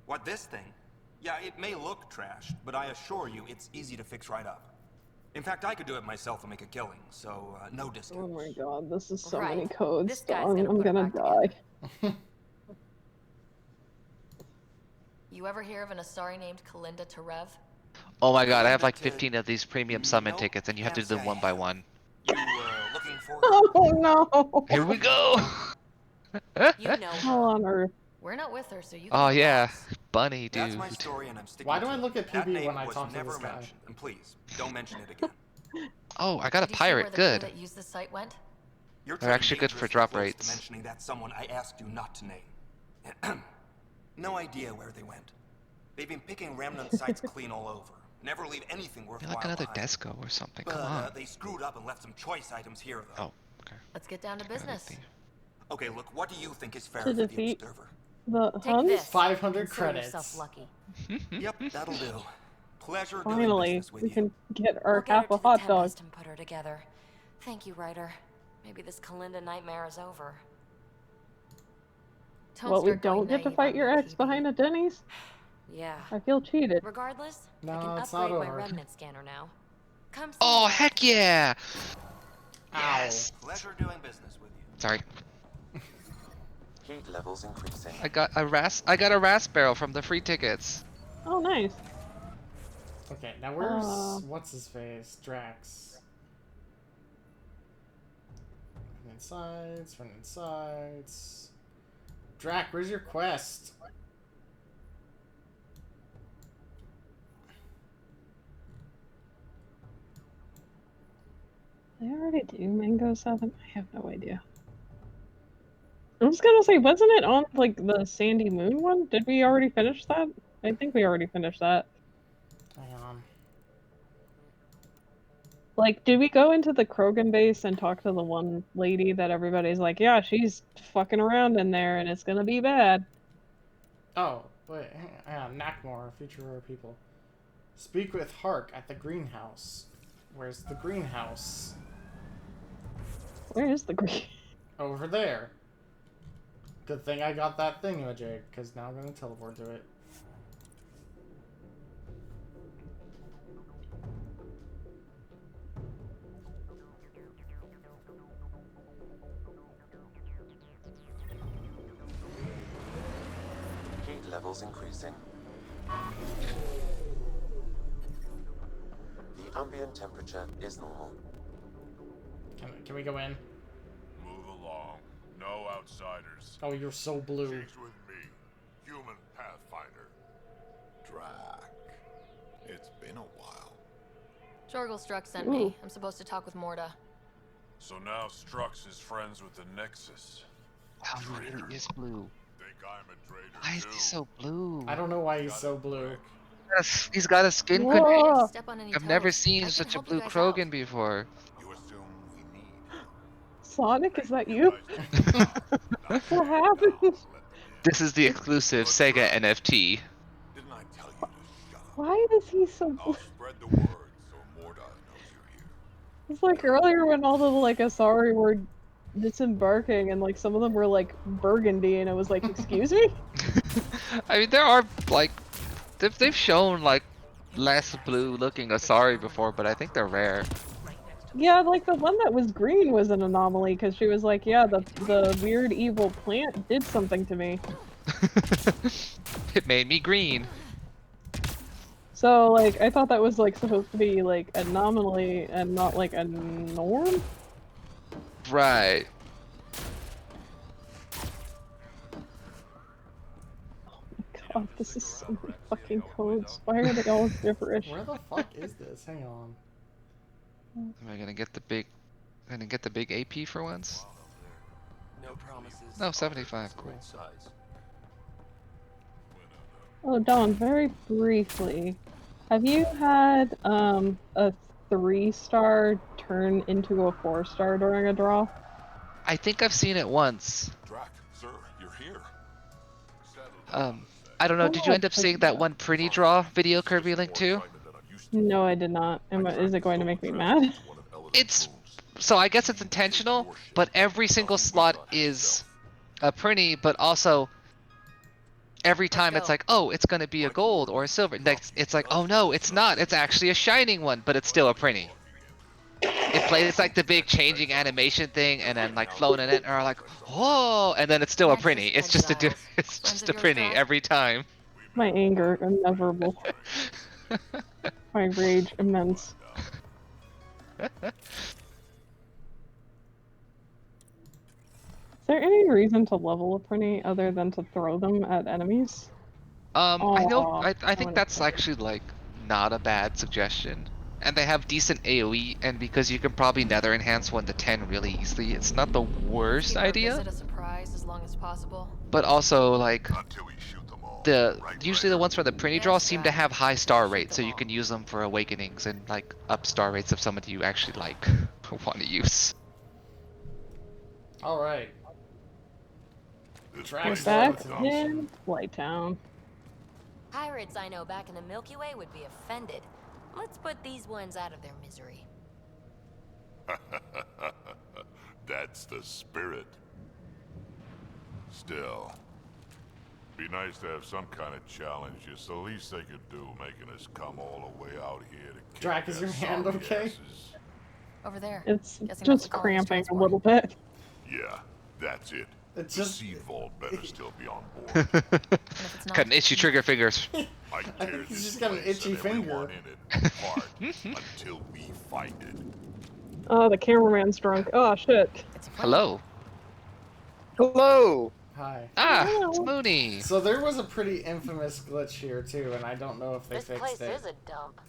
What, this thing? Yeah, it may look trashed, but I assure you it's easy to fix right up. In fact, I could do it myself and make a killing, so no discount. Oh my god, this is so Right. many codes. This guy's Dawn. gonna I'm put 'em gonna back die. You ever hear of an Asari named Kalinda Terev? Oh my god, I have like 15 of these premium summon tickets, and you have to do them one by one. Looking for... Oh no! Here we go! You know Hell on earth. We're not with her, so you Oh can yeah, bunny dude. That's my story, and I'm sticking Why do to I it. look at That PB name when I was talk to never this guy? mentioned, and please, don't mention it again. Oh, I got a Did you see where pirate, the good. crew that used the site went? You're They're actually good for treading drop dangerously close to rates. mentioning that someone I asked you not to name. No idea where they went. They've been picking remnant sites clean all over. Never leave anything Be worthwhile like another behind. Desco or something. But Come on. they screwed up and left some choice items here, though. Oh, okay. Let's get down to business. Okay, look, what do you think is fair To for the defeat observer? the Take Huns? this. 500 Consider credits. yourself lucky. Yep, that'll do. Pleasure doing Finally, business with we you. can get our We'll get half her a to the hot dog. Tempest and put her together. Thank you, Ryder. Maybe this Kalinda nightmare is over. Don't What, we start going don't get to naive fight on your me, ex PB. behind a Denny's? Yeah. I feel cheated. Regardless, I No, can it's not upgrade my over. remnant scanner now. Come see Oh me. heck yeah! Yes. Pleasure doing business with you. Sorry, Heat levels increasing. I got a ras barrel from the free tickets. Oh, nice. Okay, now where's what's his face? Drax. Front and sides. Drac, where's your quest? They already do Mango 7? I have no idea. I was gonna say, wasn't it on, like, the Sandy Moon one? Did we already finish that? I think we already finished that. Hang on. Like, did we go into the Krogan base and talk to the one lady that everybody's like, yeah, she's fucking around in there and it's gonna be bad? Oh, wait, hang on. Knackmore, future rare people. Speak with Hark at the greenhouse. Where's the greenhouse? Where is the green? Over there. Good thing I got that thingamajig, because now I'm going to teleport to it. Heat levels increasing. The ambient temperature is normal. Can we go in? Move along. No outsiders. Oh, you're so blue. She's with me, human pathfinder. Drac. It's been a while. Jorgel Struck sent me. I'm supposed to talk with Morda. So now Strux is friends with the Nexus. Wow, he is blue. Think I'm a traitor Why is he so blue? I don't know why he's so blue. He's got a skin Whoa. condition. Step on any I've never toes. seen I can such a help you blue guys Krogan out. before. You assume we need. Sonic, is that you? What happened? This is the exclusive Sega NFT. Didn't I tell you to shut up? Why is he so blue? I'll spread the word so Morda knows you're here. It's like earlier when all the, like, Asari were disembarking and, like, some of them were, like, burgundy and I was like, excuse me? I mean, there are like, they've shown like less blue looking Asari before, but I think they're rare. Yeah, like the one that was green was an anomaly because she was like, yeah, the weird evil plant did something to me. It made me green. So, like, I thought that was, like, supposed to be, like, an anomaly and not, like, a norm? Right. God, this is so many fucking codes. Why are they all gibberish? Where the fuck is this? Hang on. Am I gonna get the big AP for once? No promises. No, 75. Cool. Oh, Dawn, very briefly, have you had a 3-star turn into a 4-star during a draw? I think I've seen it once. Drac, sir, you're here. I don't know. Did you end up seeing that one pretty draw video Kirby linked to? No, I did not. Is it going to make me mad? It's so I guess it's intentional, but every single slot is a pretty, but also every time it's like, oh, it's gonna be a gold or a silver. Next, it's like, oh no, it's not. It's actually a shining one, but it's still a pretty. It plays like the big changing animation thing, and then like flown in it, or like, whoa, and then it's still a pretty. It's just a pretty every time. My anger immeasurable. My rage immense. Is there any reason to level a prinny other than to throw them at enemies? I think that's actually like not a bad suggestion. And they have decent AoE, and because you can probably nether enhance 1 to 10 really easily, it's not the worst idea. Visit a surprise as long as possible. But also like usually the ones for the pretty draw seem to have high star rates, so you can use them for awakenings and like up star rates of somebody you actually like want to use. All right. We're back in Flighttown. Pirates I know back in the Milky Way would be offended. Let's put these ones out of their misery. That's the spirit. Still, be nice to have some kind of challenge. It's the least they could do, making us come all the way out here to kick Drac, is your hand okay? Over there. It's just cramping a little bit. Yeah, that's it. It's the just... seed vault better still be on board. Got an itchy trigger fingers. I tear He's this just got an place itchy and finger. everyone in it apart until we find it. Oh, the cameraman's drunk. Oh, shit. Hello. Hello. Hi. Ah, it's Mooney. So there was a pretty infamous glitch here too, and I don't know if they This fixed place it. is a dump.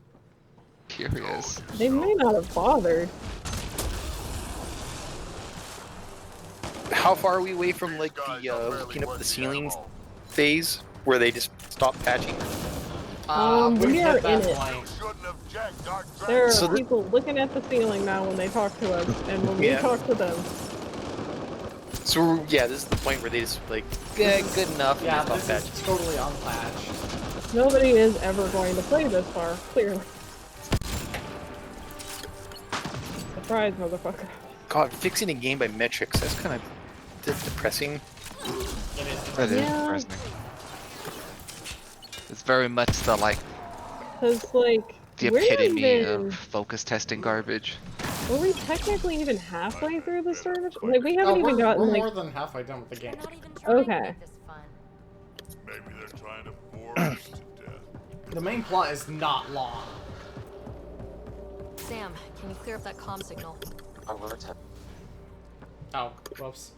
Curious. They may not have bothered. How far are we away from like the looking up the ceiling phase where they just stop patching? We are in it. There are So people looking at the ceiling now when they talk to us, and when we talk to them. So yeah, this is the point where they just like, yeah, good enough. Yeah, and this stop is patching. totally unpatched. Nobody is ever going to play this far, clearly. Surprise, motherfucker. God, fixing a game by metrics, that's kind of depressing. That is depressing. It's very much the like Cause like the we're epitome even, of focus testing garbage. were we technically even halfway through the service? Like we haven't Oh, even gotten we're like. more than halfway done with the game. Okay. Maybe they're trying to bore us to death. The main plot is not long. Sam, can you clear up that comm signal? I will attempt. Oh, whoops.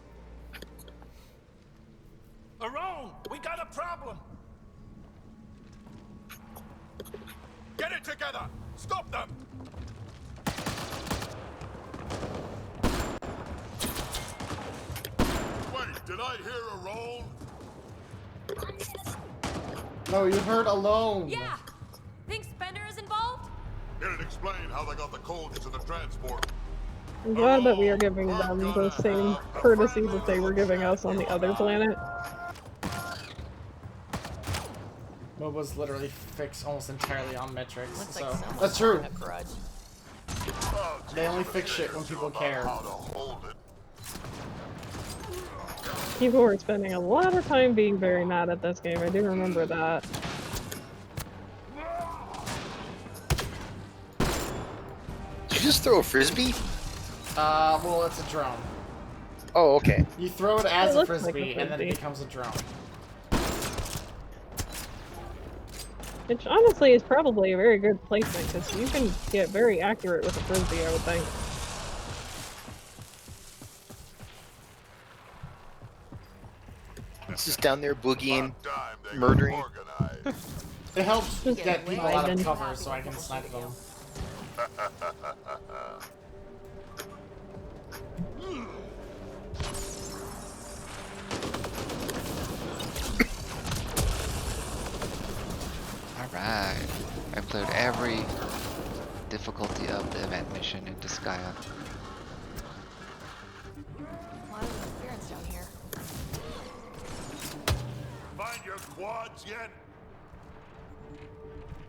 Around! We got a problem! Get it together! Stop them! Wait, did I hear a roll? No, you heard alone. Yeah! Think Spender is involved? It'd explain how they got the codes to the transport. I'm glad that we are giving them the same courtesy that they were giving us on the other planet. MOBA's literally fixed almost entirely on metrics, Looks so like someone's that's true. holding a grudge. They only fix shit when people care. People were spending a lot of time being very mad at this game. I do remember that. Did you just throw a frisbee? Well, it's a drone. Oh, okay. You throw it as It a looks like a frisbee, and then it frisbee. becomes a drone. Which honestly is probably a very good placement, because you can get very accurate with a frisbee, I would think. It's just down there boogieing, murdering. It helps Just get people out of hiding. cover so I can snipe them. Alright. I cleared every difficulty of the event mission in Disgaea. A lot of interference down here. Find your quads yet?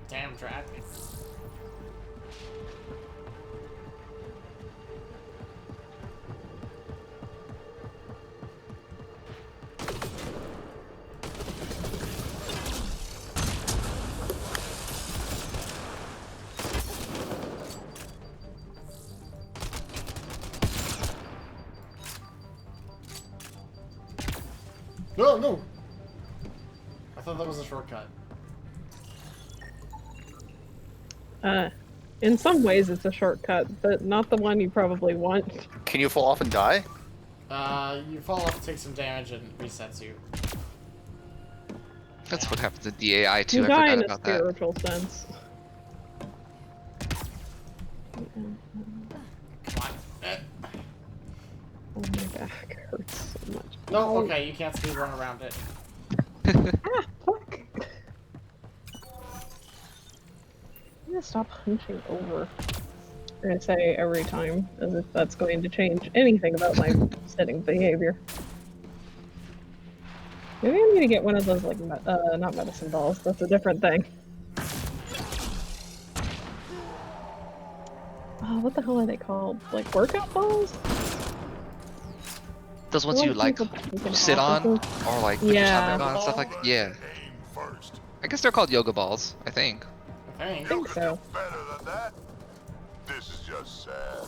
Damn, Drac. No, no! I thought that was a shortcut. In some ways it's a shortcut, but not the one you probably want. Can you fall off and die? You fall off, take some damage, and it resets you. That's what happens in DAI too. You I die forgot in a about that. spiritual sense. Oh, my back hurts so much. No, okay, you can't speed run around it. Fuck! I'm gonna stop hunching over. I'm gonna say every time, as if that's going to change anything about my sitting behavior. Maybe I'm gonna get one of those, like, not medicine balls, that's a different thing. Oh, what the hell are they called? Like, workout balls? Those ones you like sit on or like put your stomach on and stuff like yeah. I guess they're called yoga balls, I think. I think so. Better than that? This is just sad.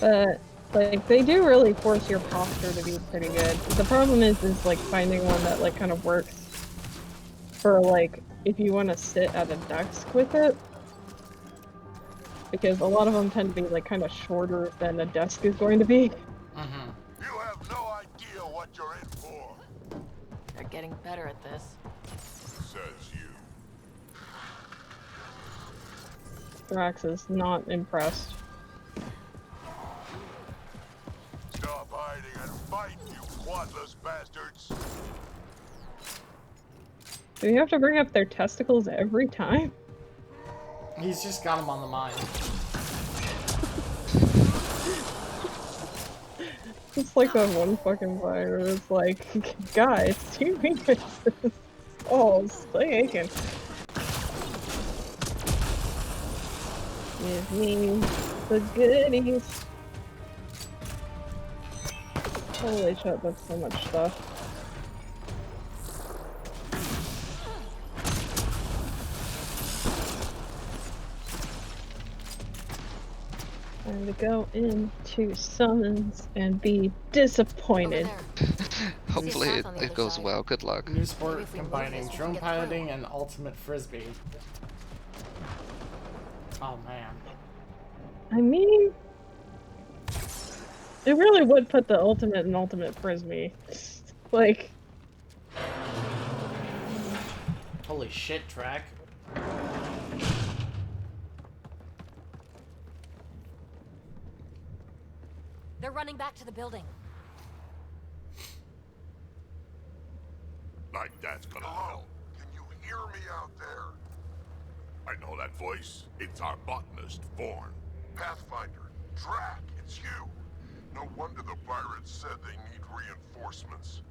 But like they do really force your posture to be pretty good. The problem is like finding one that like kind of works for like if you want to sit at a desk with it. Because a lot of them tend to be like kind of shorter than a desk is going to be. Mm-hmm. You have no idea what you're in for. They're getting better at this. Says you. Drax is not impressed. Stop hiding and fight, you quadless bastards. Do you have to bring up their testicles every time? He's just got them on the mind. It's like that one fucking fire. It's like, guys, two fingers. Oh, stay aching. Give me the goodies. Holy shit, that's so much stuff. Time to go into summons and be disappointed. Hopefully it goes well. Good luck. New sport combining drone piloting and ultimate frisbee. Oh man. I mean, it really would put the ultimate in ultimate frisbee. Like, holy shit, Track. They're running back to the building. Like that's gonna help. Can you hear me out there? I know that voice. It's our botanist, Vorn. Pathfinder, Drac, it's you. No wonder the pirates said they need reinforcements.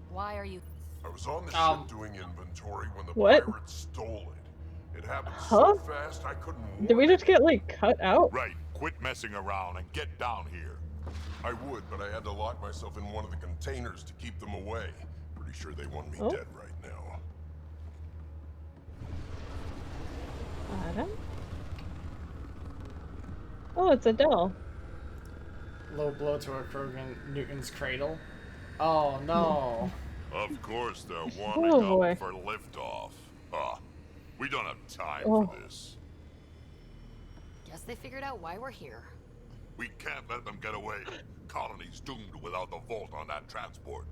Why are you... I was on the ship doing inventory when the what? pirates stole it. It happened Huh? so fast I couldn't Did we just get, like, cut out? Right. Quit messing around and get down here. I would, but I had to lock myself in one of the containers to keep them away. Pretty sure they want me dead right now. Adam? Oh, it's Adele. Low blow to a Krogan Newton's cradle. Oh no. Of course they're Oh, warming boy. up for liftoff. We don't have time Oh. for this. Guess they figured out why we're here. We can't let them get away. Colony's doomed without the vault on that transport.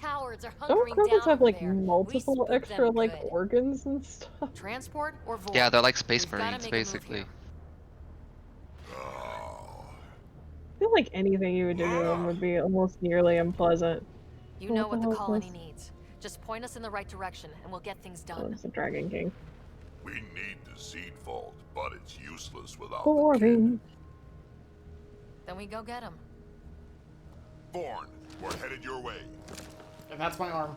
cowards are Don't hunkering Krogans down have over like there. multiple spooked extra them like good. organs and stuff? Transport or Vor? Yeah, they're like space We've gotta marines, make a move basically. here. I feel like anything you would do to them would be almost nearly unpleasant. You Oh, know what the hell is colony this? needs. Just point us in the right direction, and we'll get things Oh, done. it's the Dragon King. We need the seed vault, but it's useless without Boring. Then we go get him. Born. We're headed your way. And that's my arm.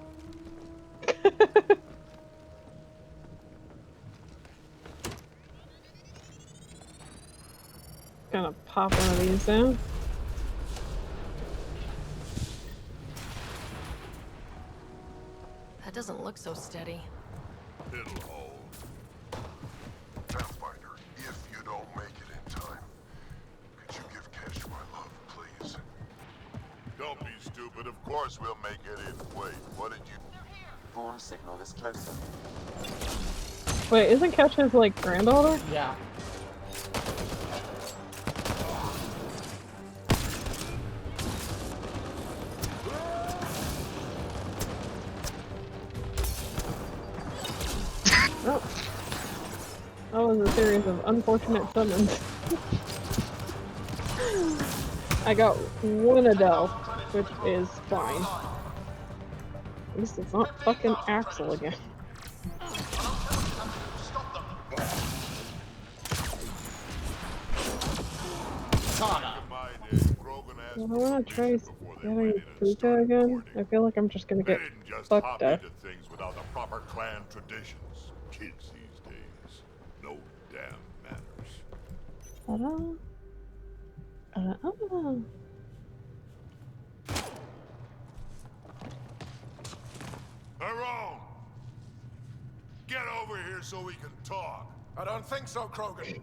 Gonna pop one of these down. That doesn't look so steady. It'll hold. Pathfinder, if you don't make it in time, could you give Cash my love, please? Don't be stupid. Of course we'll make it in. Wait, what did you... Born signal is closer. Wait, isn't Ketch his like granddaughter? Yeah. Oh. That was a series of unfortunate summons. I got one Adele, which is fine. At least it's not fucking Axel again. I wanna try getting Puka again. I feel like I'm just gonna get fucked up. into things without the proper clan traditions. Kids these days. No damn manners. Tyrone! Get over here so we can talk. I don't think so, Krogan.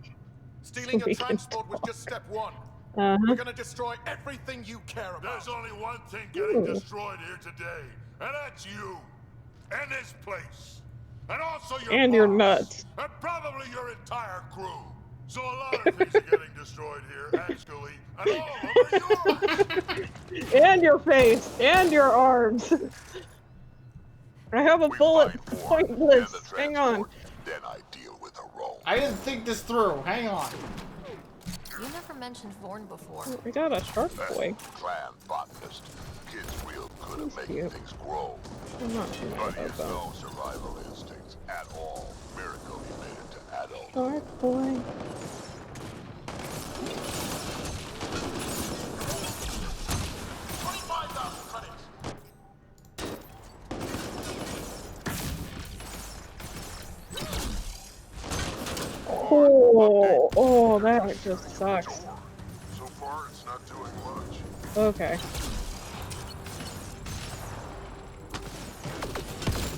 Stealing your transport was just step one. Uh-huh. We're gonna destroy everything you care about. There's only one thing getting destroyed here today, and that's you. And this place. And also your And your boss, nuts. And probably your entire crew. So a lot of things are getting destroyed here, actually. And all of them are yours. And your face! And your arms! I have a bullet point list. Hang on. Then I deal with the role. I didn't think this through. Hang on. You never mentioned Vorn before. I got a shark boy. Clan botanist. Kid's real good at making cute. things grow. I'm not too mad But he about has that. no survival instincts at all. Miracle he made it to adult. Shark boy. Oh, that just sucks. So far, it's not doing much. Okay.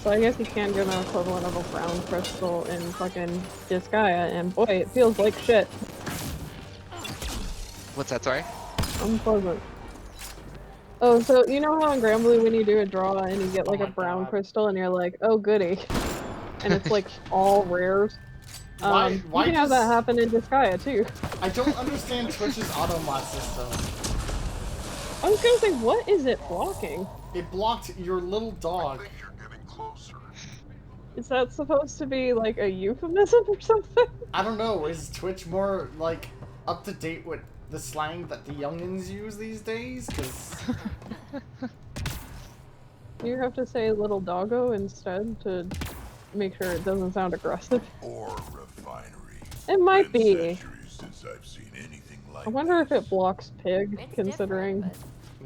So I guess you can do an equivalent of a brown crystal in fucking Disgaea, and boy, it feels like shit. What's that, sorry? Unpleasant. Oh, so you know how in Granblue when you do a draw and you get like a brown crystal and you're like, oh goody. And it's like all rares. Why You can have that happen in Disgaea too. I don't understand Twitch's automat system. I was gonna say, what is it blocking? It blocked your little dog. Is that supposed to be like a euphemism or something? I don't know. Is Twitch more like up to date with the slang that the youngins use these days? Because You have to say little doggo instead to make sure it doesn't sound aggressive. Or refinery. It might be. Centuries since I've seen anything like I wonder if it blocks pig, considering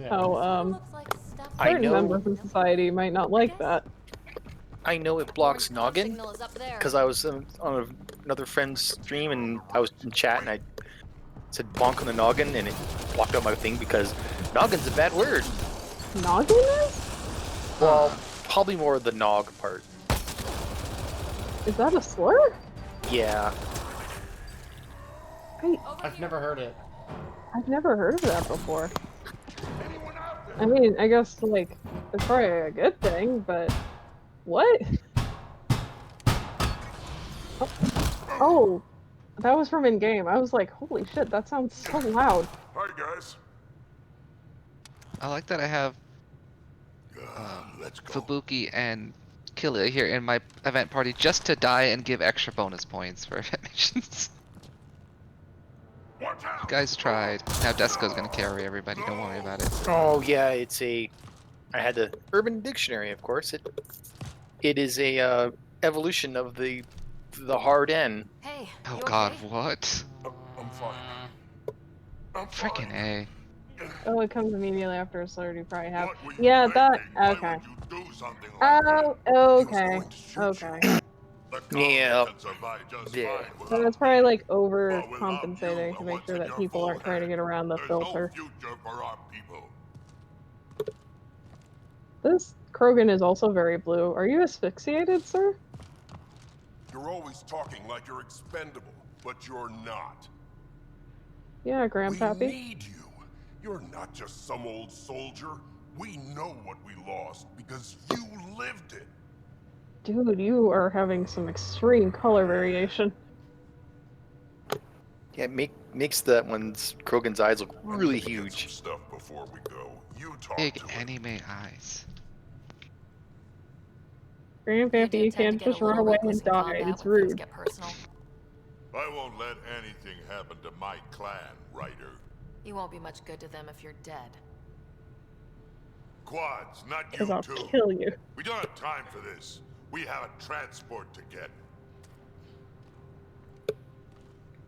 how certain members of society might not like that. I know it blocks noggin because I was on another friend's stream and I was in chat and I said bonk on the noggin and it blocked out my thing because noggin's a bad word. Noggin is? Well, probably more the nog part. Is that a slur? Yeah. I've never heard it. I've never heard of that before. I mean, I guess, like, it's probably a good thing, but... What? Oh, that was from in-game. I was like, holy shit, that sounds so loud. Hi, guys. I like that I have Fubuki and Killa here in my event party just to die and give extra bonus points for event missions. You guys tried. Now Desko's gonna carry everybody, don't worry about it. Oh yeah, it's a. I had the Urban Dictionary, of course. It is a evolution of the hard N. Hey. Oh God, what? I'm fine. Frickin' A. Oh, it comes immediately after a slur. You probably have. Yeah, that. Okay. Oh, okay. Okay. Yeah. So it's probably like overcompensating to make sure that people aren't trying to get around the filter. This Krogan is also very blue. Are you asphyxiated, sir? You're always talking like you're expendable, but you're not. Yeah, Grandpappy. We need you. You're not just some old soldier. We know what we lost because you lived it. Dude, you are having some extreme color variation. Yeah, makes that one's Krogan's eyes look really huge. Stuff before we go. You talk Big anime eyes. Grandpappy, you can't just run away and die. It's rude. I won't let anything happen to my clan, Ryder. You won't be much good to them if you're dead. Quads, not you 'Cause I'll too. kill you. We don't have time for this. We have a transport to get.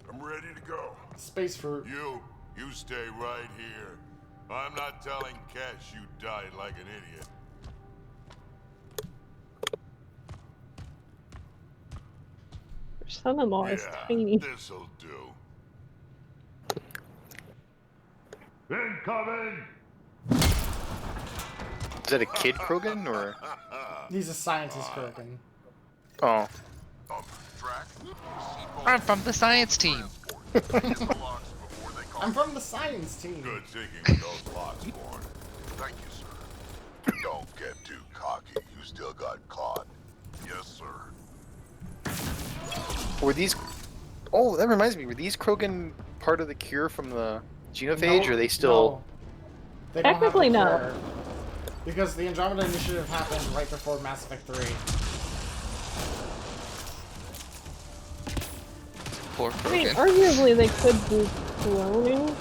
I'm ready to go. Space fruit. You stay right here. I'm not telling Kesh you died like an idiot. Your son-in-law is tiny. This'll do. Incoming! Is that a kid Krogan or? He's a scientist Krogan. Oh. I'm from the science team. I'm from the science team. Good thinking with those lots, Born. Thank you, sir. Don't get too cocky. You still got caught. Yes, sir. Were these? Oh, that reminds me. Were these Krogan part of the cure from the genophage, or are they still? No. They don't have Technically, the no. cure, because the Andromeda Initiative happened right before Mass Effect 3. Poor I mean, Krogan. arguably they could do cloning.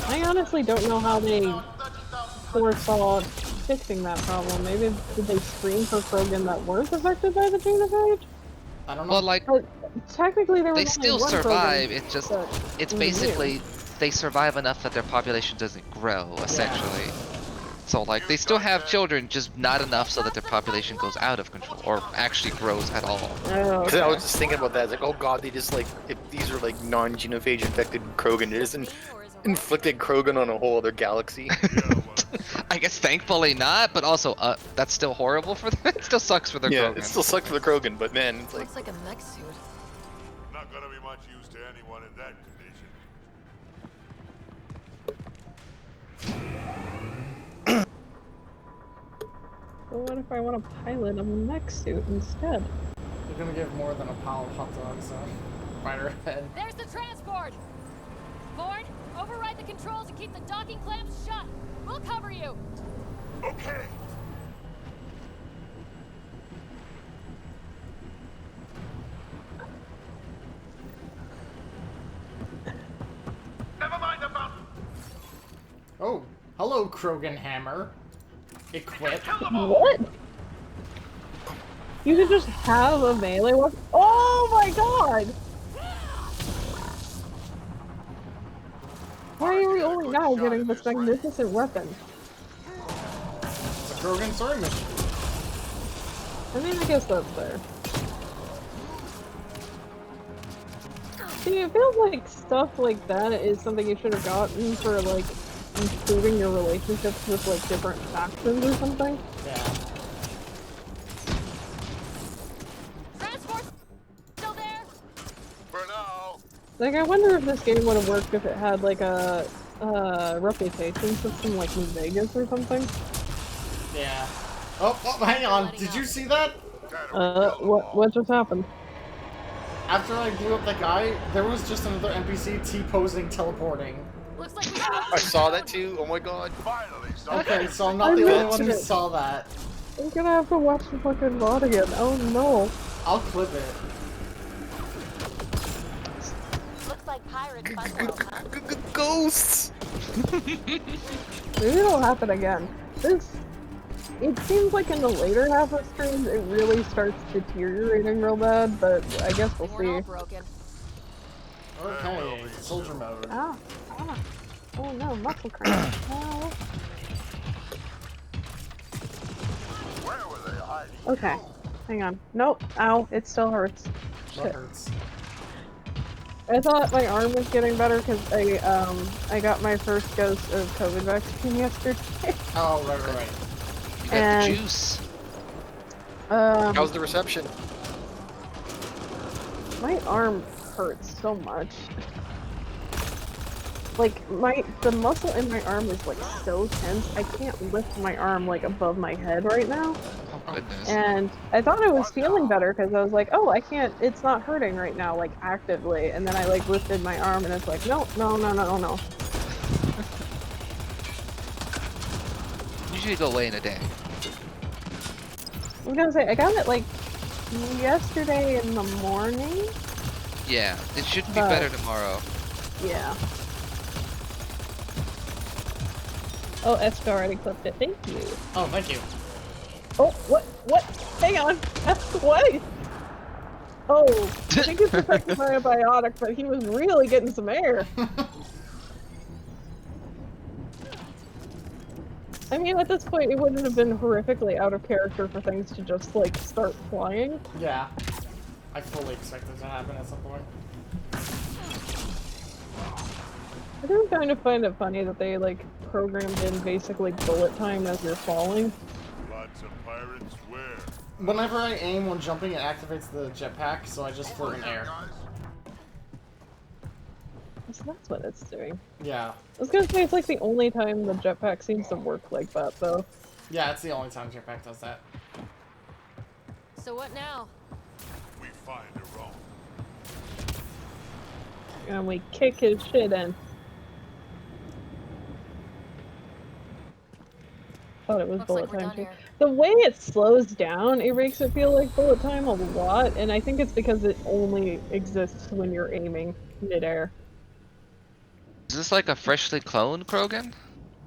I honestly don't know how they foresaw fixing that problem. Maybe did they screen for Krogan that weren't affected by the genophage? I don't know. Well, like, But technically there was they only still one survive. Krogan It's just, that it's was basically they survive enough that their population doesn't grow, essentially. So like, they still have children, just not enough so that their population goes out of control or actually grows at all. Oh, Cause I was just thinking about that. It's like, oh god, they just like, if these are like non-genophage infected Krogan, it isn't inflicted Krogan on a whole other galaxy. I guess thankfully not, but also that's still horrible for them. It still sucks for their Yeah, Krogan. it still sucks for the Krogan, but man, it's like. Looks like a mech suit. Not gonna be much use to anyone in that condition. Well, what if I want to pilot a mech suit instead? You're gonna give more than a pile of hot dogs by her head. There's the transport! Ford, override the controls and keep the docking clamps shut. We'll cover you. Okay. Never mind about. Oh, hello, Krogan Hammer. Equip. What? You could just have a melee weapon? Oh my god! Why are we only now getting this magnificent weapon? It's a Krogan story mission. I mean, I guess that's fair. See, it feels like stuff like that is something you should have gotten for, like, improving your relationships with, like, different factions or something. Yeah. Transport still there? For now. Like, I wonder if this game would have worked if it had, like, a reputation system like New Vegas or something. Yeah. Oh, hang on. Did you see that? What just happened? After I blew up that guy, there was just another NPC T-posing teleporting. Looks like we I saw that too. Oh my god. Finally, Okay, so I'm not the only one who saw that. I'm gonna have to watch the fucking VOD again. Oh no. I'll clip it. Looks like pirates fun world, huh? Ghosts! Maybe it'll happen again. It seems like in the later half of streams it really starts deteriorating real bad, but I guess we'll We're all see. broken. Okay, soldier mode. Ah. Oh no, muscle cramp. Oh. Okay, hang on. Nope, ow, it still hurts. What Shit. hurts? I thought my arm was getting better because I got my first dose of COVID vaccine yesterday. Oh, right. You got the juice. How's the reception? My arm hurts so much. Like the muscle in my arm is like so tense. I can't lift my arm like above my head right now. Oh goodness. And I thought I was feeling better because I was like, oh, it's not hurting right now, like actively. And then I like lifted my arm and it's like, no. Usually go away in a day. I was gonna say, I got it like yesterday in the morning. Yeah, it should be better tomorrow. Yeah. Oh, Eska already clipped it. Thank you. Oh, thank you. Oh, what? Hang on. What? Oh, I think it's affecting my antibiotic, but he was really getting some air. I mean, at this point, it wouldn't have been horrifically out of character for things to just, like, start flying. Yeah. I fully expect it to happen at some point. I do kind of find it funny that they, like, programmed in basically bullet time as you're falling. Lots of pirates where? Whenever I aim when jumping, it activates the jetpack, so I just float in air. So that's what it's doing. Yeah. I was gonna say, it's like the only time the jetpack seems to work like that, though. Yeah, it's the only time jetpack does that. So what now? We find a rope. And we kick his shit in. Thought it was Looks bullet like we're time done too. here. The way it slows down, it makes it feel like bullet time a lot, and I think it's because it only exists when you're aiming midair. Is this like a freshly cloned Krogan?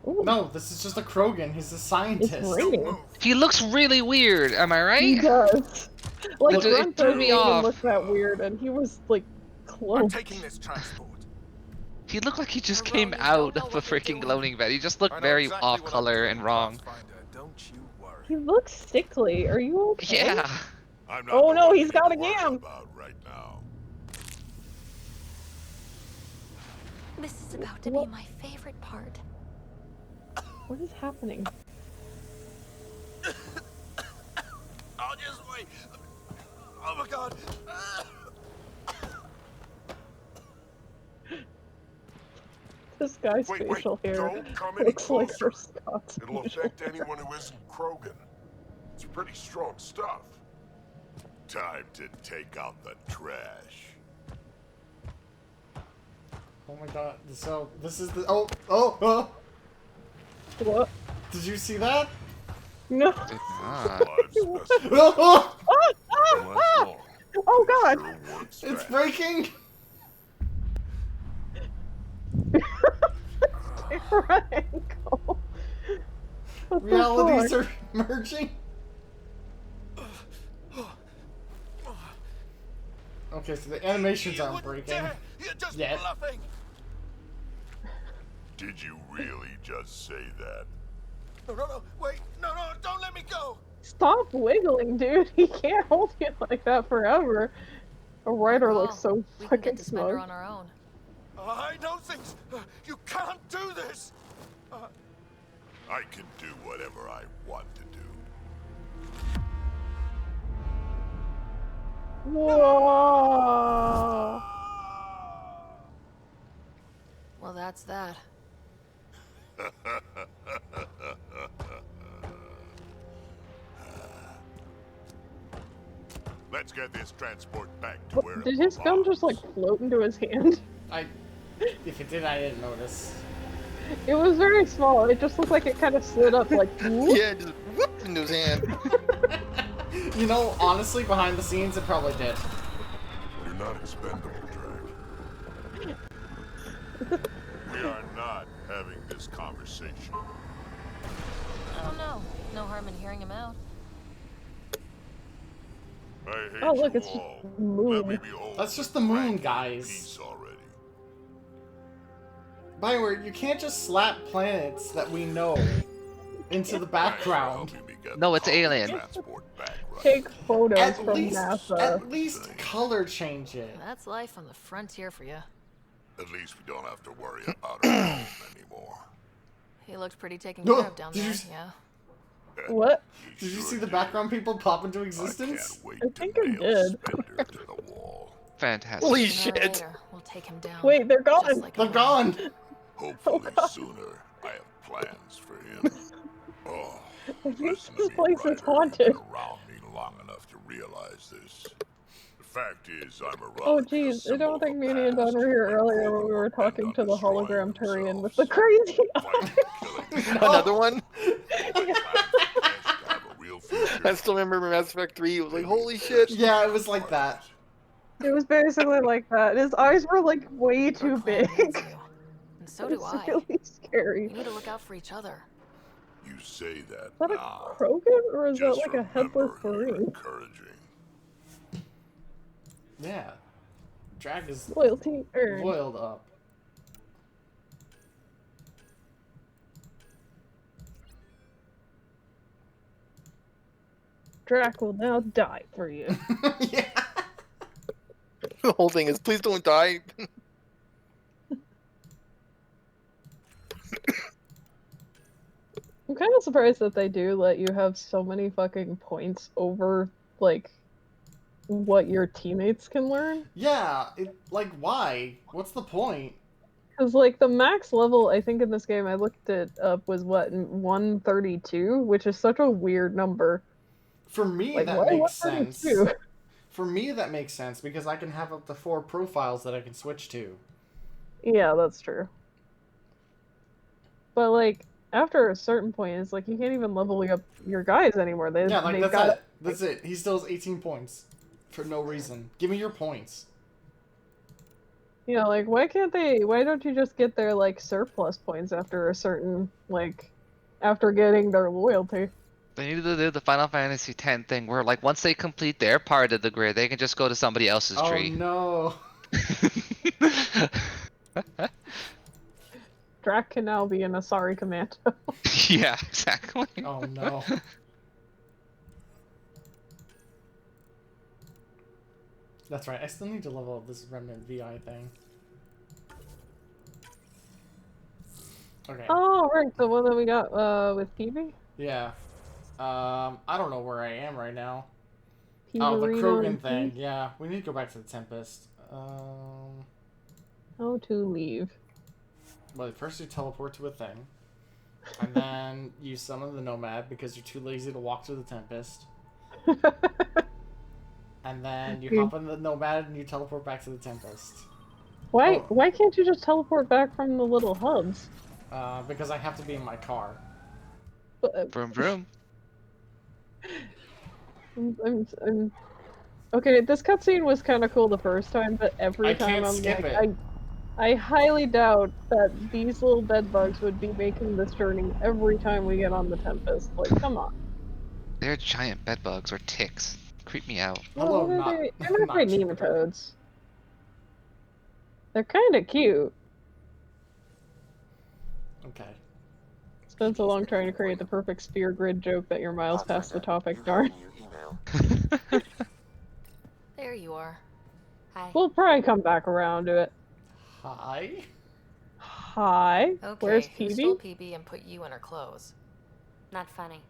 Ooh. No, this is just a Krogan. He's a scientist. It's raining. He looks really weird, am I right? He does. Like, It threw Grunt doesn't me even off. look that weird, and he was, like, close. Taking this transport. He looked like he just came out of a freaking cloning vet. He just looked very off color and wrong. Don't you worry. He looks sickly. Are you okay? Yeah. I'm not Oh the no, one he's you got a need to worry gam! about right now. This is about to be my favorite part. What is happening? I'll just wait. Oh my god. This guy's Wait, facial hair don't come any looks like closer. for Scott's It'll facial affect hair. anyone who isn't Krogan. It's pretty strong stuff. Time to take out the trash. Oh my god. So, this is the... Oh! What? Did you see that? No. Oh! Oh god! It's breaking! Ankle. What the Realities fuck? are merging. Okay, so the animations aren't breaking. Yet. Did you really just say that? No, wait, no, don't let me go. Stop wiggling, dude. He can't hold you like that forever. A writer looks so We can fucking get to Spender smug. on our own. I know things. You can't do this. I can do whatever I want to do. Whoa! Well, that's that. Let's get this transport back to where Did it his gun just like float into his hand? If it did, I didn't notice. It was very small. It just looked like it kind of slid up like. Whoop. Yeah, just whoop into his hand. You know, honestly, behind the scenes, it probably did. You're not expendable, Drake. We are not having this conversation. I don't know. No harm in hearing him out. I hate Oh look, you it's just all. moon. Let me be old That's just the and moon, cranky in guys. peace already. Bioware, you can't just slap planets that we know into the background. No, it's alien. Take photos At from NASA. At least color change it. That's life on the frontier for you. At least we don't have to worry about our home anymore. He looked pretty taken No, care of down there, yeah. What? Did you see the background people pop into existence? I think I did. Fantastic. Holy Sooner or shit. later, we'll take him down. Wait, they're gone. Just like They're gone. Hopefully sooner. I have plans for him. Oh, I think listen this to me, place is Ryder. haunted. You've been around me long enough to realize this. The fact is, I'm a Oh relic, a geez, I symbol don't of think a me and past Don were here when earlier when we were talking to the hologram Turian with the crazy eyes. Another one? to have a real future. I still remember Mass Effect 3. It was like, holy shit. Yeah, it was like that. It was basically like that. His eyes were like way too big. And so do It's I. really scary. We need to look out for each other. You say that Is that a now. Krogan or is that Just like a headless remember, you're Marine? encouraging. Yeah. Drag is Loyalty earned. boiled up. Drac will now die for you. The whole thing is, please don't die. I'm kind of surprised that they do let you have so many fucking points over, like, what your teammates can learn. Yeah, like, why? What's the point? Because, like, the max level, I think, in this game, I looked it up, was, what, 132? Which is such a weird number. For me, Like, that why makes sense. 132? For me, that makes sense, because I can have up to 4 profiles that I can switch to. Yeah, that's true. But, like, after a certain point, it's like, you can't even level up your guys anymore. Yeah, like, they've that's got it. That's it. He still has 18 points. For no reason. Give me your points. You know, like, why don't you just get their, like, surplus points after a certain, like, after getting their loyalty? They need to do the Final Fantasy X thing where, like, once they complete their part of the grid, they can just go to somebody else's tree. Oh, no. Drac can now be an Asari commando. Yeah, exactly. Oh, no. That's right, I still need to level up this Remnant VI thing. Okay. Oh, right, the one that we got, with Peavy? Yeah. I don't know where I am right now. Peavy Oh, the Reno Krogan and thing. Peavy? Yeah, we need to go back to the Tempest. How to leave. Well, first you teleport to a thing. And then you summon the Nomad because you're too lazy to walk to the Tempest. And then you hop on the Nomad and you teleport back to the Tempest. Why can't you just teleport back from the little hubs? Because I have to be in my car. Vroom vroom. Okay, this cutscene was kind of cool the first time, but every I time can't I'm skip like, it. I highly doubt that these little bed bugs would be making this journey every time we get on the Tempest. Like, come on. They're giant bedbugs or ticks. Creep me out. Hello, They're not not quite nematodes. They're kind of cute. Okay. Spent so long trying to create the perfect spear grid joke that you're miles past the topic, darn. There you are. Hi. We'll probably come back around to it. Hi? Hi? Okay, Where's who PB? stole PB and put you in her clothes? Not funny.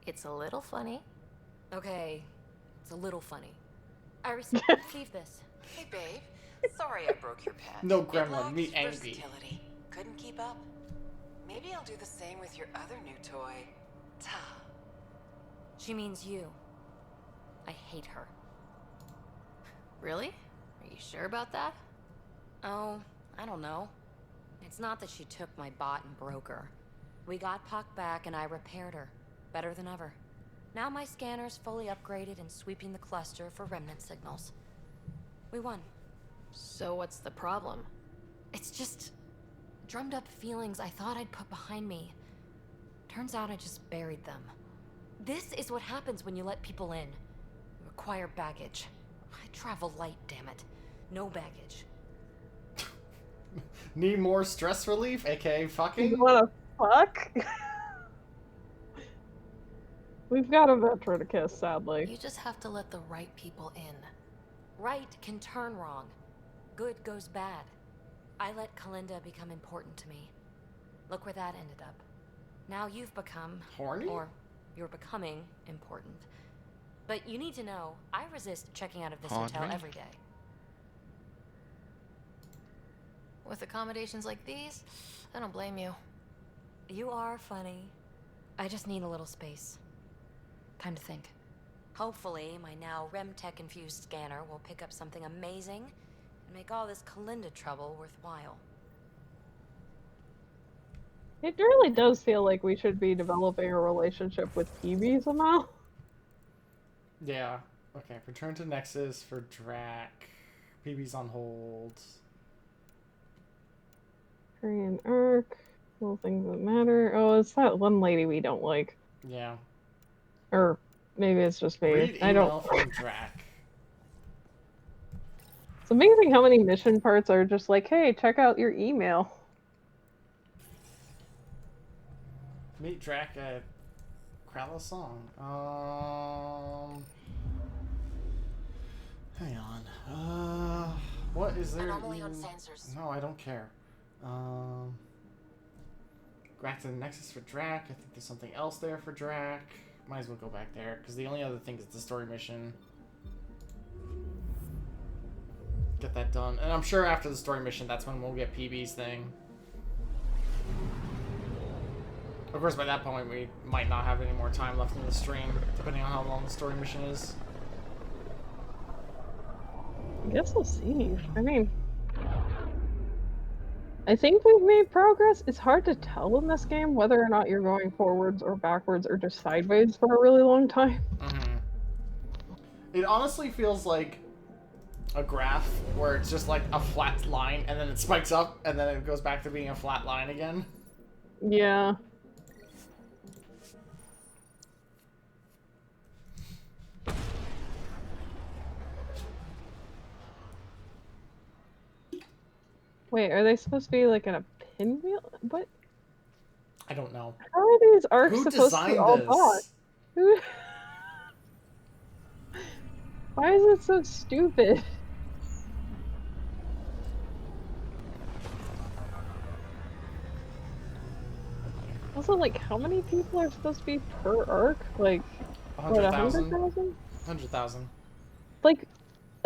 It's a little funny. Okay, it's a little funny. I received this. Hey, babe. Sorry I broke your pet. No, It Gremlin, lacked me angry. versatility. Couldn't keep up. Maybe I'll do the same with your other new toy, Ta. She means you. I hate her. Really? Are you sure about that? Oh, I don't know. It's not that she took my bot and broke her. We got Puck back and I repaired her. Better than ever. Now my scanner's fully upgraded and sweeping the cluster for remnant signals. We won. So what's the problem? It's just drummed up feelings I thought I'd put behind me. Turns out I just buried them. This is what happens when you let people in. You require baggage. I travel light, damn it. No baggage. Need more stress relief, aka fucking? You wanna fuck? We've got a veteran to kiss, sadly. You just have to let the right people in. Right can turn wrong. Good goes bad. I let Kalinda become important to me. Look where that ended up. Now you've become... horny? Or you're becoming important. But you need to know, I resist checking out of this hotel every day. With accommodations like these, I don't blame you. You are funny. I just need a little space. Time to think. Hopefully, my now RemTech-infused scanner will pick up something amazing and make all this Kalinda trouble worthwhile. It really does feel like we should be developing a relationship with PB somehow. Yeah. Okay, return to Nexus for Drac. PB's on hold. Korean Arc. Little things that matter. Oh, it's that one lady we don't like. Yeah. Or maybe it's just me. Read I email don't. from Drac. It's amazing how many mission parts are just like, hey, check out your email. Meet Drac at Krala Song. Hang on. What is there? Anomaly on sensors. No, I don't care. Go back to the Nexus for Drac. I think there's something else there for Drac. Might as well go back there, because the only other thing is the story mission. Get that done. And I'm sure after the story mission, that's when we'll get PB's thing. Of course, by that point, we might not have any more time left in the stream, depending on how long the story mission is. I guess we'll see. I mean, I think we've made progress. It's hard to tell in this game whether or not you're going forwards or backwards or just sideways for a really long time. Mm-hmm. It honestly feels like a graph where it's just like a flat line and then it spikes up and then it goes back to being a flat line again. Yeah. Wait, are they supposed to be like in a pinwheel? What? I don't know. How are these arcs Who supposed to be designed all this? bought? Who... Why is it so stupid? Also, like, how many people are supposed to be per arc? Like, what, 100,000? 100,000? 100,000. Like,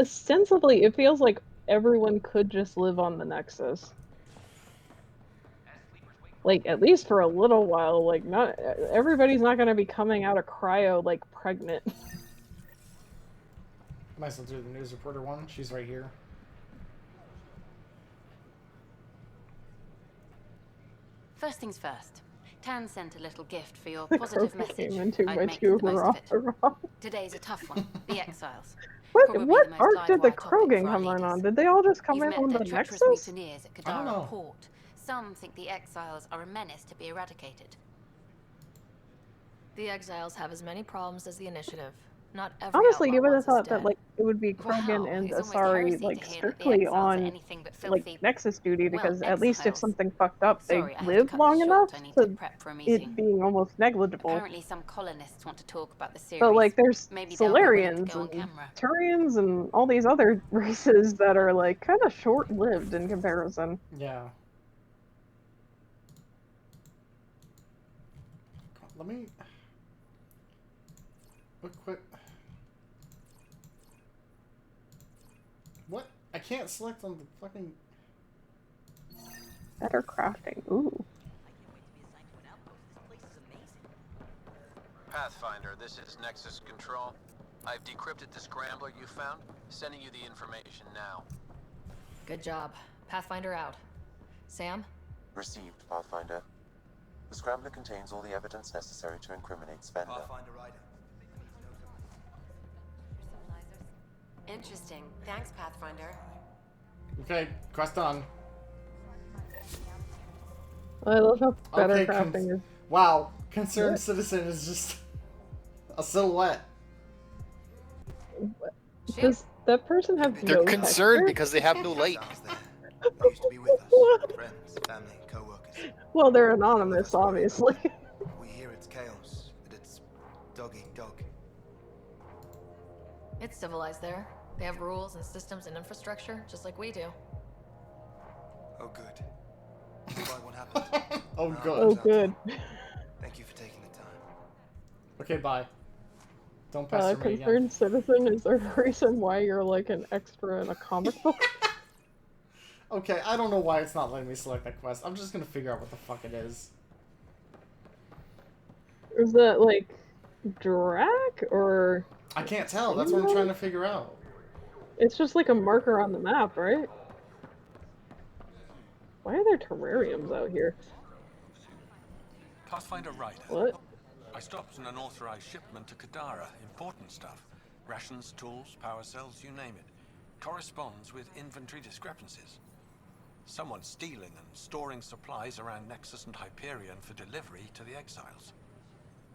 ostensibly, it feels like everyone could just live on the Nexus. Like, at least for a little while. Like, not everybody's not gonna be coming out of cryo, like, pregnant. Might as well do the news reporter one. She's right here. First things first. Tan sent a little gift for your The positive Krogan message. came into I'd my make the most of it. tuber. Today's a tough one. The Exiles. What Probably what the most arc did the live-wire topic Krogan for our come in leaders. on? Did they all just come You've in met on their the treacherous Nexus? mutineers at I don't know. Kadara Port. Some think the Exiles are a menace to be eradicated. The Exiles have as many problems as the Initiative. Not every Honestly, outlaw you would have wants us thought that dead. like it would be Krogan Wow, and it's almost Asari heresy like to hear that the strictly Exiles are on anything but filthy. like Nexus duty Well, because at least if Exiles. something fucked up, they Sorry, I have to live cut long this enough short. I need to to prep for a it meeting. being almost negligible. Apparently, some colonists want to talk about the series. But like there's Maybe they'll be willing to Solarians go on and camera. Turians and all these other races that are like kind of short-lived in comparison. Yeah. Let me... What? What? I can't select on the fucking... Better crafting. Ooh. Pathfinder, this is Nexus Control. I've decrypted the scrambler you found, sending you the information now. Good job. Pathfinder out. Sam, Received, Pathfinder. The scrambler contains all the evidence necessary to incriminate Spender. Pathfinder Rider. Interesting. Thanks, Pathfinder. Okay, quest done. I love how better Okay, crafting is. wow, concerned What? citizen is just a silhouette. Does that person have They're no concerned texture? because they have no light. They used to be with us. Friends, family, co-workers. Well, they're anonymous, obviously. We hear it's chaos, but it's dog eat dog. It's civilized there. They have rules and systems and infrastructure, just like we do. Oh, good. Despite what happened. Oh, now good. I Oh, was out good. there. Thank you for taking the time. Okay, bye. Don't pester me again. Concerned citizen is there a reason why you're like an extra in a comic book? Okay, I don't know why it's not letting me select that quest. I'm just gonna figure out what the fuck it is. Is that like Drac or? I can't tell. That's what I'm trying to figure out. It's just like a marker on the map, right? Why are there terrariums out here? Pathfinder Rider. What? I stopped an unauthorized shipment to Kadara. Important stuff. Rations, tools, power cells, you name it. Corresponds with inventory discrepancies. Someone's stealing and storing supplies around Nexus and Hyperion for delivery to the exiles.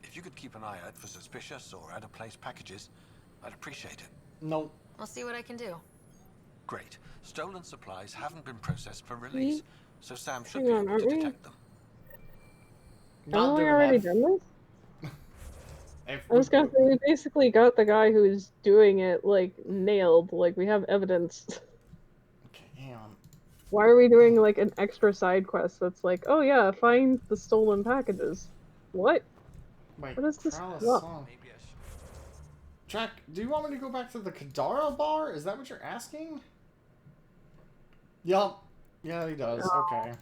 If you could keep an eye out for suspicious or out-of-place packages, I'd appreciate it. No. I'll see what I can do. Great. Stolen supplies haven't been processed for release, so Sam should Hang be on, able aren't to we? detect them. Haven't we already done this? If I was gonna say, we basically got the guy who's doing it, like, nailed. Like, we have evidence. Okay, hang on. Why are we doing, like, an extra side quest that's like, oh yeah, find the stolen packages? What? Wait, What is this? Krallis What? song. Jack, do you want me to go back to the Kadara bar? Is that what you're asking? Yup. Yeah, he does. Okay.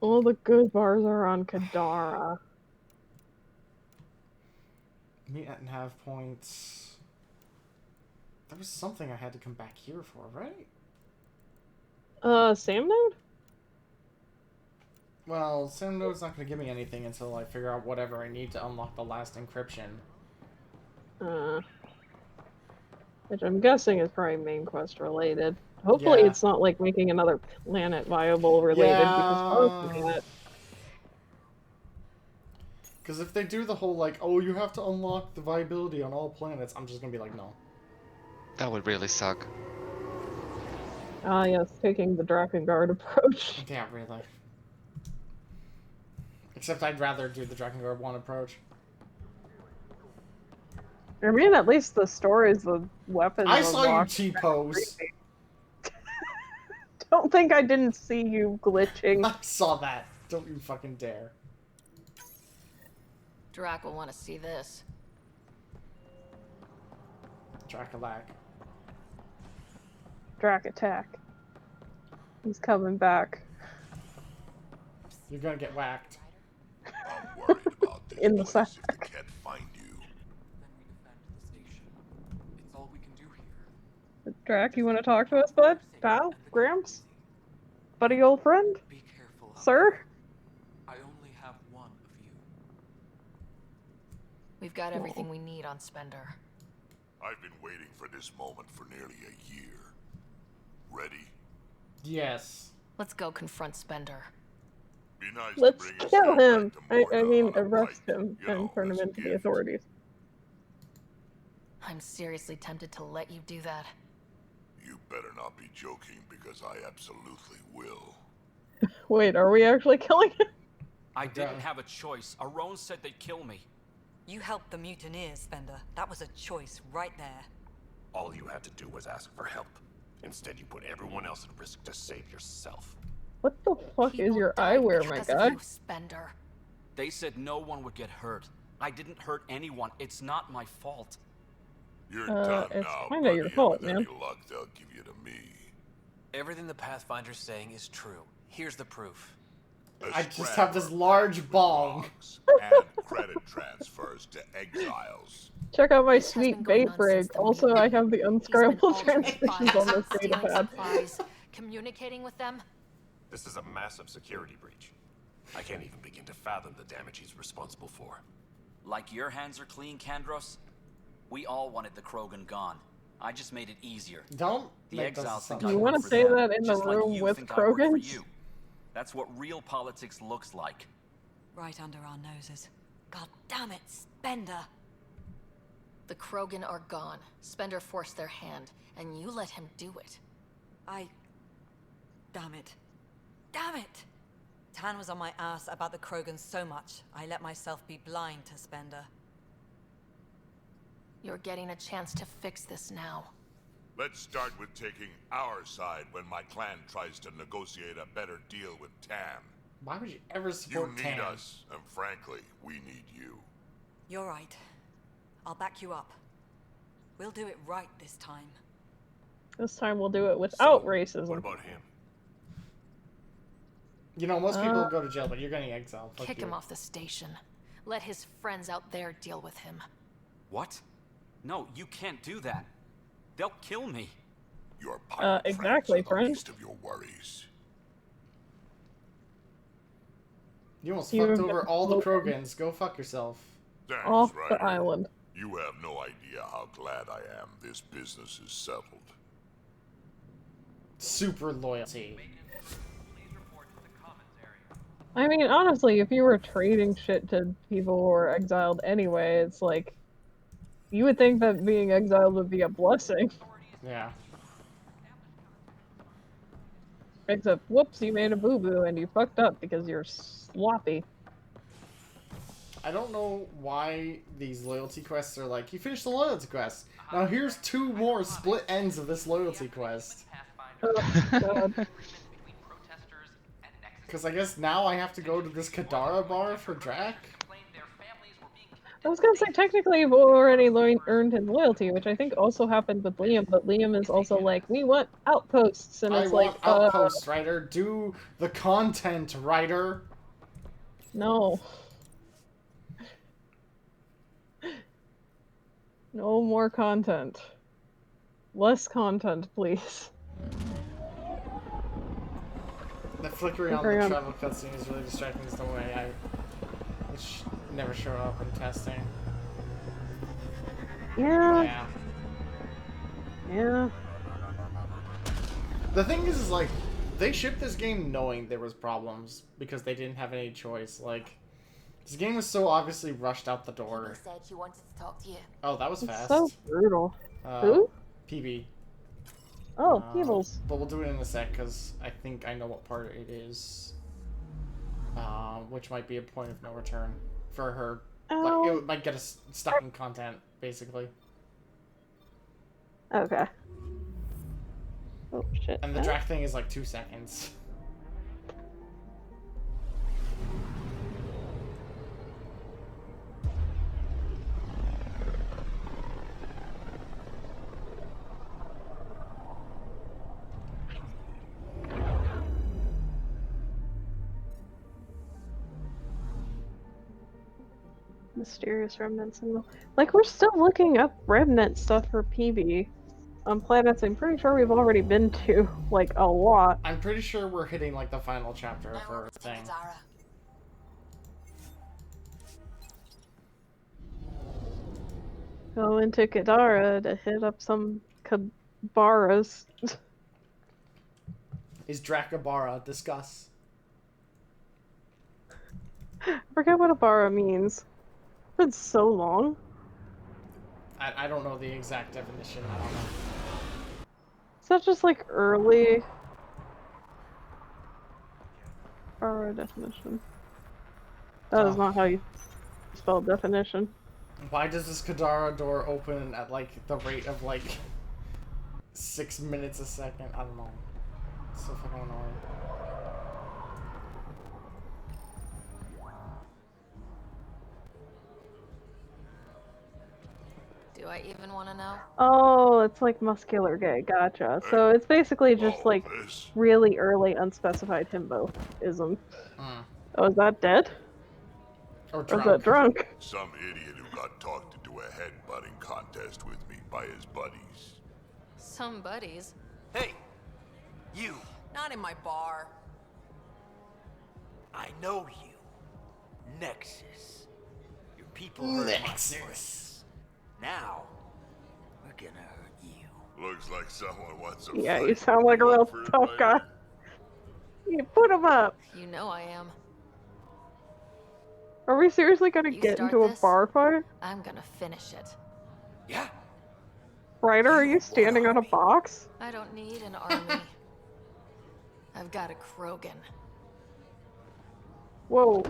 All the good bars are on Kadara. Meet at nav points. There was something I had to come back here for, right? Sam node? Well, Sam node's not going to give me anything until I figure out whatever I need to unlock the last encryption. Which I'm guessing is probably main quest related. Hopefully Yeah. it's not like making another planet viable related because Because if they do the whole, like, oh, you have to unlock the viability on all planets, I'm just going to be like, no. That would really suck. yes, taking the Drakengard approach. Yeah, really. Except I'd rather do the Drakengard 1 approach. I mean, at least the stories, the weapons. I saw you unlocked. T-pose. Don't think I didn't see you glitching. I saw that. Don't you fucking dare. Drac will want to see this. Draculac. Drac attack. He's coming back. You're gonna get whacked. I'm worried about this In the place sack. if they can't find you. It's all we can do here. Drac, you want to talk to us, bud? Pal? Gramps? Buddy old friend? Be careful. Sir? I only have one of you. We've got everything we need on Spender. I've been waiting for this moment for nearly a year. Ready? Yes. Let's go confront Spender. Be nice Let's to bring his kill head him! back to I Morda mean, on a arrest pike. him You know, and turn him as a into the gift. authorities. I'm seriously tempted to let you do that. You better not be joking, because I absolutely will. Wait, are we actually killing him? I didn't have a choice. Aron said they'd kill me. You helped the mutineers, Spender. That was a choice right there. All you had to do was ask for help. Instead, you put everyone else at risk to save yourself. What the fuck is your eyewear, my guy? Spender. They said no one would get hurt. I didn't hurt anyone. It's not my fault. You're done it's now, kinda your buddy, fault, and with man. any luck, they'll give you to me. Everything the Pathfinder's saying is true. Here's the proof. I just have this large bong. And credit transfers to exiles. Check out my sweet bait rig. Also, I have the unscribable transmissions on this data pad. Supplies, communicating with them. This is a massive security breach. I can't even begin to fathom the damage he's responsible for. Like your hands are clean, Kandros? We all wanted the Krogan gone. I just made it easier. Don't the make those exiles think assumptions. I You work want to for say them, that in the just like room you with think I work for Krogans? you. That's what real politics looks like. Right under our noses. God damn it, Spender! The Krogan are gone. Spender forced their hand, and you let him do it. Damn it. Damn it! Tan was on my ass about the Krogans so much, I let myself be blind to Spender. You're getting a chance to fix this now. Let's start with taking our side when my clan tries to negotiate a better deal with Tan. Why would you ever support You need Tan? us, and frankly, we need you. You're right. I'll back you up. We'll do it right this time. This time we'll do it without racism. What about him? You know, most people go to jail, but you're getting exiled. Fuck Kick you. him off the station. Let his friends out there deal with him. What? No, you can't do that. They'll kill me. Your pirate exactly, friends are the friend. least of your worries. You almost You fucked have over been all the floating Krogans. Go fuck yourself. Thanks, Off the Ryder. island. You have no idea how glad I am this business is settled. Super loyalty. I mean, honestly, if you were trading shit to people who are exiled anyway, it's like, you would think that being exiled would be a blessing. Yeah. Except, whoops, you made a boo-boo and you fucked up because you're sloppy. I don't know why these loyalty quests are like, you finished the loyalty quest. Now here's 2 more split ends of this loyalty quest. Oh, God. Because I guess now I have to go to this Kadara bar for Drac? I was gonna say, technically you've already earned his loyalty, which I think also happened with Liam, but Liam is also like, we want outposts, and I it's want like, outposts, writer. Do the content, writer. No. No more content. Less content, please. The flickering on the travel cutscene is really distracting. There's no way it never showed up in testing. Yeah. Yeah. The thing is like, they shipped this game knowing there was problems because they didn't have any choice. Like, this game was so obviously rushed out the door. He said she wanted to talk to you. Oh, that was fast. So brutal. Who? PB. Oh, Peebles. But we'll do it in a sec because I think I know what part it is. Which might be a point of no return for her. Like, it might get us stuck in content, basically. Okay. Oh, shit. And the Drac thing is like 2 seconds. Mysterious remnants and like, we're still looking up remnant stuff for PB on planets I'm pretty sure we've already been to, like, a lot. I'm pretty sure we're hitting like the final chapter of her thing. Go into Kadara to hit up some Kabaras. Is Dracabara? Discuss. I forget what a bara means. It's been so long. I don't know the exact definition. I don't know. Is that just like early? Bara definition. That is not how you spell definition. Why does this Kadara door open at like the rate of like 6 minutes a second? I don't know. It's so fucking annoying. Do I even want to know? Oh, it's like muscular gay. Gotcha. So it's basically just like really early unspecified himbo-ism. Oh, is that dead? Or is that drunk? Some idiot who got talked into a headbutting contest with me by his buddies. Some buddies. Hey! You! Not in my bar. I know you. Nexus. Your people hurt my friends. Now, we're gonna hurt you. Looks like someone wants a Yeah, fight. you sound like a real For it, tough guy. Ryder? You put him up. You know I am. Are we seriously gonna You get start into a this, bar fight? I'm gonna finish it. Yeah. Ryder, are you standing on a box? I don't need an army. I've got a Krogan. Whoa.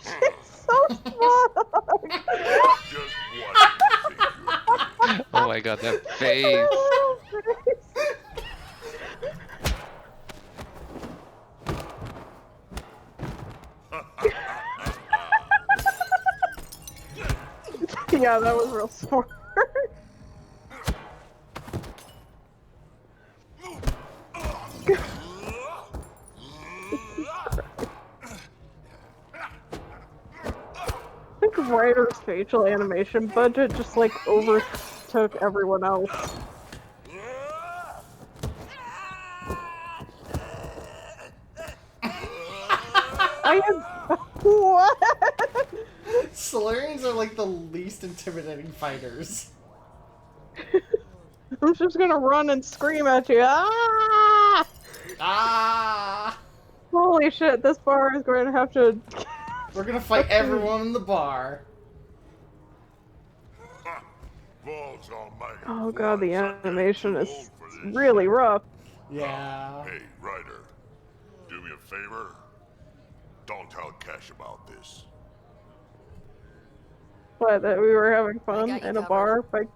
She's so small. Oh my god, that face. Yeah, that was real smart. I think Ryder's facial animation budget just like overtook everyone else. I am. What? Solarians are like the least intimidating fighters. I'm just gonna run and scream at you. Ah! Ah! Holy shit, this bar is going to have to... We're gonna fight everyone in the bar. Oh god, the animation is really rough. Yeah. Hey, Ryder. Do me a favor. Don't tell Cash about this. What, that we were having fun in a bar? Like,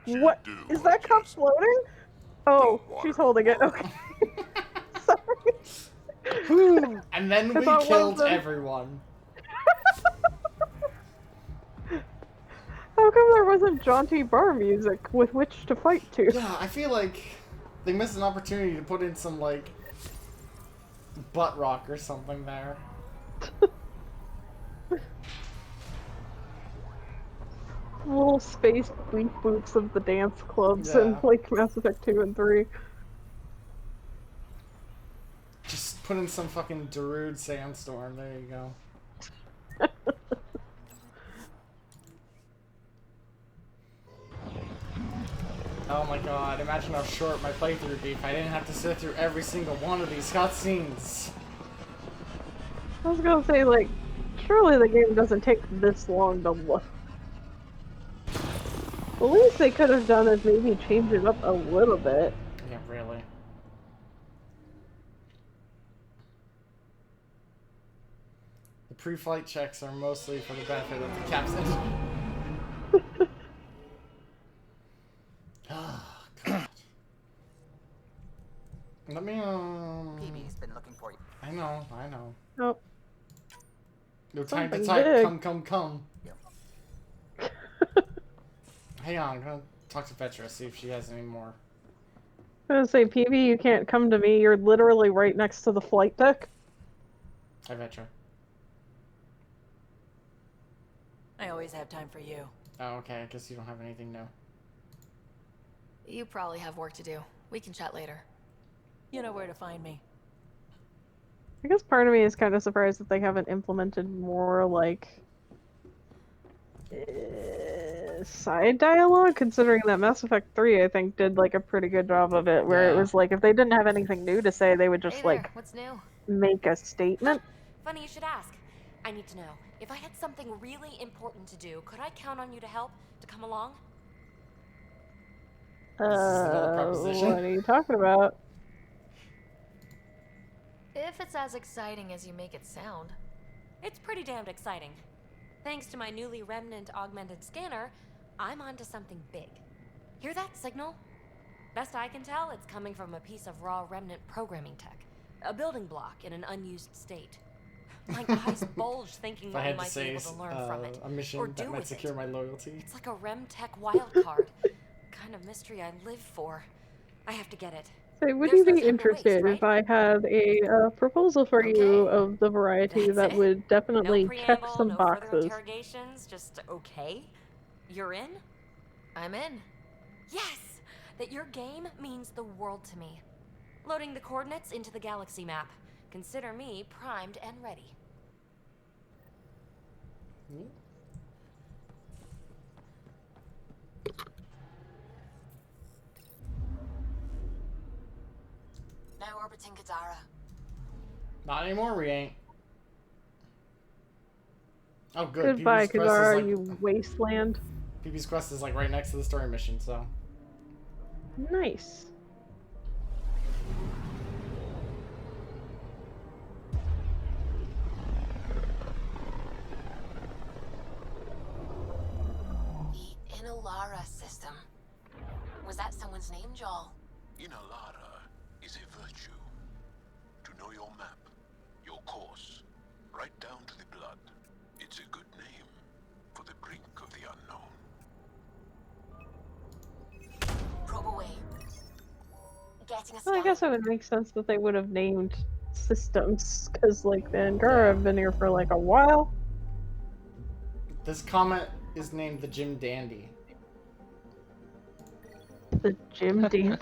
what? Is that cup floating? Oh, she's holding it. Okay. Sorry. And then I we thought killed one of them- everyone. How come there wasn't jaunty bar music with which to fight to? Yeah, I feel like they missed an opportunity to put in some, like, butt rock or something there. Little space beat boots of the dance clubs in Yeah. like Mass Effect 2 and 3. Just put in some fucking Darude sandstorm. There you go. Oh my god, imagine how short my playthrough would be if I didn't have to sit through every single one of these cutscenes. I was gonna say, like, surely the game doesn't take this long to look. The least they could have done is maybe change it up a little bit. Yeah, really. The pre-flight checks are mostly for the benefit of the captain. Oh, God. Let me, PB's been looking for you. I know. Oh. No time to Something type. big. Come. Hang on, I'm gonna talk to Vetra, see if she has any more. I was gonna say, PB, you can't come to me. You're literally right next to the flight deck. Hi, Vetra. I always have time for you. Oh, okay. I guess you don't have anything new. You probably have work to do. We can chat later. You know where to find me. I guess part of me is kind of surprised that they haven't implemented more, like, side dialogue, considering that Mass Effect 3, I think, did, like, a pretty good job of it, where it Yeah. was like, if they didn't have anything new to say, they would just, Hey there, like, what's new? make a statement. Funny you should ask. I need to know, if I had something really important to do, could I count on you to help? To come along? another proposition. What are you talking about? If it's as exciting as you make it sound. It's pretty damned exciting. Thanks to my newly Remnant augmented scanner, I'm onto something big. Hear that signal? Best I can tell, it's coming from a piece of raw Remnant programming tech. A building block in an unused state. My eyes bulge thinking If what I we had to might be say able to learn from it. a mission or that do might with secure it. my loyalty. It's like a Rem Tech wild card. Kind of mystery I live for. I have to get it. So would There's you no be time to interested waste, if I had a proposal for you of the variety That's that it? would definitely No check preamble, some no further boxes? interrogations, just okay? You're in? I'm in. Yes! that your game means the world to me. Loading the coordinates into the galaxy map. Consider me primed and ready. Now orbiting Kadara. Not anymore, we ain't. Oh, good. Goodbye, PB's quest is Kadara, like, you wasteland. PB's quest is like right next to the story mission, so. Nice. The Inalara system. Was that someone's name, Joel? Inalara is a virtue. To know your map, your course, right down to the blood. It's a good name for the brink of the unknown. Probe away. Getting a Well, I guess it would make sense that they would have named systems, because, like, the Angara have been here for, like, a while. This comet is named the Jim Dandy. The Jim Dandy. The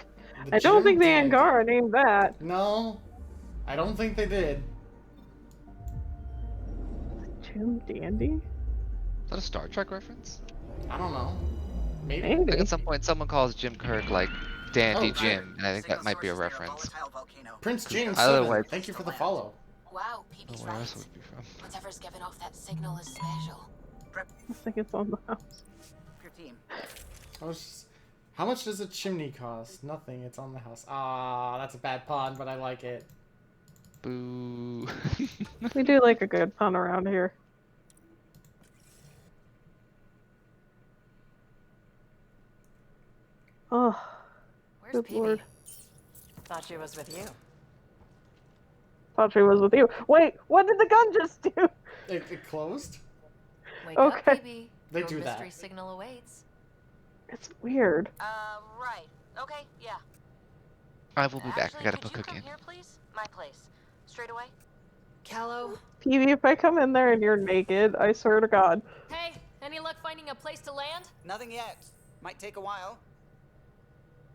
I don't Jim think the Dandy. Angara named that. No, I don't think they did. Jim Dandy? Is that a Star Trek reference? I don't know. Maybe. I think at some point someone calls Jim Kirk like Dandy Oh, Jim, and I think that might be a reference. Prince James Otherwise, 7, thank you for the follow. Wow, PB's where right. else would it be from? Whatever's giving off that signal is special. I think it's on the house. Your team. How much does a chimney cost? Nothing, it's on the house. Ah, that's a bad pun, but I like it. Boo. We do like a good pun around here. Oh, Where's good PB? lord. Thought she was with you. Thought she was with you. Wait, what did the gun just do? It closed? Wake Okay. up, PB. They Your do that. mystery signal awaits. It's weird. Right. Okay, yeah. I will be back. I Actually, gotta could put you cookie come in. here, please? My place. Straight away. Callow. PB, if I come in there and you're naked, I swear to God. Hey, any luck finding a place to land? Nothing yet. Might take a while.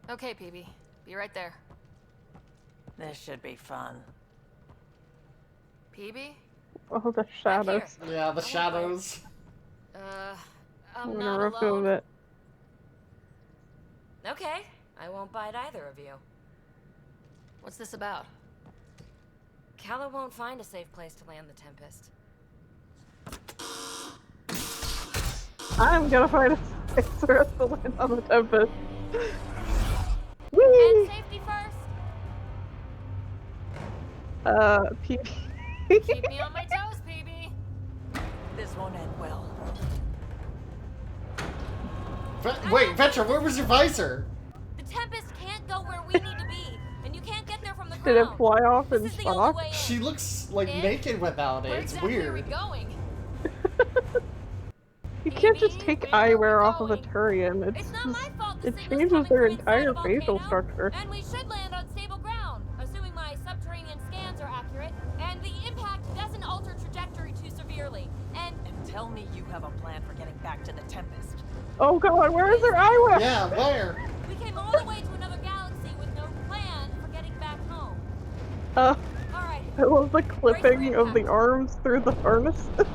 Okay, PB. Be right there. This should be fun. PB? Oh, the shadows. Yeah, the shadows. I'm I'm gonna not remove alone. it. Okay, I won't bite either of you. What's this about? Callow won't find a safe place to land the Tempest. I'm gonna find a place for us to land on the Tempest. And Whee! safety first! PB. Keep me on my toes, PB! This won't end well. Wait, Vetra, where was your visor? The Tempest can't go where we need to be, and you can't get there from the Did it ground. fly off in This is the only shock? way in. She looks like In? naked without it. Where It's exactly are we weird. going? You can't just take eyewear off of a Turian. It's not my fault the It signal's changes coming their from inside entire a facial volcano, structure. And we should land on stable ground, assuming my subterranean scans are accurate, and the impact doesn't alter trajectory too severely. And tell me you have a plan for getting back to the Tempest. Oh god, where is their eyewear? Yeah, where? we came all the way to another galaxy with no plan for getting back home. Alright. I love the clipping of the arms through the harnesses.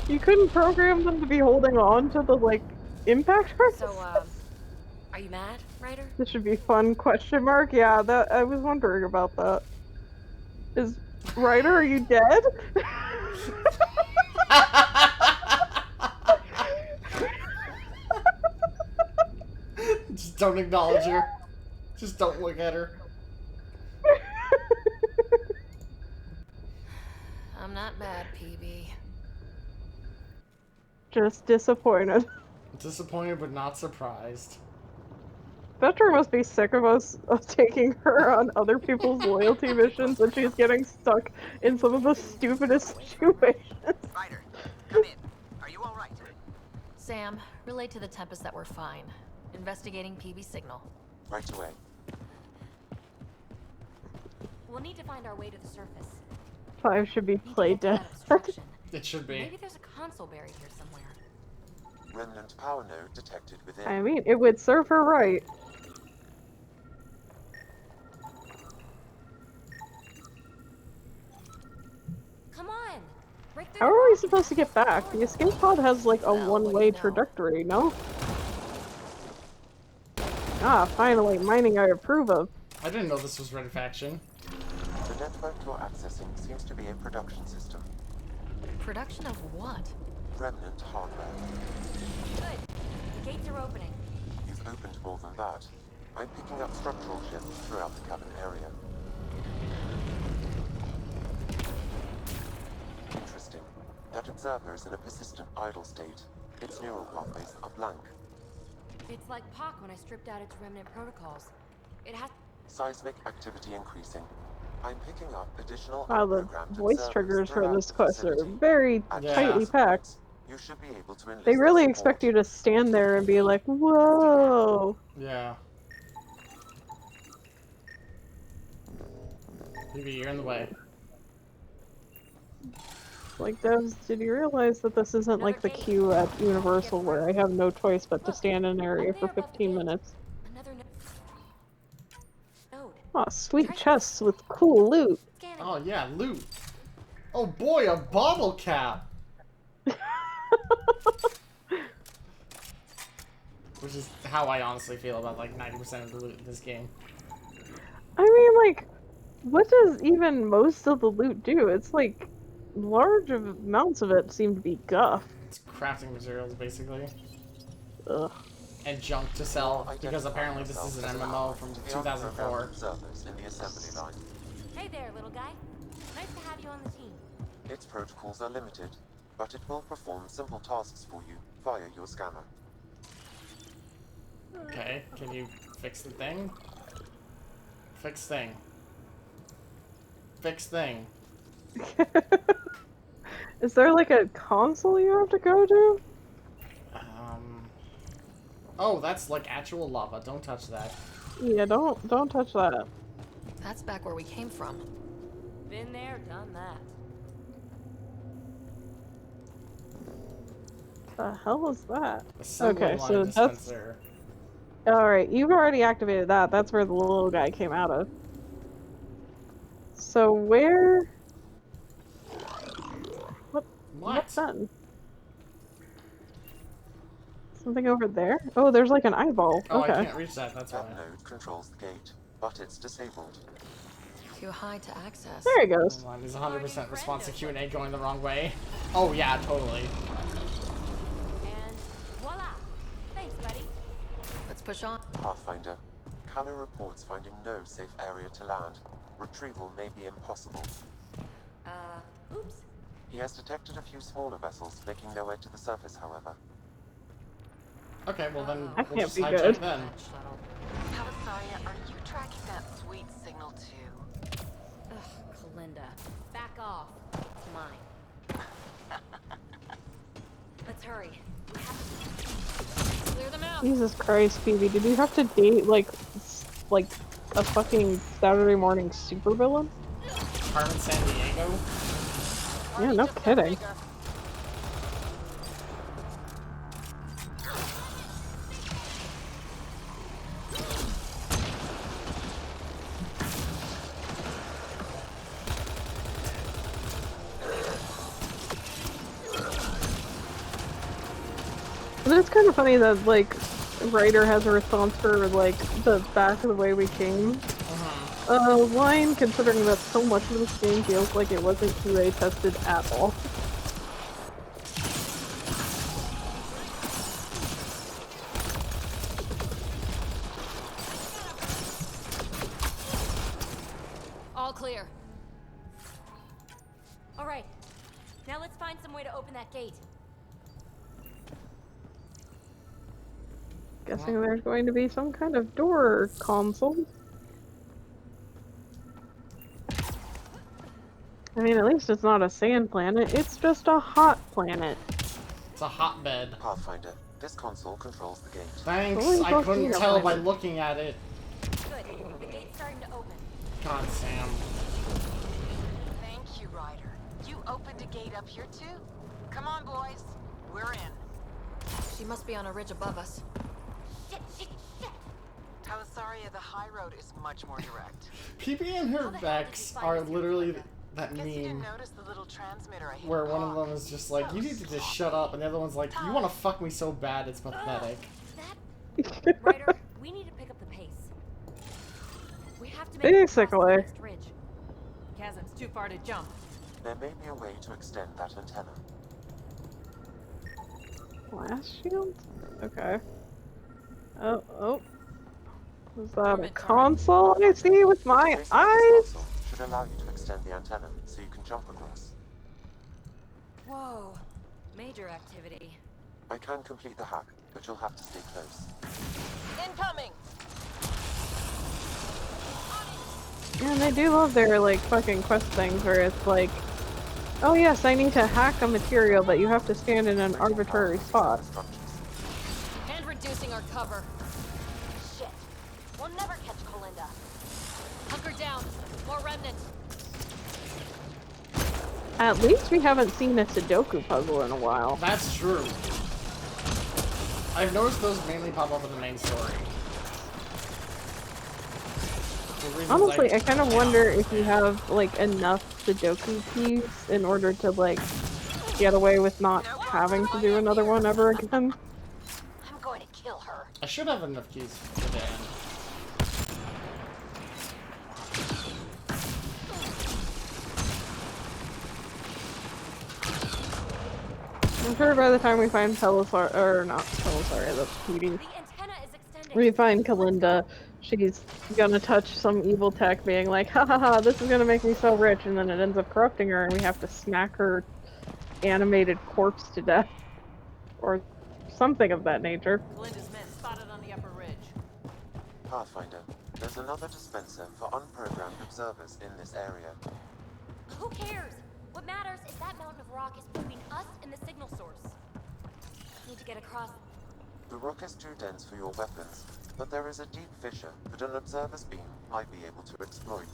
You couldn't program them to be holding on to the, like, impact harnesses? So, are you mad, Ryder? This should be fun, question mark? Yeah, that I was wondering about that. Is Ryder, are you dead? Just don't acknowledge her. Just don't look at her. I'm not mad, PB. Just disappointed. Disappointed but not surprised. Vetra must be sick of us taking her on other people's loyalty missions and she's getting stuck in some of the stupidest situations. Ryder, come in. Are you alright? Sam, relay to the Tempest that we're fine. Investigating PB signal. Right away. We'll need to find our way to the surface. 5 should be played dead. It should be. Maybe there's a console buried here somewhere. Remnant power node detected within. I mean, it would serve her right. Come on. Break through How the are we rock. supposed to get back? The escape pod has like a one-way trajectory, no? Ah, finally, mining I approve of. I didn't know this was Red Faction. The network you're accessing seems to be a production system. Production of what? Remnant hardware. Good. The gates are opening. You've opened more than that. I'm picking up structural shifts throughout the cabin area. Interesting. That observer is in a persistent idle state. Its neural pathways are blank. It's like POC when I stripped out its remnant protocols. It has... Seismic activity increasing. I'm picking up additional Wow, the unprogrammed voice observers triggers for throughout this the quest are facility. very At tightly Zafra packed. points, you should be able to enlist They really their expect you support. to stand there and be like, whoa! Yeah. Maybe you're in the way. Like, Devs, did you realize that this isn't like the queue at Universal where I have no choice but to stand in an area for 15 minutes? Another node. Aw, sweet chests with cool loot. Oh yeah, loot. Oh boy, a bottle cap. Which is how I honestly feel about like 90% of the loot in this game. I mean, like, what does even most of the loot do? It's like, large amounts of it seem to be guff. It's crafting materials, basically. Ugh. And junk to sell, because apparently this is an MMO from 2004. Hey there, little guy. Nice to have you on the team. Its protocols are limited, but it will perform simple tasks for you via your scanner. Okay, can you fix the thing? Fix thing. Fix thing. Is there like a console you have to go to? Oh, that's like actual lava. Don't touch that. Yeah, don't touch that. That's back where we came from. Been there, done that. The hell is that? Assembly Okay, line so dispenser. that's... Alright, you've already activated that. That's where the little guy came out of. So where... What's done? Something over there? Oh, there's like an eyeball. Oh, okay. I can't reach that, that's why. That node controls the gate, but it's disabled. Too high to access. There he goes. Hold on, there's 100% response to Q&A going the wrong way. Oh yeah, totally. And voila! Thanks, buddy. Let's push on. Pathfinder, Calla reports finding no safe area to land. Retrieval may be impossible. Oops. He has detected a few smaller vessels making their way to the surface, however. Okay, well then, That we'll can't just be hijack good. then. Calisaria, are you tracking that sweet signal too? Ugh, Kalinda. Back off. It's mine. Let's hurry. We have to clear them out. Jesus Christ, Phoebe, did you have to date like a fucking Saturday morning supervillain? Carmen San Diego? Yeah, no kidding. But it's kind of funny that, like, Ryder has a response for, like, the back of the way we came. Line, considering that so much of this game feels like it wasn't QA tested at all. All clear. All right. Now let's find some way to open that gate. Guessing there's going to be some kind of door console. I mean, at least it's not a sand planet, it's just a hot planet. It's a hotbed. Pathfinder, this console controls the gate. Thanks, Holy I fuck, couldn't you tell know, by planet. looking at it. Good. The gate's starting to open. God, Sam. Thank you, Ryder. You opened a gate up here too? Come on, boys. We're in. She must be on a ridge above us. Shit, shit, shit. Talisaria, the high road is much more direct. PB and her Vex are literally that Guess you didn't meme notice the little transmitter I hit where a one of paw. them is just like, you need to just shut up, and the other one's like, you want to fuck me so bad, it's pathetic. Ryder, we need to pick up the pace. We have to make it across the Basically. next ridge. Chasm's too far to jump. There may be a way to extend that antenna. Glass shield? Okay. Oh. Is that a console I see with my The face of this eyes? console should allow you to extend the antenna so you can jump across. Whoa, major activity. I can complete the hack, but you'll have to stay close. Incoming! Yeah, and they do love their, like, fucking quest things where it's like, oh yes, I need to hack a material, but you have to stand in an arbitrary spot. And reducing our cover. Shit. We'll never catch Colinda. Hunker down. More remnants. At least we haven't seen a Sudoku puzzle in a while. That's true. I've noticed those mainly pop up in the main story. Honestly, I kind of wonder if you have, like, enough Sudoku keys in order to, like, get away with not having to do another one ever again. I'm going to kill her. I should have enough keys for the end. I'm sure by the time we find Pelisar, or not Pelisar, that's PD. We find Kalinda, she's gonna touch some evil tech being like, ha ha ha, this is gonna make me so rich, and then it ends up corrupting her and we have to smack her animated corpse to death. Or something of that nature. Glinda's men spotted on the upper ridge. Pathfinder, there's another dispenser for unprogrammed observers in this area. Who cares? What matters is that mountain of rock is between us and the signal source. Need to get across. The rock is too dense for your weapons, but there is a deep fissure that an observer's beam might be able to exploit.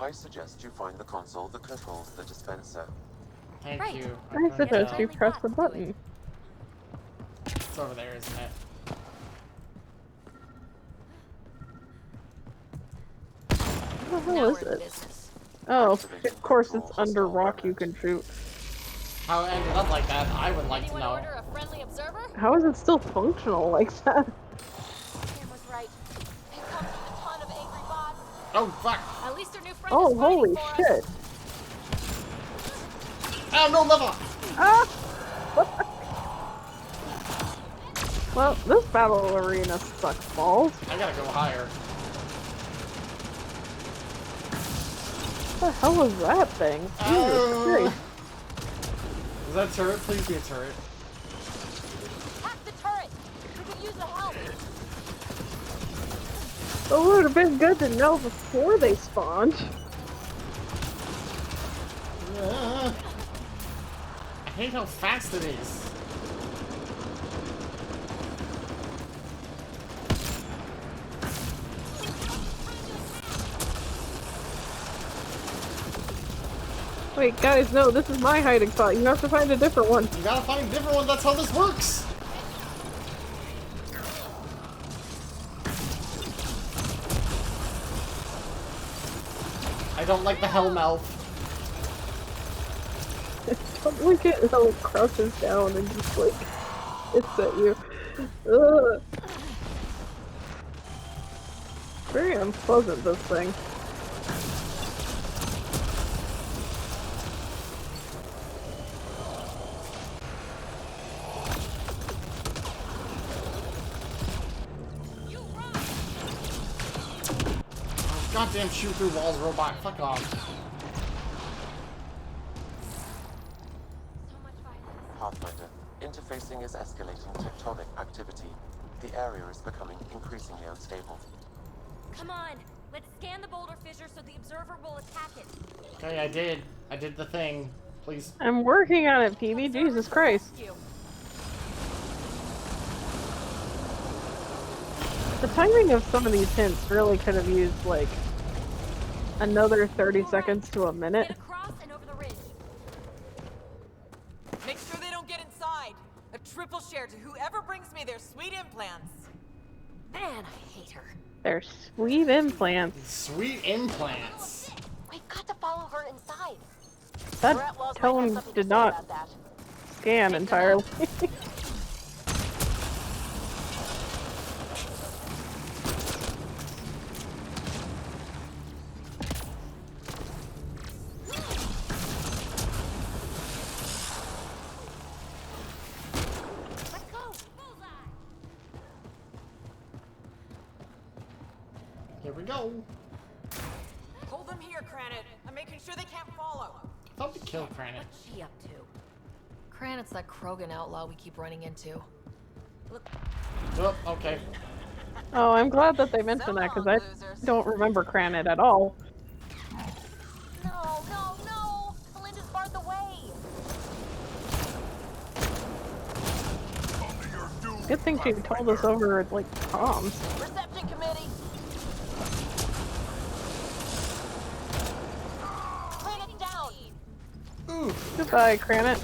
I suggest you find the console that controls the dispenser. Thank you. I suggest you press the button. It's over there, isn't it? What the hell is it? Oh, of course it's under rock you can shoot. How it ended up like that, I would like to know. How is it still functional like that? Camera's right. Here comes a ton of angry bots. Oh fuck! At least their new friend Oh, is holy shit! Oh no, level! Ah! Well, this battle arena sucks balls. I gotta go higher. What the hell was that thing? Jesus Christ. Is that a turret? Please be a turret. Hack the turret. We could use the help. It would have been good to know before they spawned. I hate how fast it is. Wait, guys, no, this is my hiding spot. You have to find a different one. You gotta find a different one, that's how this works! I don't like the Hellmouth. Don't like it how it crouches down and just, like, hits at you. Ugh. Very unpleasant, this thing. Goddamn shoot through walls robot, fuck off. Pathfinder, interfacing is escalating tectonic activity. The area is becoming increasingly unstable. Come on, let's scan the boulder fissure so the observer will attack it. Okay, I did. I did the thing. Please. I'm working on it, PB. Jesus Christ. The timing of some of these hints really could have used, like, another 30 seconds to a minute. Make sure they don't get inside. A triple share to whoever brings me their sweet implants. Man, I hate her. They're sweet implants. Sweet implants. We've got to follow her inside. That tone did not scan entirely. Here we go. Hold them here, Cranit. I'm making sure they can't follow. I thought we killed Cranit. What's she up to? Cranit's that Krogan outlaw we keep running into. Oh, okay. Oh, I'm glad that they mentioned that because I don't remember Cranit at all. No, no, no! Melinda's barred the way! Good thing she told us over like comms. Reception committee! Cranit's down! Ooh. Goodbye, Cranit.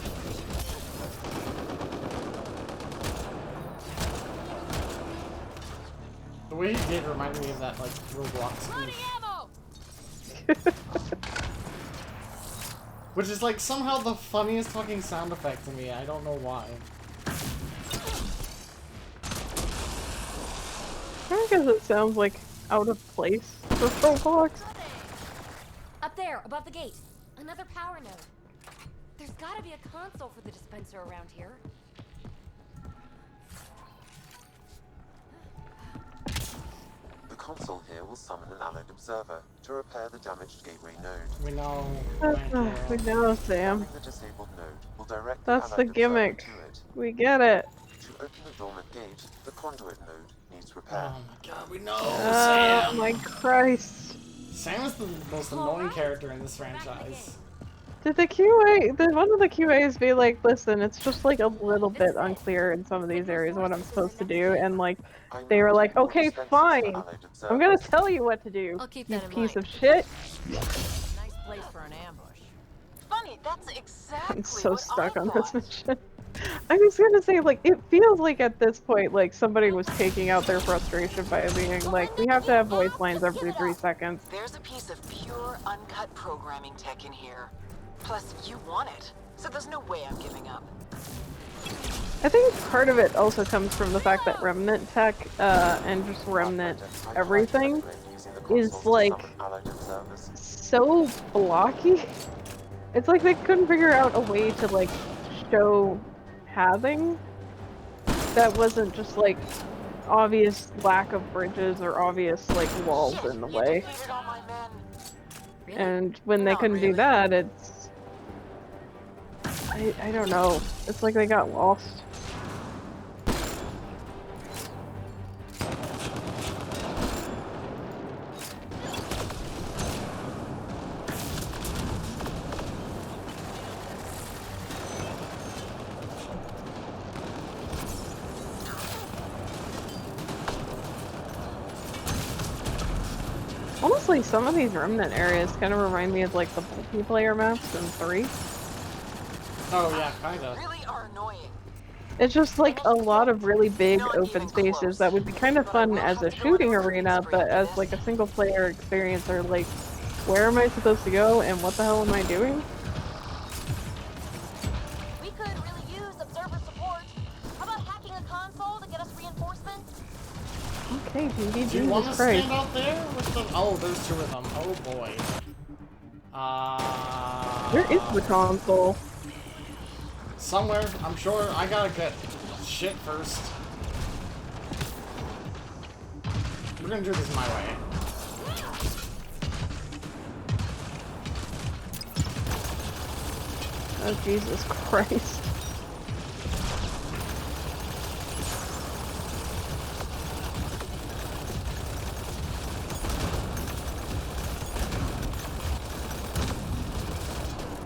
The way he did reminded me of that, like, Roblox spoof. Which is, like, somehow the funniest fucking sound effect to me. I don't know why. I guess it sounds like out of place for Roblox. Up there, above the gate. Another power node. There's gotta be a console for the dispenser around here. The console here will summon an allied observer to repair the damaged gateway node. We know. We know, Sam. The disabled node will direct That's the the allied gimmick. observer to it. We get it. To open the dormant gate, the conduit node needs repair. Oh my god, we know, Oh Sam! my Christ. Sam is the most annoying character in this franchise. Did the QA, did one of the QAs be like, listen, it's just like a little bit unclear in some of these areas what I'm supposed to do, and like, they were like, okay, fine, I'm gonna tell you what to do, I'll keep you that in piece mind. of shit. Nice place for an ambush. Funny, that's exactly I'm so what stuck I on thought. this mission. I was gonna say, like, it feels like at this point, like, somebody was taking out their frustration by being like, we have to have voice lines every 3 seconds. There's a piece of pure, uncut programming tech in here. Plus, you want it, so there's no way I'm giving up. I think part of it also comes from the fact that Remnant tech, and just Remnant everything, is, like, so blocky. It's like they couldn't figure out a way to, like, show having that wasn't just, like, obvious lack of bridges or obvious, like, walls in the way. And when they couldn't do that, it's... I don't know. It's like they got lost. Honestly, some of these Remnant areas kind of remind me of like the multiplayer maps in 3. Oh yeah, kinda. Really are annoying. It's just like a lot of really big open spaces that would be kind of fun as a shooting arena, but as like a single player experience or like, where am I supposed to go and what the hell am I doing? We could really use observer support. How about hacking a console to get us reinforcements? Okay, GG, Do you want to Jesus Christ. stand out there with them? Oh, there's 2 of them. Oh boy. Where is the console? Somewhere. I'm sure. I gotta get shit first. We're gonna do this my way. Oh, Jesus Christ.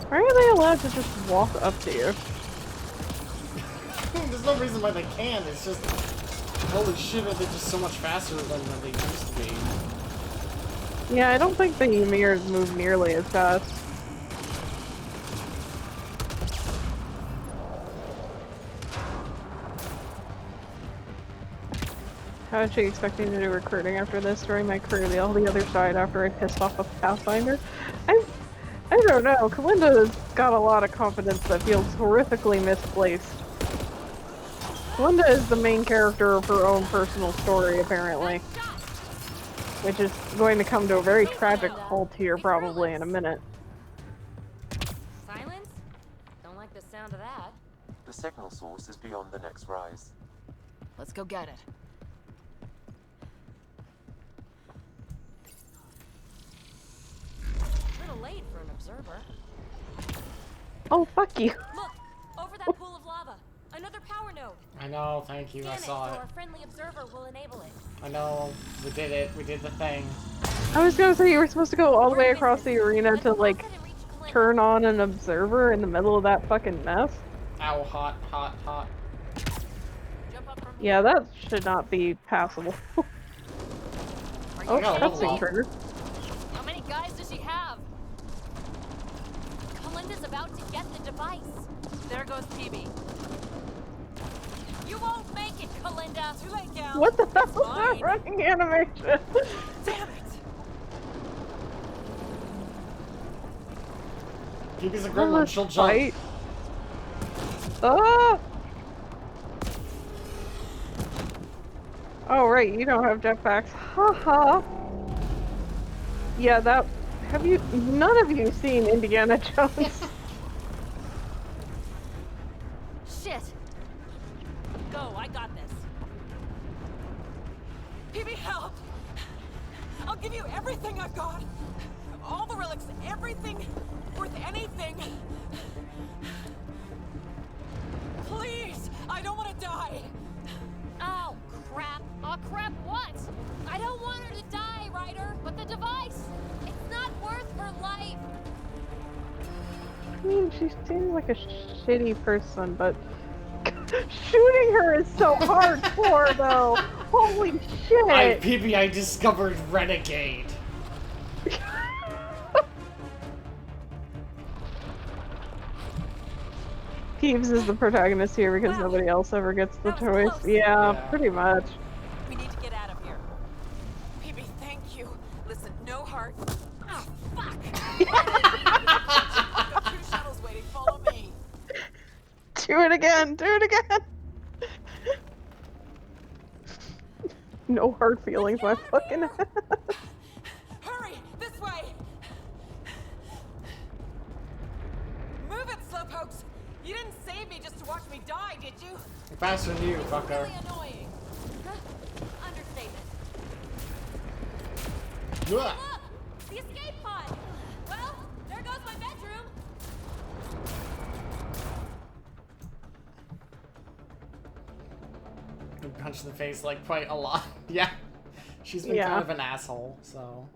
Why are they allowed to just walk up to you? There's no reason why they can. It's just, holy shit, are they just so much faster than they used to be? Yeah, I don't think the Ymirs move nearly as fast. How is she expecting to do recruiting after this during my career on the other side after I pissed off a Pathfinder? I don't know. Kalinda's got a lot of confidence that feels horrifically misplaced. Kalinda is the main character of her own personal story, apparently. Which is going to come to a very tragic halt here probably in a minute. Silence? Don't like the sound of that. The signal source is beyond the next rise. Let's go get it. A little late for an observer. Oh, fuck you. Look! Over that pool of lava! Another power node! I know, thank you, I saw it. Our friendly observer will enable it. I know, we did it, we did the thing. I was gonna say you were supposed to go all the way across the arena to, like, turn on an observer in the middle of that fucking mess. Ow, hot, hot, hot. Yeah, that should not be passable. Oh, cutscene trigger. How many guys does she have? Kalinda's about to get the device. There goes PB. You won't make it, Kalinda! Too late, gal. What the hell is that running animation? Damn it! PB's a great one, she'll jump. Ah! Oh, right, you don't have jetpacks. Haha. Yeah, that... Have you... None of you seen Indiana Jones? Shit! Go, I got this. PB, help! I'll give you everything I've got. All the relics, everything worth anything. Please, I don't want to die. Oh, crap. Oh, crap, what? I don't want her to die, Ryder, but the device, it's not worth her life. I mean, she seems like a shitty person, but shooting her is so hardcore, though. Holy shit! PB, I discovered Renegade. Peeves is the protagonist here because nobody else ever gets the choice. Yeah, pretty much. We need to get out of here. PB, thank you. Listen, no heart. Oh, fuck! I've got 2 shuttles waiting. Follow me. Do it again! Do it again! No hard feelings, my fucking ass. Hurry! This way! Move it, slowpokes! You didn't save me just to watch me die, did you? Faster than you, fucker. Really annoying. Understatement. Ugh. Look! The escape pod! Well, there goes my bedroom. Been punched in the face like quite a lot. Yeah. She's been kind of an asshole, so.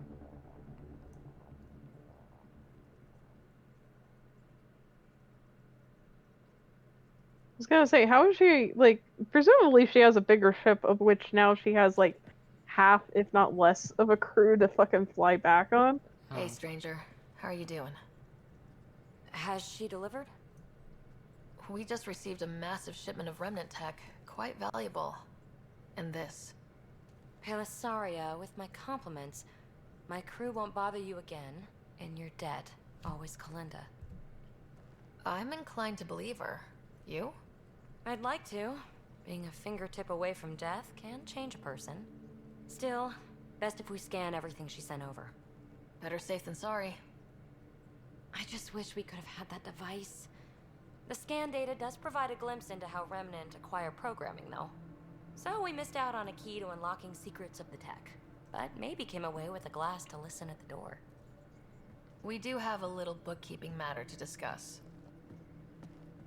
I was gonna say, how is she, like, presumably she has a bigger ship of which now she has, like, half, if not less, of a crew to fucking fly back on? Hey, stranger. How are you doing? Has she delivered? We just received a massive shipment of remnant tech. Quite valuable. And this. Pelisaria, with my compliments. My crew won't bother you again, and you're dead. Always Kalinda. I'm inclined to believe her. You? I'd like to. Being a fingertip away from death can change a person. Still, best if we scan everything she sent over. Better safe than sorry. I just wish we could have had that device. The scan data does provide a glimpse into how Remnant acquire programming, though. So we missed out on a key to unlocking secrets of the tech. But maybe came away with a glass to listen at the door. We do have a little bookkeeping matter to discuss.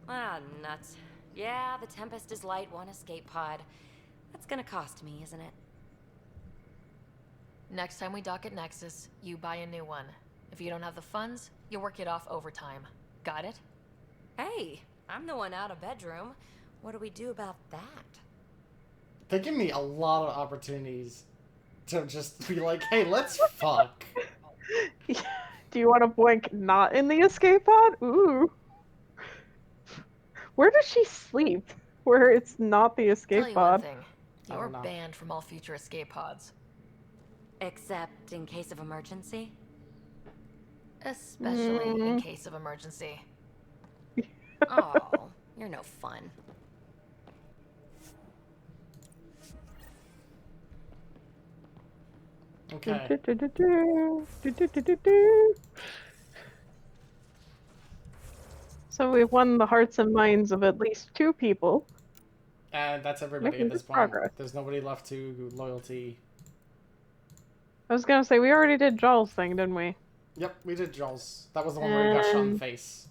Ah, nuts. Yeah, the Tempest is light, one escape pod. That's gonna cost me, isn't it? Next time we dock at Nexus, you buy a new one. If you don't have the funds, you work it off overtime. Got it? Hey, I'm the one out of bedroom. What do we do about that? They give me a lot of opportunities to just be like, hey, let's fuck. Do you want to blink not in the escape pod? Ooh. Where does she sleep? Where it's not the escape pod? Tell you one thing. You're banned from all future escape pods. Except in case of emergency? Especially in case of emergency. Oh, you're no fun. Okay. So we've won the hearts and minds of at least 2 people. And that's everybody Making at this good point. progress. There's nobody left to loyalty. I was gonna say, we already did Joel's thing, didn't we? Yep, we did Joel's. That was the one where he got shot in the face.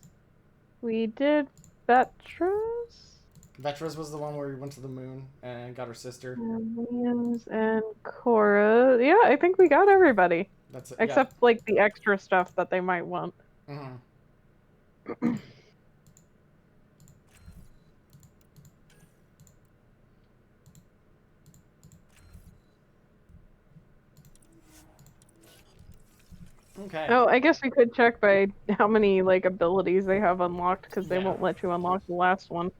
We did Vetra's? Vetra's was the one where we went to the moon and got her sister. Williams and Cora. Yeah, I think we got everybody. That's it. Except, like, the extra stuff that they might want. Mm-hmm. Okay. Oh, I guess we could check by how many, like, abilities they have unlocked, because they won't let you unlock the last one.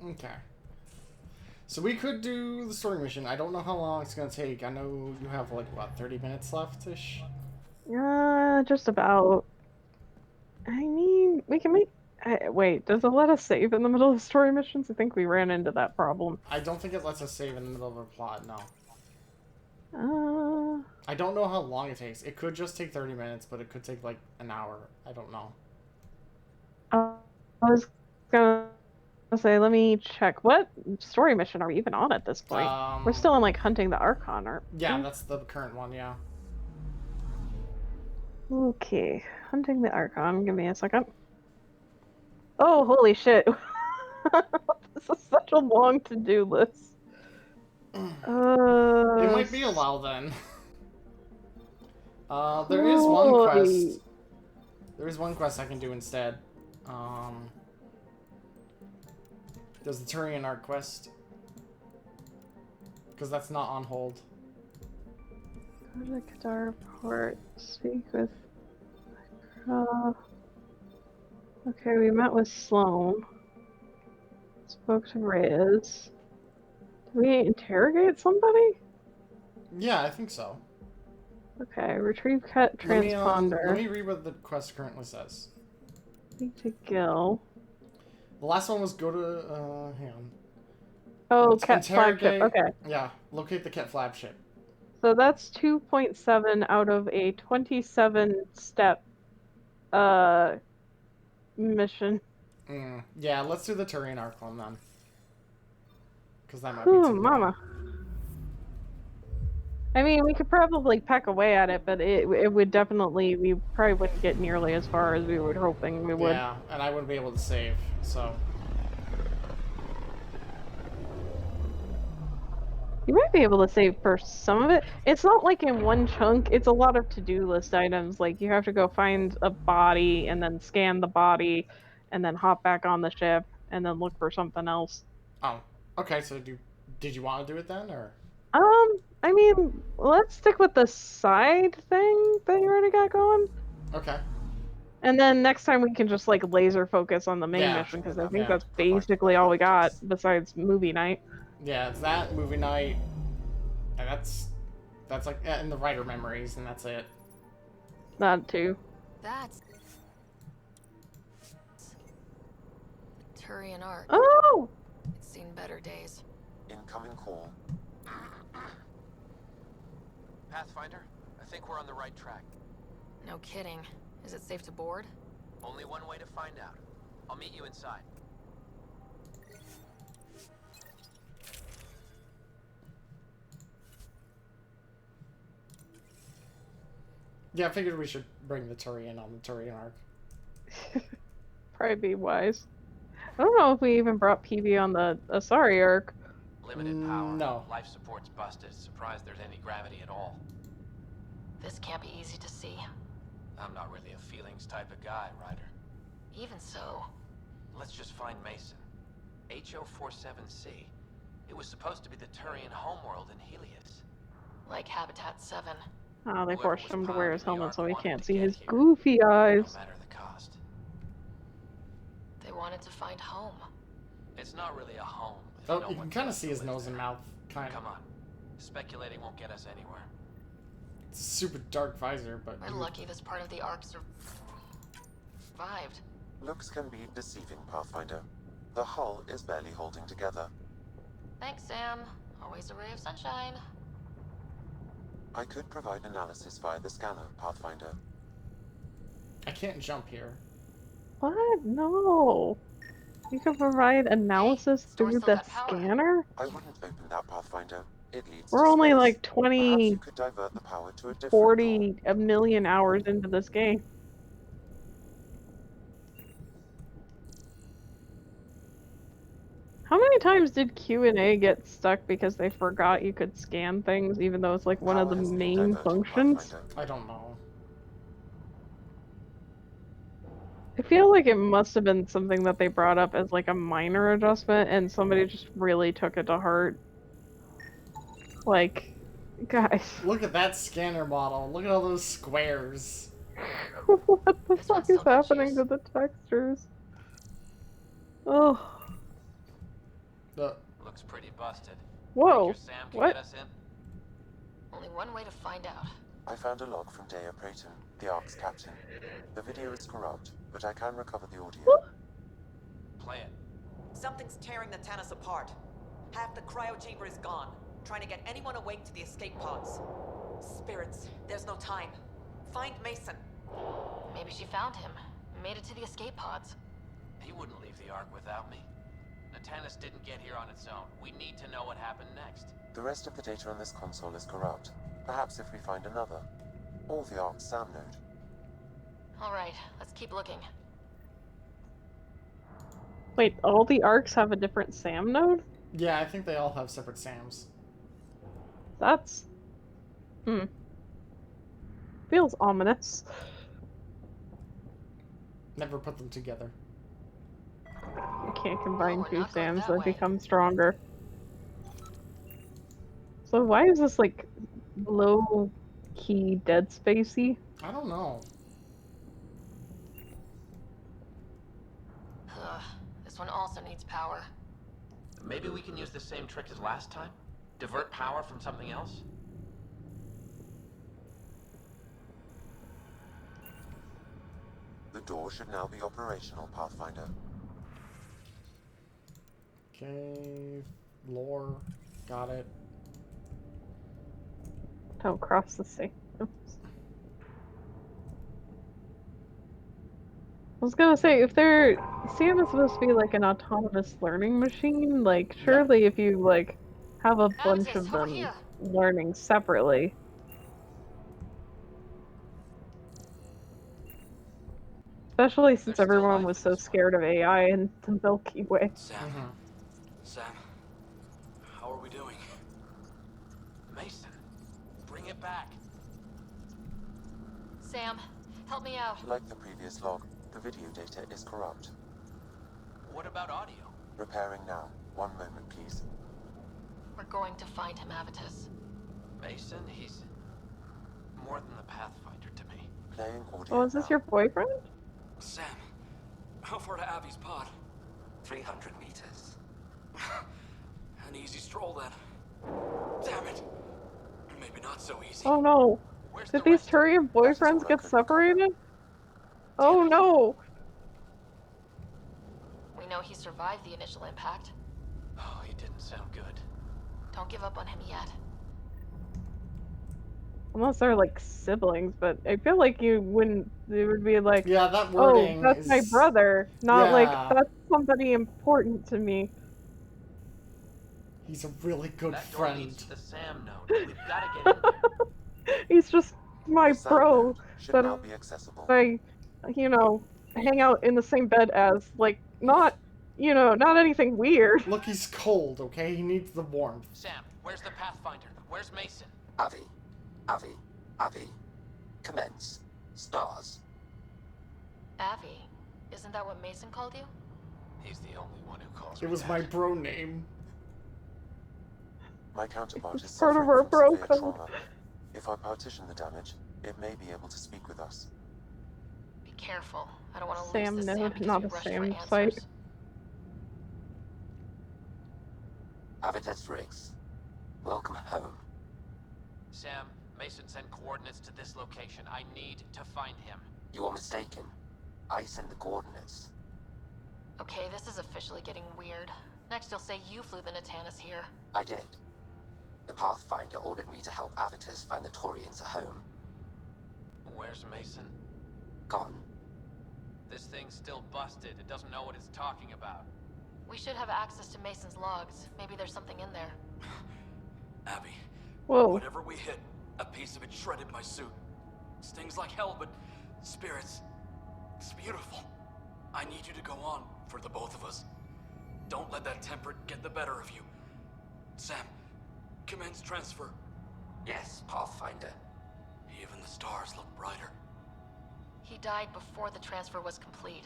Okay. So we could do the story mission. I don't know how long it's going to take. I know you have, like, what, 30 minutes left-ish? Just about. I mean, we can make... wait, does it let us save in the middle of story missions? I think we ran into that problem. I don't think it lets us save in the middle of a plot, no. Uh... I don't know how long it takes. It could just take 30 minutes, but it could take, like, an hour. I don't know. I was gonna say, let me check. What story mission are we even on at this point? We're still in, like, hunting the Archon, aren't we? Yeah, that's the current one, yeah. Okay, hunting the Archon. Give me a second. Oh, holy shit. This is such a long to-do list. It might be a while then. There is one quest. There is one quest I can do instead. There's the Turian Arc quest. Because that's not on hold. Go to the Kadar port, speak with... okay, we met with Sloan. Spoke to Reyes. Did we interrogate somebody? Yeah, I think so. Okay, retrieve cat transponder. Let me read what the quest currently says. Speak to Gil. The last one was go to, hang on. Oh, Ket flagship, okay. Yeah, locate the Ket flagship. So that's 2.7 out of a 27-step, mission. Yeah, let's do the Turian Arc one then. Because that might be too mama. long. I mean, we could probably peck away at it, but it would definitely, we probably wouldn't get nearly as far as we were hoping we would. Yeah, and I wouldn't be able to save, so. You might be able to save for some of it. It's not like in one chunk, it's a lot of to-do list items. Like, you have to go find a body, and then scan the body, and then hop back on the ship, and then look for something else. Oh, okay, so did you want to do it then, or? I mean, let's stick with the side thing that you already got going. Okay. And then next time we can just, like, laser focus on the main mission, because I think that's basically all we got, besides movie night. Yeah, it's that, movie night, and that's like, and the writer memories, and that's it. Not two. That's... Turian Arc. Oh! It's seen better days. Incoming call. Pathfinder, I think we're on the right track. No kidding. Is it safe to board? Only one way to find out. I'll meet you inside. Yeah, I figured we should bring the Turian on the Turian Arc. Probably be wise. I don't know if we even brought PB on the Asari Arc. Limited power. No. Life support's busted. Surprised there's any gravity at all. This can't be easy to see. I'm not really a feelings type of guy, Ryder. Even so. Let's just find Mason. HO47C. It was supposed to be the Turian homeworld in Helios. Like Habitat 7. Oh, they forced him to wear his helmet so he can't see his goofy eyes. No matter the cost. They wanted to find home. It's not really a home. Oh, you can kind of see his nose and mouth, kind of. Come on. Speculating won't get us anywhere. It's a super dark visor, but... We're lucky this part of the Ark survived. Looks can be deceiving, Pathfinder. The hull is barely holding together. Thanks, Sam. Always a ray of sunshine. I could provide analysis via the scanner, Pathfinder. I can't jump here. What? No. You can provide analysis through the scanner? I wouldn't open that, Pathfinder. It leads We're to only space. like Perhaps 20, you could divert the power to a different 40, a million hours into this game. How many times did Q&A get stuck because they forgot you could scan things, even though it's like one of the main functions? I don't know. I feel like it must have been something that they brought up as like a minor adjustment, and somebody just really took it to heart. Like, guys. Look at that scanner model. Look at all those squares. What the fuck is happening to the textures? Oh. Looks pretty busted. Whoa. Think your Sam can What? get us in? Only one way to find out. I found a log from Dea Prayton, the Ark's captain. The video is corrupt, but I can recover the audio. Play it. Something's tearing the Tannis apart. Half the cryo chamber is gone, trying to get anyone awake to the escape pods. Spirits, there's no time. Find Mason. Maybe she found him. Made it to the escape pods. He wouldn't leave the Ark without me. Natanus didn't get here on its own. We need to know what happened next. The rest of the data on this console is corrupt. Perhaps if we find another. Or the Ark's SAM node. Alright, let's keep looking. Wait, all the arcs have a different SAM node? Yeah, I think they all have separate SAMs. That's... Feels ominous. Never put them together. You can't combine two SAMs, they become stronger. So why is this like low-key Dead Spacey? I don't know. This one also needs power. Maybe we can use the same trick as last time? Divert power from something else? The door should now be operational, Pathfinder. Okay, lore, got it. Don't cross the sea. Oops. I was gonna say, if they're... Sam is supposed to be like an autonomous learning machine, like, surely if you, like, have a bunch of them learning separately. Especially since everyone was so scared of AI in the Milky Way. Sam. Sam. How are we doing? Mason. Bring it back. Sam, help me out. Like the previous log, the video data is corrupt. What about audio? Repairing now. 1 moment, please. We're going to find him, Avitus. Mason, he's more than the Pathfinder to me. Playing audio. Oh, is this your boyfriend? Sam, how far to Abby's pod? 300 meters. An easy stroll then. Damn it. Maybe not so easy. Oh no. Did these Turian boyfriends get separated? Oh no. We know he survived the initial impact. Oh, he didn't sound good. Don't give up on him yet. Unless they're like siblings, but I feel like you wouldn't. It would be like, yeah, that wording. Oh, that's my brother. Not like Yeah. that's somebody important to me. He's a really good That door friend. leads to the Sam node. We've got to get in there. He's just my The SAM bro node should that now be accessible. I, you know, hang out in the same bed as. Like, not, you know, not anything weird. Look, he's cold, okay? He needs the warmth. Sam, where's the Pathfinder? Where's Mason? Avi. Commence. Stars. Avi, isn't that what Mason called you? He's the only one who calls It me was that. my bro name. My counterpart is Part of suffering our from bro severe code. trauma. If I partition the damage, it may be able to speak with us. Be careful. I don't want to Sam lose this Sam node, because not we a rushed for Sam answers. site. Avitus Riggs. Welcome home. Sam, Mason sent coordinates to this location. I need to find him. You are mistaken. I sent the coordinates. Okay, this is officially getting weird. Next you'll say you flew the Natanus here. I did. The Pathfinder ordered me to help Avitus find the Taurians a home. Where's Mason? Gone. This thing's still busted. It doesn't know what it's talking about. We should have access to Mason's logs. Maybe there's something in there. Abby. Whoa. Whatever we hit, a piece of it shredded my suit. Stings like hell, but spirits, it's beautiful. I need you to go on for the both of us. Don't let that temper get the better of you. Sam, commence transfer. Yes, Pathfinder. Even the stars look brighter. He died before the transfer was complete.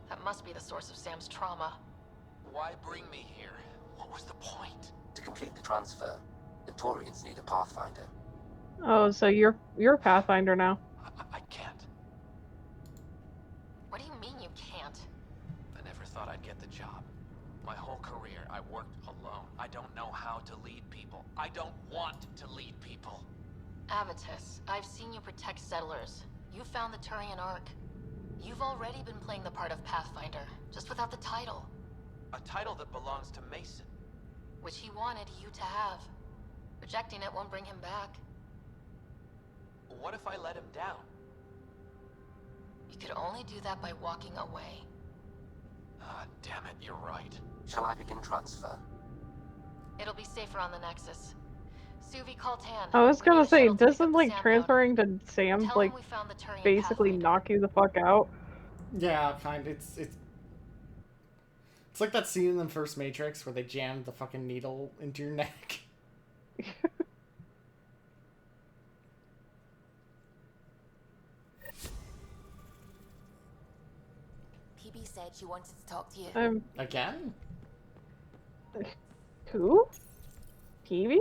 That must be the source of Sam's trauma. Why bring me here? What was the point? To complete the transfer, the Taurians need a Pathfinder. Oh, so you're a Pathfinder now. I can't. What do you mean you can't? I never thought I'd get the job. My whole career, I worked alone. I don't know how to lead people. I don't want to lead people. Avitus, I've seen you protect settlers. You found the Turian Ark. You've already been playing the part of Pathfinder, just without the title. A title that belongs to Mason. Which he wanted you to have. Rejecting it won't bring him back. What if I let him down? You could only do that by walking away. Ah, damn it, you're right. Shall I begin transfer? It'll be safer on the Nexus. Suvi, call Tan. I was gonna say, doesn't like Sam transferring to Sam Tell like him we found the Turian basically Pathfinder. knock you the fuck out? Yeah, kind. It's like that scene in the first Matrix where they jammed the fucking needle into your neck. PB said she wanted to talk to you. Again? Who? Peebee?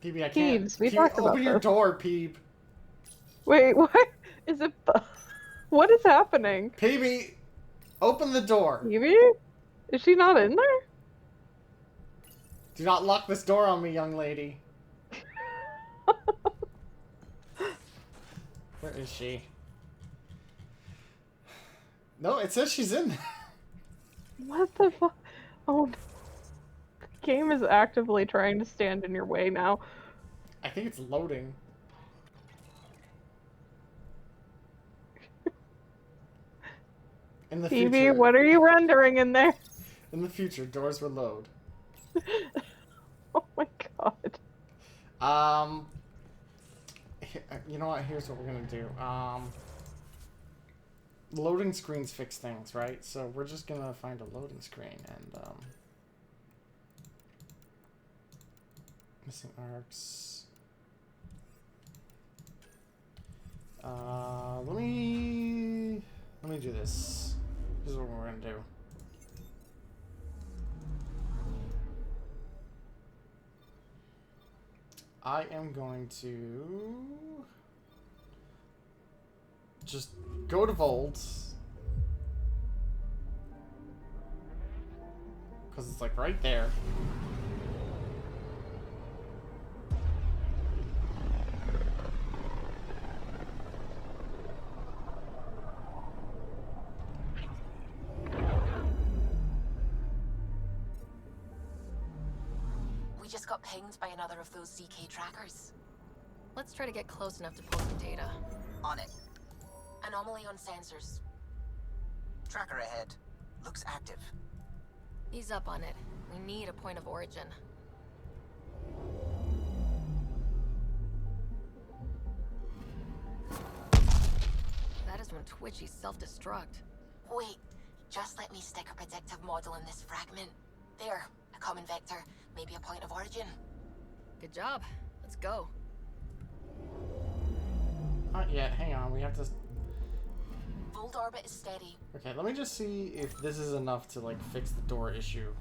Peebee, I can't. Peebs, we talked about open your this. door, Peeb. Wait, what? Is it? What is happening? Peebee, open the door. Peebee? Is she not in there? Do not lock this door on me, young lady. Where is she? No, it says she's in there. What the fuck? Oh, no. The game is actively trying to stand in your way now. I think it's loading. In the Peebee, future, what are you rendering in there? In the future, doors will load. Oh my god. You know what? Here's what we're gonna do. Loading screens fix things, right? So we're just gonna find a loading screen and missing arcs. Let me do this. This is what we're gonna do. I am going to just go to Volts because it's like right there. We just got pinged by another of those ZK trackers. Let's try to get close enough to pull some data. On it. Anomaly on sensors. Tracker ahead. Looks active. Ease up on it. We need a point of origin. That is when Twitchy's self-destruct. Wait, just let me stick a predictive model in this fragment. There, a common vector, maybe a point of origin. Good job. Let's go. Not yet. Hang on. We have to. Fold orbit is steady. Okay, let me just see if this is enough to like fix the door issue.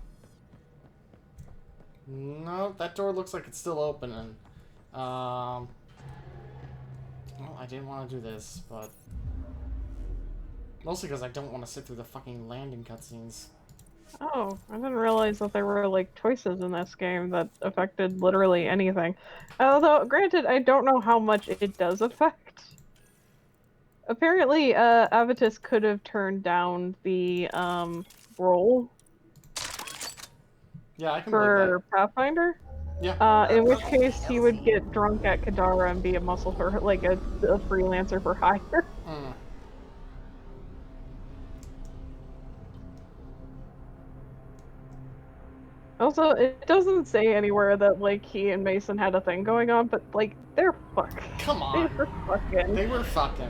No, that door looks like it's still open. And well, I didn't want to do this, but mostly because I don't want to sit through the fucking landing cutscenes. Oh, I didn't realize that there were like choices in this game that affected literally anything. Although, granted, I don't know how much it does affect. Apparently, Avitus could have turned down the role Yeah, I can believe for Pathfinder. Yeah. In which case he would get drunk at Kadara and be a muscle for like a freelancer for hire. Mm. Also, it doesn't say anywhere that like he and Mason had a thing going on, but like they're fucking. Come on. They were fucking. They were fucking.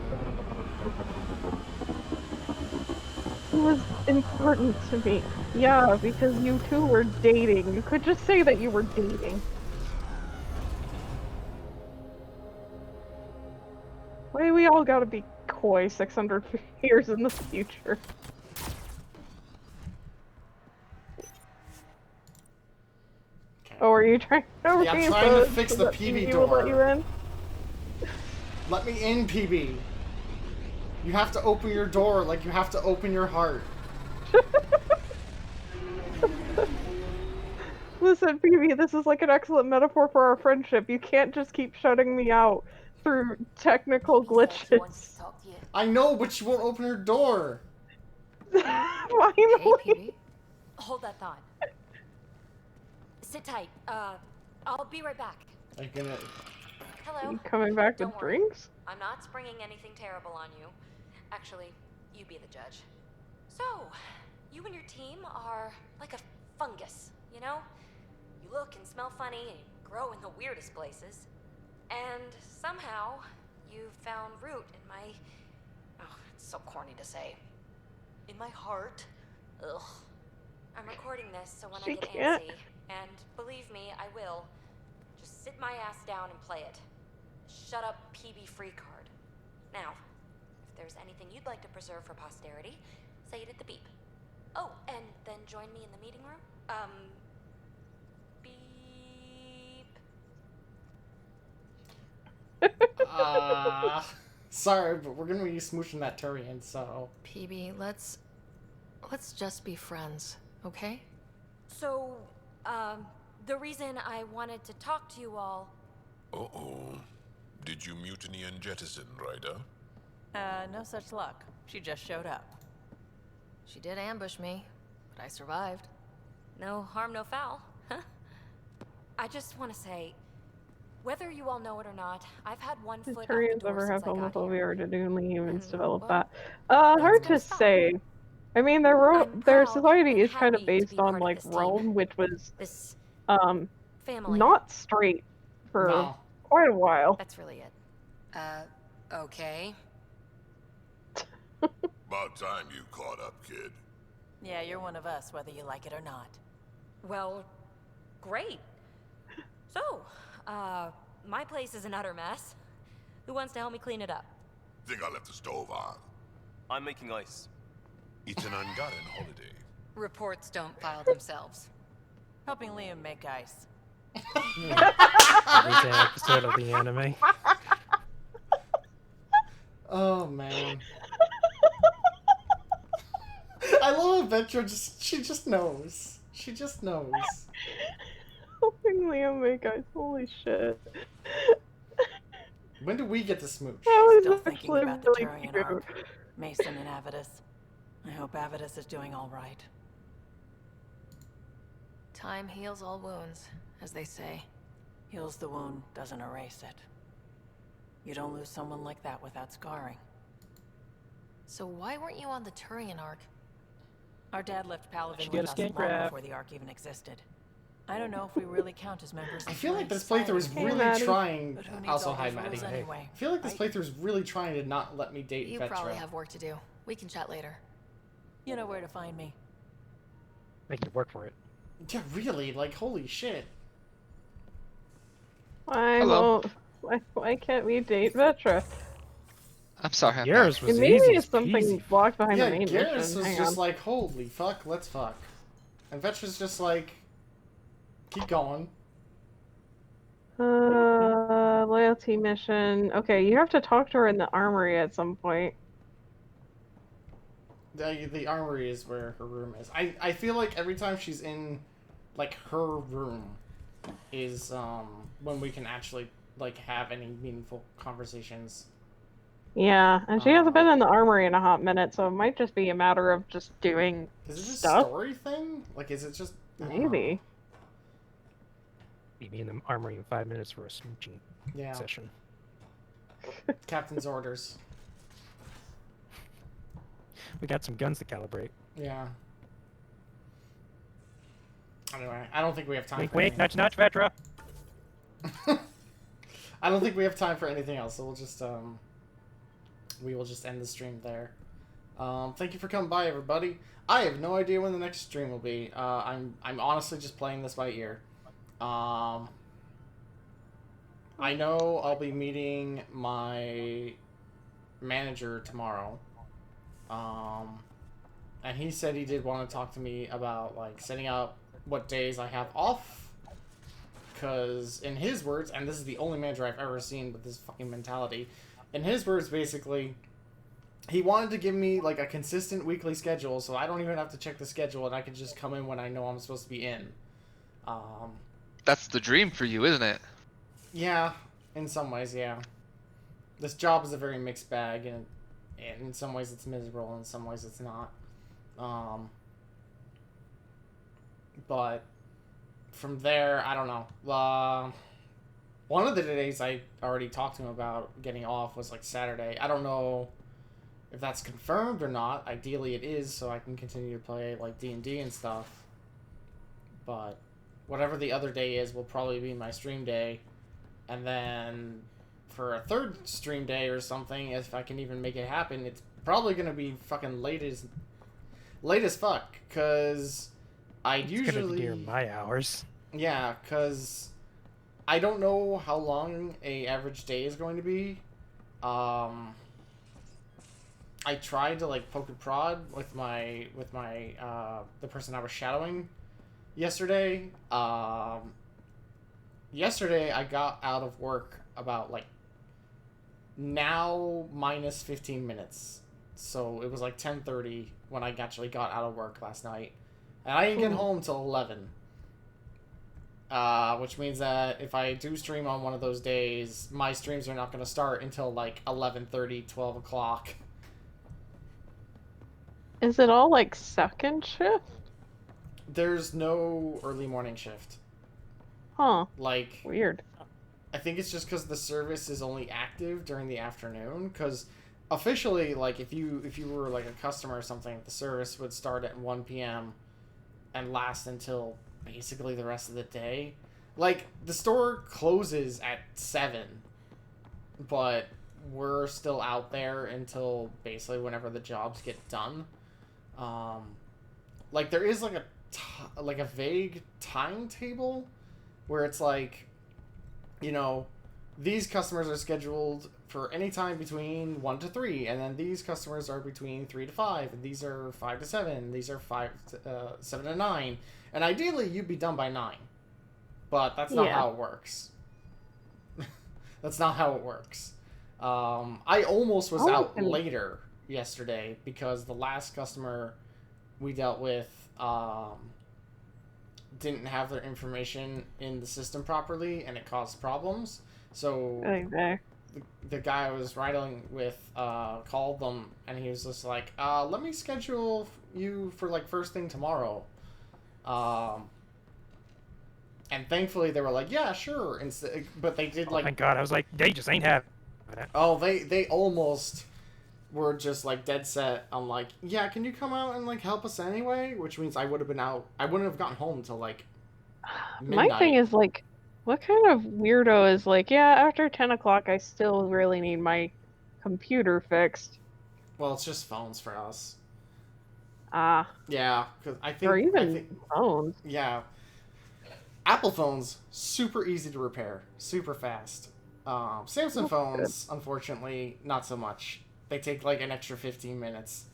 It was important to me. Yeah, because you two were dating. You could just say that you were dating. Why we all gotta be coy 600 years in the future? Oh, are you trying to Yeah, I'm trying to fix the PB door. Will let you in? Let me in, PB. You have to open your door like you have to open your heart. Listen, PB, this is like an excellent metaphor for our friendship. You can't just keep shutting me out through technical glitches. I know, but she won't open her door. Finally. Hey, PB. Hold that thought. Sit tight. I'll be right back. Are you gonna... Hello? You coming back Don't with worry. drinks? I'm not springing anything terrible on you. Actually, you be the judge. So, you and your team are like a fungus, you know? You look and smell funny and grow in the weirdest places. And somehow, you found root in my... Oh, it's so corny to say. In my heart. Ugh. I'm recording this so when I get antsy, and believe me, I will, just sit my ass down and play it. Shut up, PB free card. Now, if there's anything you'd like to preserve for posterity, say it at the beep. Oh, and then join me in the meeting room. Beep. Sorry, but we're gonna be smooshing that Turian, so... PB, let's just be friends, okay? So, the reason I wanted to talk to you all... Uh-oh. Did you mutiny and jettison, Ryder? No such luck. She just showed up. She did ambush me, but I survived. No harm, no foul. I just want to say, whether you all know it or not, I've had one foot out the Turians door ever since have I got homophobia here. or did only humans develop well, that? Hard to say. I mean, their society is kind of based on like Rome, which was family. not straight for quite a while. That's really it. Okay. About time you caught up, kid. Yeah, you're one of us, whether you like it or not. Well, great. So, my place is an utter mess. Who wants to help me clean it up? Think I left the stove on. I'm making ice. It's an ungotten holiday. Reports don't file themselves. Helping Liam make ice. Every day episode of the anime. Oh, man. I love Adventure, she just knows. She just knows. Helping Liam make ice, holy shit. When do we get to smooch? Still thinking about the Turian arc. Mason and Avitus. I hope Avitus is doing all right. Time heals all wounds, as they say. Heals the wound, doesn't erase it. You don't lose someone like that without scarring. So why weren't you on the Turian arc? Our dad left Paladin with us long before the arc even existed. I don't know if we really count as members. I feel like this playthrough is really trying... Also, hi, Maddie. Anyway, I feel like this playthrough is really trying to not let me date You Vetra. probably have work to do. We can chat later. You know where to find me. Make you work for it. Yeah, really? Like, holy shit. Why can't we date Vetra? I'm sorry. Yours was Maybe easy. it's something blocked behind the main Garrus mission. was just like, holy fuck, let's fuck. And Vetra's just like, keep going. Loyalty mission. Okay, you have to talk to her in the armory at some point. The armory is where her room is. I feel like every time she's in, like, her room is, when we can actually, like, have any meaningful conversations. Yeah, and she hasn't been in the armory in a hot minute, so it might just be a matter of just doing Is it just stuff. story thing? Like, is it just... Maybe. Be in the armory in 5 minutes for a smooching session. Captain's orders. We got some guns to calibrate. Yeah. Anyway, I don't think we have time Wink, for wink, anything. nudge, nudge, Vetra. I don't think we have time for anything else, so we'll just, we will just end the stream there. Thank you for coming by, everybody. I have no idea when the next stream will be. I'm honestly just playing this by ear. I know I'll be meeting my manager tomorrow. And he said he did want to talk to me about, like, setting up what days I have off. Because, in his words, and this is the only manager I've ever seen with this fucking mentality, in his words, basically, he wanted to give me, like, a consistent weekly schedule, so I don't even have to check the schedule, and I can just come in when I know I'm supposed to be in. That's the dream for you, isn't it? Yeah, in some ways, yeah. This job is a very mixed bag, and in some ways it's miserable, in some ways it's not. But from there, I don't know. One of the days I already talked to him about getting off was like Saturday. I don't know if that's confirmed or not. Ideally it is, so I can continue to play like D&D and stuff. But whatever the other day is will probably be my stream day. And then for a third stream day or something, if I can even make it happen, it's probably going to be fucking late as fuck, because I'd usually... It's gonna be during my hours. Yeah, because I don't know how long a average day is going to be. I tried to like poke and prod with my the person I was shadowing yesterday. Yesterday I got out of work about like now minus 15 minutes. So it was like 10:30 when I actually got out of work last night. And I didn't get home till 11. Which means that if I do stream on one of those days, my streams are not going to start until like 11:30, 12 o'clock. Is it all like second shift? There's no early morning shift. Huh. Like... Weird. I think it's just because the service is only active during the afternoon, because officially, like, if you were like a customer or something, the service would start at 1 p.m. and last until basically the rest of the day. Like, the store closes at 7, but we're still out there until basically whenever the jobs get done. Like, there is like a vague timetable where it's like, you know, these customers are scheduled for any time between 1 to 3, and then these customers are between 3 to 5, and these are 5 to 7, these are 7 to 9, and ideally you'd be done by 9, but that's not how it works. That's not how it works. I almost was out later yesterday because the last customer we dealt with didn't have their information in the system properly, and it caused problems. So the guy I was riding with called them, and he was just like, let me schedule you for like first thing tomorrow. And thankfully they were like, yeah, sure. But they did like... Oh, thank God. I was like, they just ain't having it. Oh, they almost were just like dead set on like, yeah, can you come out and like help us anyway? Which means I would have been out. I wouldn't have gotten home until like midnight. My thing is like, what kind of weirdo is like, yeah, after 10 o'clock I still really need my computer fixed? Well, it's just phones for us. Ah. Yeah, because I think... Or even phones. Yeah. Apple phones, super easy to repair. Super fast. Samsung phones, unfortunately, not so much. They take like an extra 15 minutes.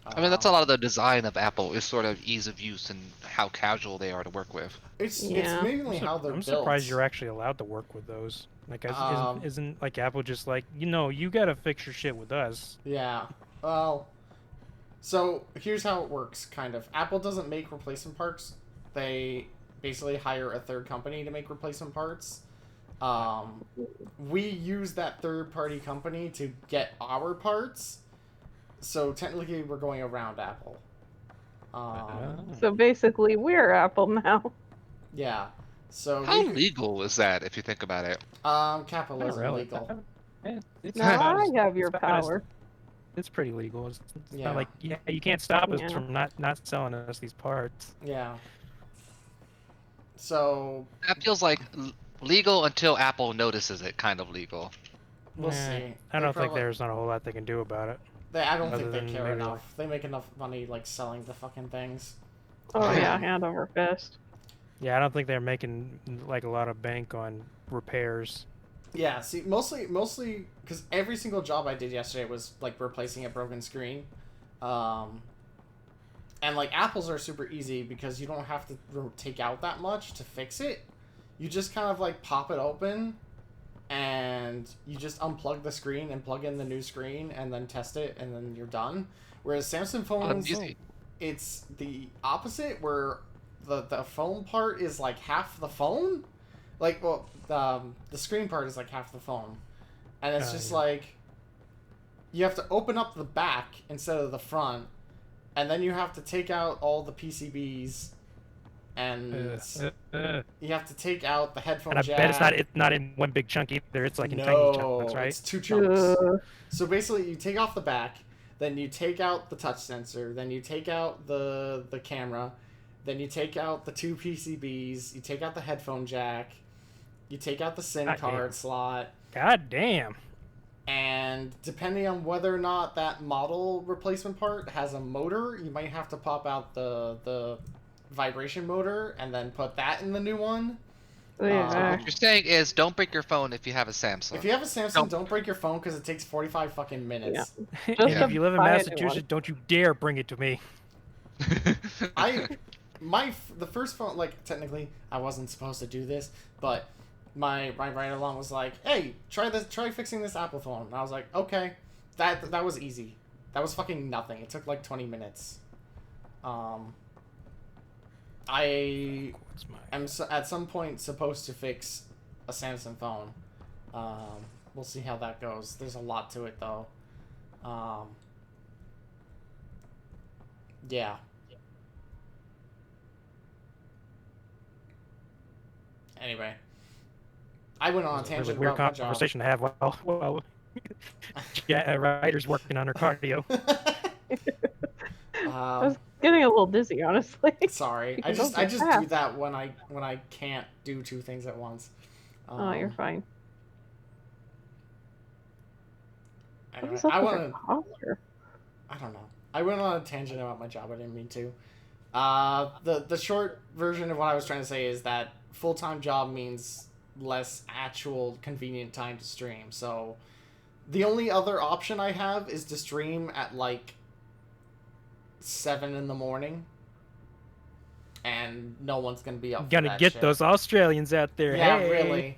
I mean, that's a lot of the design of Apple is sort of ease of use and how casual they are to work with. It's mainly how they're I'm built. surprised you're actually allowed to work with those. Like, Um, isn't like Apple just like, you gotta fix your shit with us? Yeah. Well, so here's how it works, kind of. Apple doesn't make replacement parts. They basically hire a third company to make replacement parts. We use that third-party company to get our parts. So technically, we're going around Apple. So basically, we're Apple now. Yeah. So how legal is that if you think about it? Capitalism legal. It's Now I have your it's power. It's pretty legal. It's Yeah. not like you can't stop us Yeah. from not selling us these parts. Yeah. So That feels like legal until Apple notices it kind of legal. we'll see. I don't think there's not a whole lot they can do about it. I don't think other they than care maybe, enough. They make enough money like selling the fucking things. Oh yeah, hand over fist. Yeah, I don't think they're making like a lot of bank on repairs. Yeah, see, mostly because every single job I did yesterday was like replacing a broken screen, and like Apples are super easy because you don't have to take out that much to fix it. You just kind of like pop it open, and you just unplug the screen and plug in the new screen and then test it and then you're done. Whereas Samsung phones, it's the opposite where the phone part is like half the phone. Like, well, the screen part is like half the phone. And it's just like, you have to open up the back instead of the front, and then you have to take out all the PCBs, and you have to take out the headphone And I jack. bet it's not in one big chunk either. It's like in tiny chunks, right? It's 2 chunks. So basically, you take off the back, then you take out the touch sensor, then you take out the camera, then you take out the 2 PCBs, you take out the headphone jack, you take out the SIM card slot. God damn. And depending on whether or not that model replacement part has a motor, you might have to pop out the vibration motor and then put that in the new one. What you're saying is don't break your phone if you have a Samsung. If you have a Samsung, don't break your phone because it takes 45 fucking minutes. Yeah. If you live in Massachusetts, don't you dare bring it to me. The first phone, like, technically I wasn't supposed to do this, but my ride along was like, hey, try fixing this Apple phone. And I was like, okay. That was easy. That was fucking nothing. It took like 20 minutes. I am at some point supposed to fix a Samsung phone. We'll see how that goes. There's a lot to it though. Yeah. Anyway, I went on a tangent Weird about my job. conversation to have while writer's working on her cardio. I was getting a little dizzy, honestly. Sorry, I just do that when I can't do 2 things at once. Oh, you're fine. Anyway, I don't know. I went on a tangent about my job. I didn't mean to. The short version of what I was trying to say is that full-time job means less actual convenient time to stream. So the only other option I have is to stream at like 7 in the morning, and no one's gonna be up. Gonna get shit. those Australians out there. Yeah, hey. really.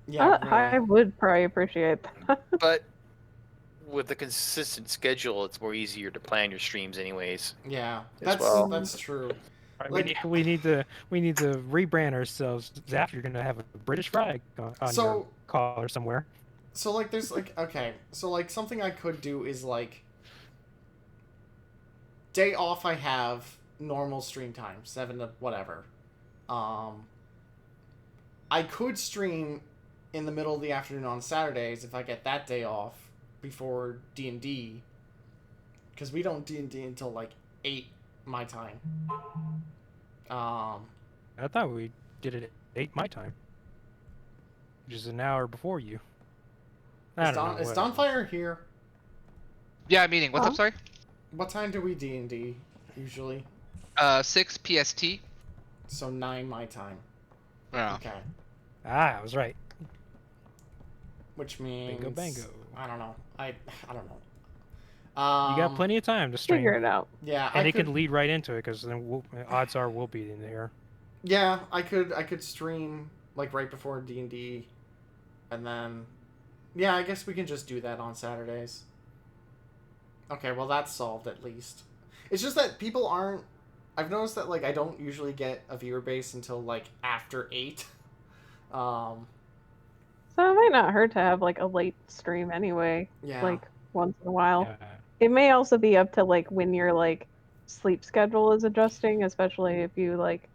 Yeah, really. I would probably appreciate that. But with the consistent schedule, it's more easier to plan your streams, anyways. Yeah, that's true. Right, we need to rebrand ourselves. Zafra, you're gonna have a British flag on your collar somewhere. So like, there's like, okay, so like something I could do is like, day off I have normal stream time, 7 to whatever. I could stream in the middle of the afternoon on Saturdays if I get that day off before D&D, because we don't D&D until like 8 my time. I thought we did it at 8 my time, which is an hour before you. Is Dawnfire here? Yeah, meeting. What's up, sorry? What time do we D&D usually? 6 PST. So 9 my time. Yeah. Okay. I was right. Which means Bingo bango. I don't know. I don't know. You got plenty of time to stream. Figure it out. Yeah, and it could lead right into it because then odds are we'll be in there. Yeah, I could stream like right before D&D, and then yeah, I guess we can just do that on Saturdays. Okay, well that's solved at least. It's just that people aren't. I've noticed that like I don't usually get a viewer base until like after 8. So it might not hurt to have like a late stream anyway. Yeah. Like once in a while. Yeah. It may also be up to like when your like sleep schedule is adjusting, especially if you like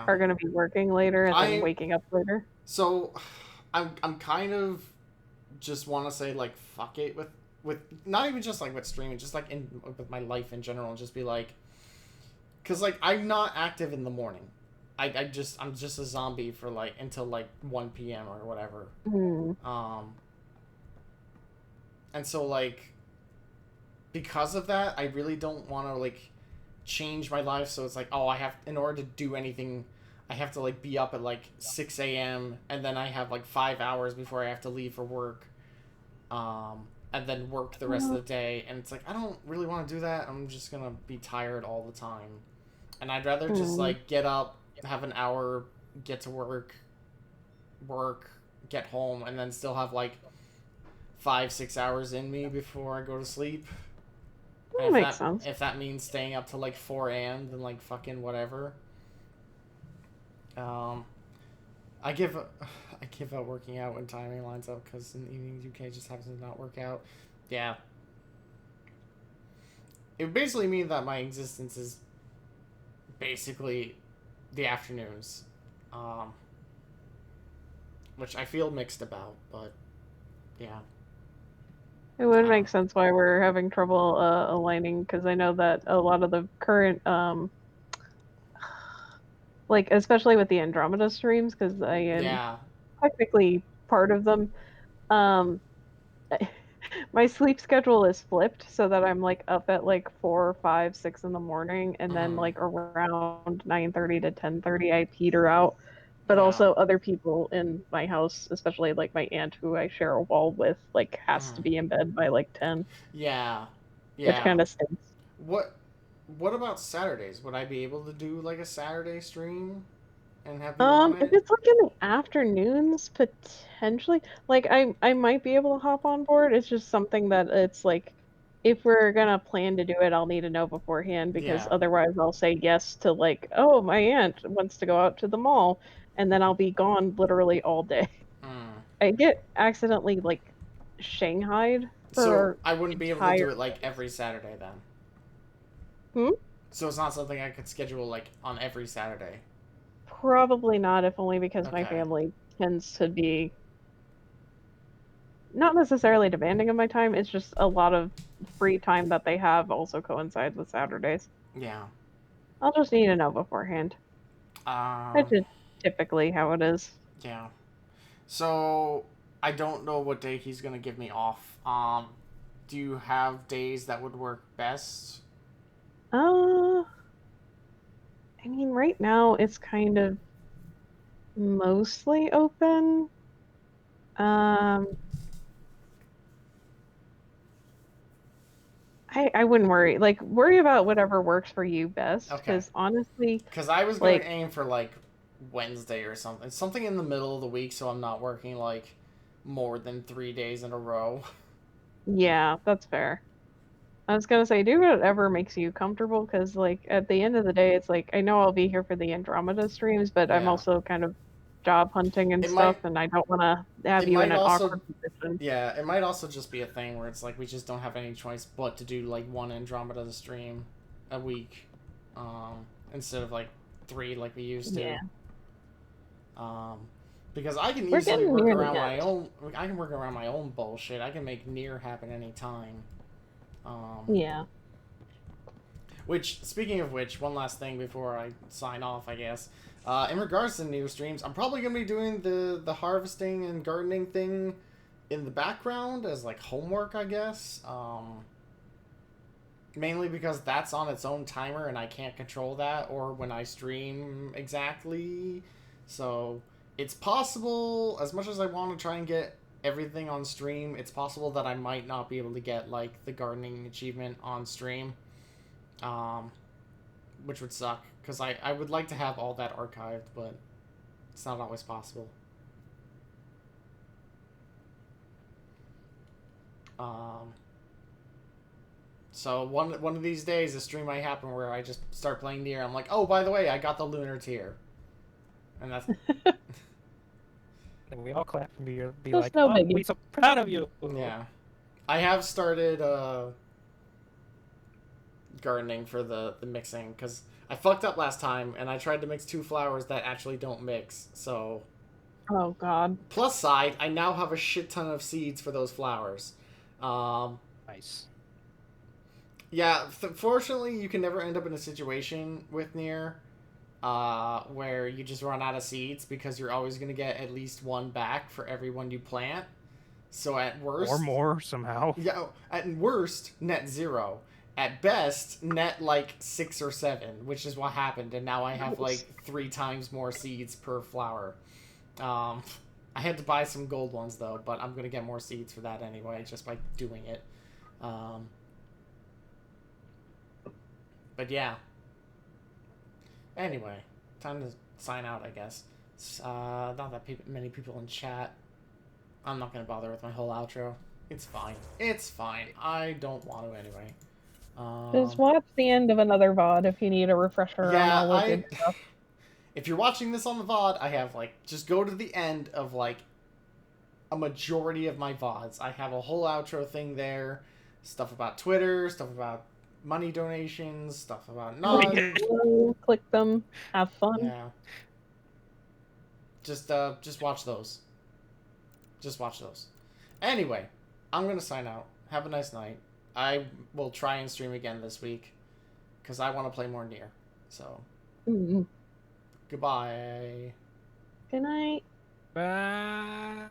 are gonna be working later and then waking up later. So I'm kind of just want to say like fuck it with not even just like with streaming, just like with my life in general, and just be like, because like I'm not active in the morning. I'm just a zombie for like until like 1 p.m. or whatever. And so like because of that, I really don't want to like change my life. So it's like, oh, I have, in order to do anything, I have to like be up at like 6 a.m. and then I have like 5 hours before I have to leave for work. And then work the rest of the day. And it's like, I don't really want to do that. I'm just going to be tired all the time. And I'd rather just like get up, have an hour, get to work, get home, and then still have like 5-6 hours in me before I go to sleep. That makes sense. If that means staying up till like 4 a.m., then like fucking whatever. I give up working out when timing lines up because in the evenings UK just happens to not work out. Yeah. It would basically mean that my existence is basically the afternoons. Which I feel mixed about, but yeah. It would make sense why we're having trouble aligning, because I know that a lot of the current like especially with the Andromeda streams, because I am technically part of them. My sleep schedule is flipped so that I'm like up at like 4, 5, 6 in the morning, and then like around 9:30 to 10:30 I peter out. But also other people in my house, especially like my aunt who I share a wall with, like has to be in bed by like 10. Yeah. Which kind of stinks. What about Saturdays? Would I be able to do like a Saturday stream and have you on it? If it's like in the afternoons, potentially. Like I might be able to hop on board. It's just something that it's like, if we're gonna plan to do it, I'll need to know beforehand, because otherwise I'll say yes to like, oh, my aunt wants to go out to the mall, and then I'll be gone literally all day. I get accidentally like shanghaied for. So I wouldn't be able to do it like every Saturday then. So it's not something I could schedule like on every Saturday. Probably not, if only because my family tends to be not necessarily demanding of my time. It's just a lot of free time that they have also coincides with Saturdays. Yeah. I'll just need to know beforehand. Which is typically how it is. Yeah. So I don't know what day he's gonna give me off. Do you have days that would work best? I mean, right now it's kind of mostly open. I wouldn't worry. Like, worry about whatever works for you best. Because honestly, because I was going to aim for like Wednesday or something, something in the middle of the week, so I'm not working like more than 3 days in a row. Yeah, that's fair. I was gonna say, do whatever makes you comfortable, because like at the end of the day, it's like, I know I'll be here for the Andromeda streams, but I'm also kind of job hunting and stuff, and I don't want to have you in an awkward position. Yeah, it might also just be a thing where it's like we just don't have any choice but to do like one Andromeda stream a week, instead of like 3 like we used to. Yeah. Because I can easily work around my own. I can work around my own bullshit. I can make Nier happen anytime. Yeah. Which, speaking of which, one last thing before I sign off, I guess. In regards to new streams, I'm probably going to be doing the harvesting and gardening thing in the background as, like, homework, I guess. Mainly because that's on its own timer and I can't control that or when I stream exactly. So, it's possible, as much as I want to try and get everything on stream, it's possible that I might not be able to get, like, the gardening achievement on stream. Which would suck, because I would like to have all that archived, but it's not always possible. So one of these days, a stream might happen where I just start playing Nier. I'm like, oh, by the way, I got the lunar tier, and that's. And we all clap and be That's like, no "Oh, biggie." we're so proud of you." Yeah, I have started gardening for the mixing, because I fucked up last time and I tried to mix 2 flowers that actually don't mix. So. Oh God. Plus side, I now have a shit ton of seeds for those flowers. Nice. Yeah, fortunately, you can never end up in a situation with Nier where you just run out of seeds, because you're always going to get at least 1 back for every one you plant. So at worst... Or more, somehow. Yeah, at worst, net 0. At best, net, like, 6 or 7, which is what happened. And now I have, like, 3 times more seeds per flower. I had to buy some gold ones, though, but I'm going to get more seeds for that anyway, just by doing it. But yeah. Anyway, time to sign out, I guess. Not that many people in chat. I'm not going to bother with my whole outro. It's fine. It's fine. I don't want to anyway. Just watch the end of another VOD if you need a refresher on all the good stuff. If you're watching this on the VOD, I have, like, just go to the end of, like, a majority of my VODs. I have a whole outro thing there. Stuff about Twitter, stuff about money donations, stuff about Click them. Have fun. Yeah. Just watch those. Just watch those. Anyway, I'm going to sign out. Have a nice night. I will try and stream again this week, because I want to play more Nier. So... Goodbye. Good night. Bye.